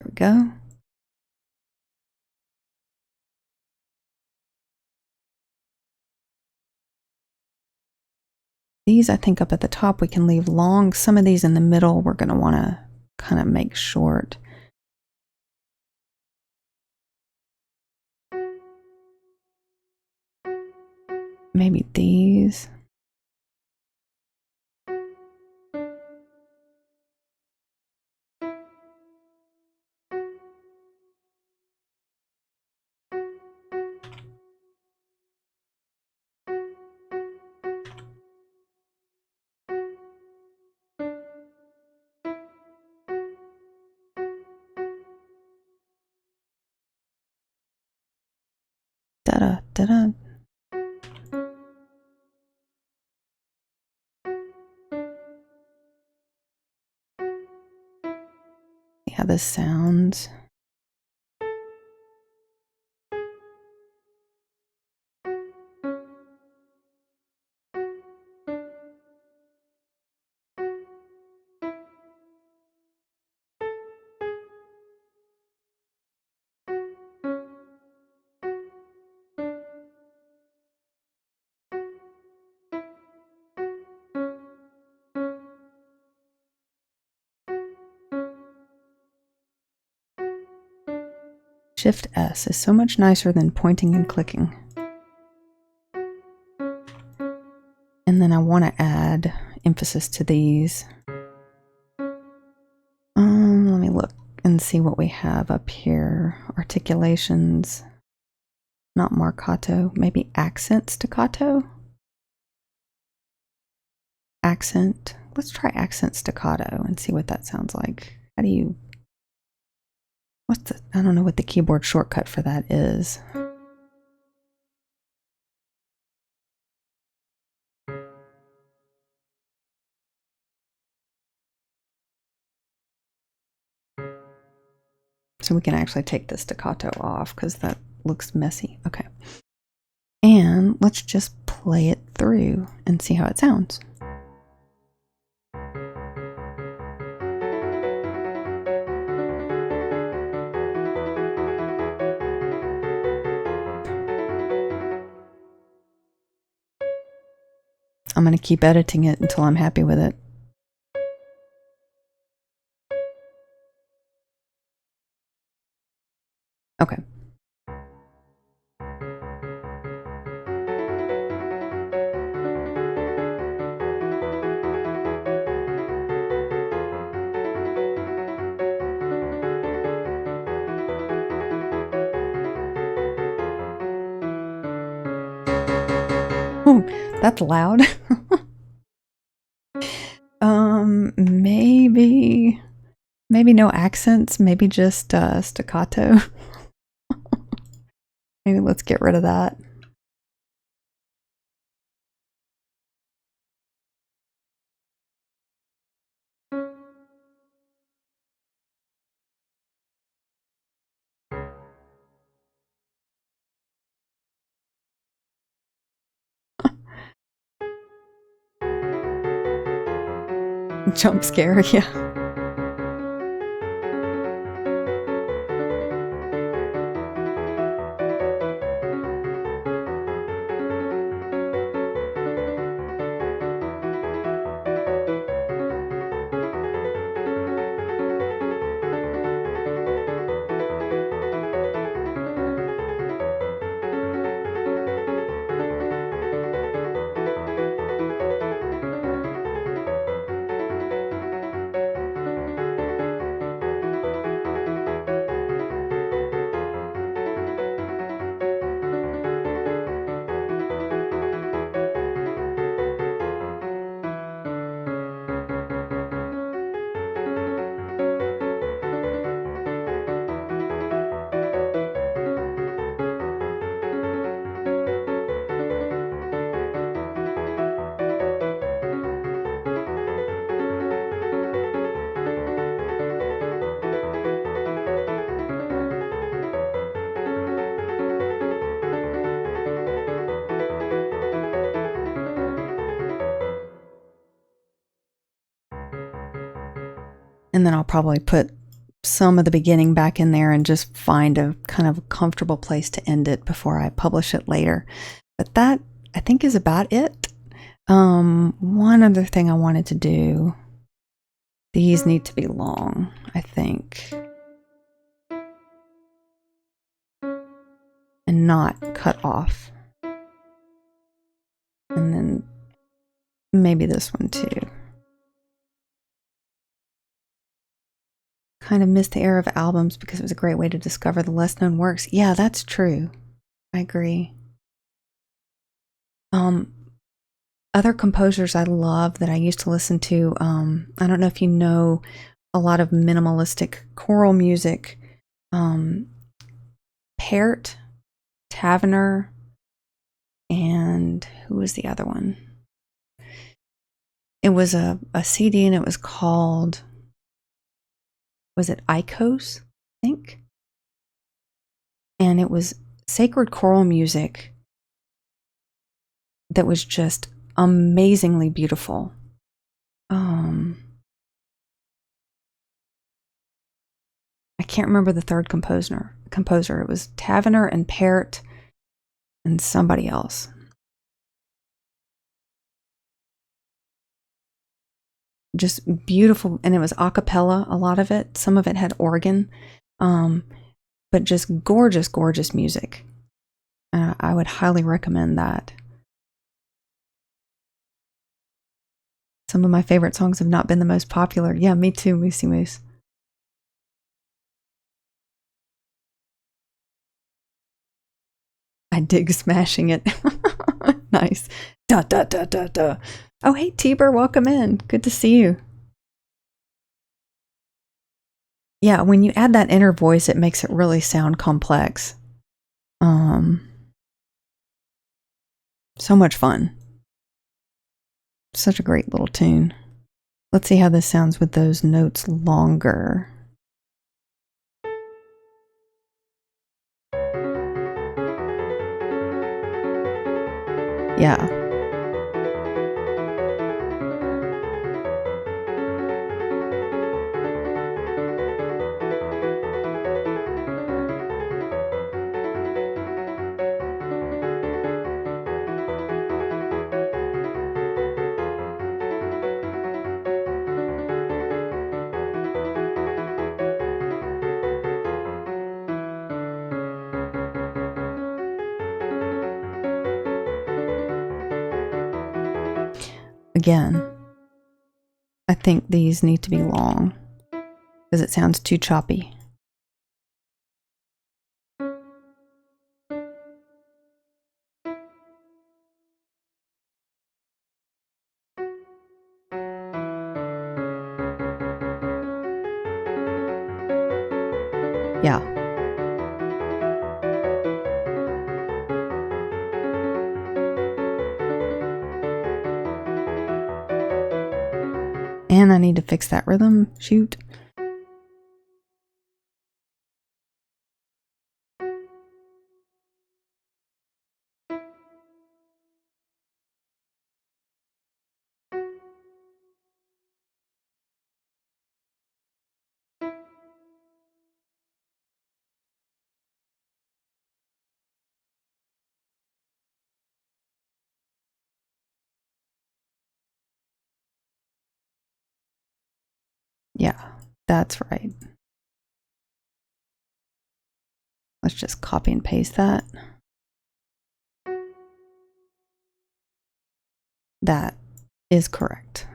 There we go. These, I think, up at the top we can leave long. Some of these in the middle we're going to want to kind of make short. Maybe these. Da-da, da-da. See how this sounds. Shift S is so much nicer than pointing and clicking. And then I want to add emphasis to these. Let me look and see what we have up here. Articulations, not marcato, maybe accent staccato. Accent. Let's try accent staccato and see what that sounds like. How do you... I don't know what the keyboard shortcut for that is. So we can actually take the staccato off because that looks messy. Okay. And let's just play it through and see how it sounds. I'm going to keep editing it until I'm happy with it. Okay. Oh, that's loud. Maybe no accents, maybe just staccato. Maybe let's get rid of that. Jump scare, yeah. And then I'll probably put some of the beginning back in there and just find a kind of comfortable place to end it before I publish it later. But that, I think, is about it. One other thing I wanted to do. These need to be long, I think. And not cut off. And then maybe this one too. Kind of missed the era of albums because it was a great way to discover the less known works. Yeah, that's true. I agree. Other composers I love that I used to listen to, I don't know if you know a lot of minimalistic choral music. Peart, Taverner, and who was the other one? It was a CD and it was called, was it Icos, I think? And it was sacred choral music that was just amazingly beautiful. I can't remember the third composer. It was Taverner and Peart and somebody else. Just beautiful, and it was a cappella, a lot of it. Some of it had organ, but just gorgeous, gorgeous music. I would highly recommend that. Some of my favorite songs have not been the most popular. Yeah, me too, Moosey Moose. I dig smashing it. Nice. Da da da da da. Oh, hey, Tiber, welcome in. Good to see you. Yeah, when you add that inner voice, it makes it really sound complex. So much fun. Such a great little tune. Let's see how this sounds with those notes longer. Yeah. Again, I think these need to be long because it sounds too choppy. Yeah. And I need to fix that rhythm. Shoot. Yeah, that's right. Let's just copy and paste that. That is correct.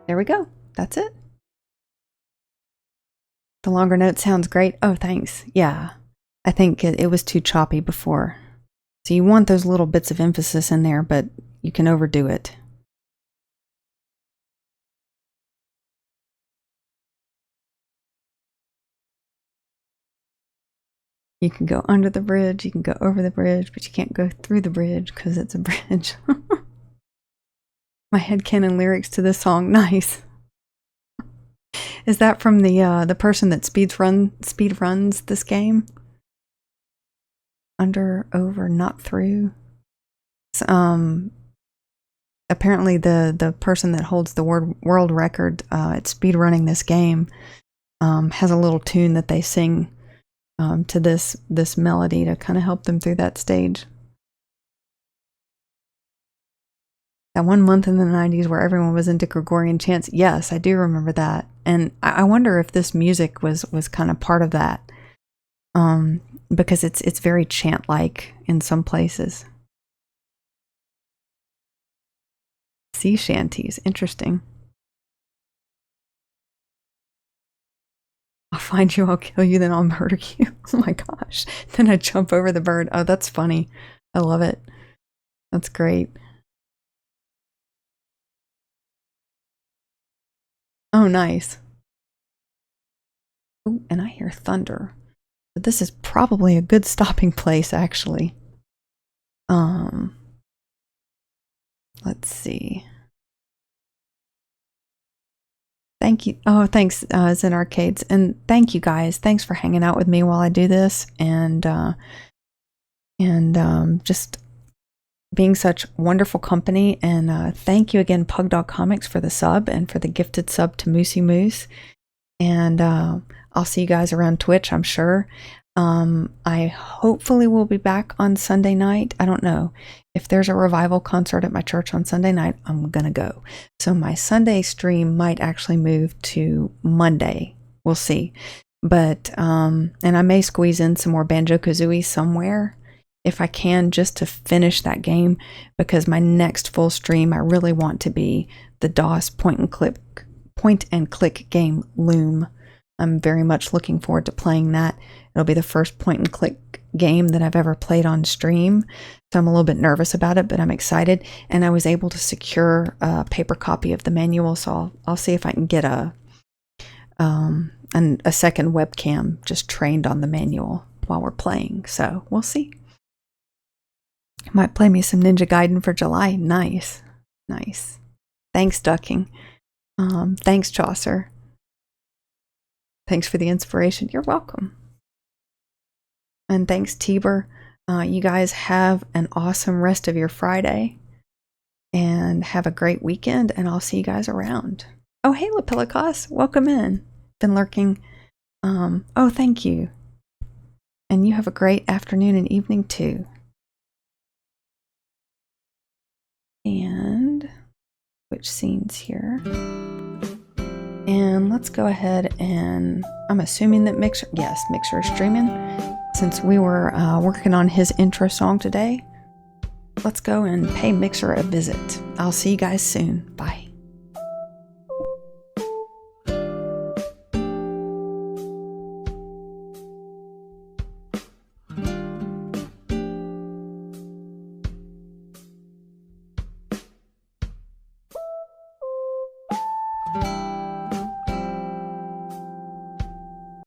There we go. That's it. The longer note sounds great. Oh, thanks. Yeah. I think it was too choppy before. So you want those little bits of emphasis in there, but you can overdo it. You can go under the bridge, you can go over the bridge, but you can't go through the bridge because it's a bridge. My headcanon lyrics to this song, nice. Is that from the person that speed runs this game? Under, over, not through. Apparently the person that holds the world record at speed running this game has a little tune that they sing to this melody to kind of help them through that stage. That one month in the 90s where everyone was into Gregorian chants. Yes, I do remember that. And I wonder if this music was kind of part of that. Because it's very chant-like in some places. Sea shanties, interesting. I'll find you, I'll kill you, then I'll murder you. Oh my gosh. Then I jump over the bird. Oh, that's funny. I love it. That's great. Oh, nice. Oh, and I hear thunder. But this is probably a good stopping place, actually. Let's see. Thank you. Oh, thanks, Zen Arcades. And thank you guys. Thanks for hanging out with me while I do this. And just being such wonderful company. And thank you again, Pug Dog Comics, for the sub and for the gifted sub to Moosey Moose. And I'll see you guys around Twitch, I'm sure. I hopefully will be back on Sunday night. I don't know. If there's a revival concert at my church on Sunday night, I'm gonna go. So my Sunday stream might actually move to Monday. We'll see. But, and I may squeeze in some more Banjo-Kazooie somewhere if I can, just to finish that game, because my next full stream, I really want to be the DOS point and click game Loom. I'm very much looking forward to playing that. It'll be the first point and click game that I've ever played on stream. So I'm a little bit nervous about it, but I'm excited. And I was able to secure a paper copy of the manual, so I'll see if I can get a second webcam just trained on the manual while we're playing. So we'll see. Might play me some Ninja Gaiden for July. Nice. Nice. Thanks, Ducking. Thanks, Chaucer. Thanks for the inspiration. You're welcome. And thanks, Tiber. You guys have an awesome rest of your Friday. And have a great weekend. And I'll see you guys around. Oh, hey, Lapillicos. Welcome in. Been lurking. Oh, thank you. And you have a great afternoon and evening, too. And switch scenes here. And let's go ahead and I'm assuming that Mixer is streaming. Since we were working on his intro song today, let's go and pay Mixer a visit. I'll see you guys soon. Bye.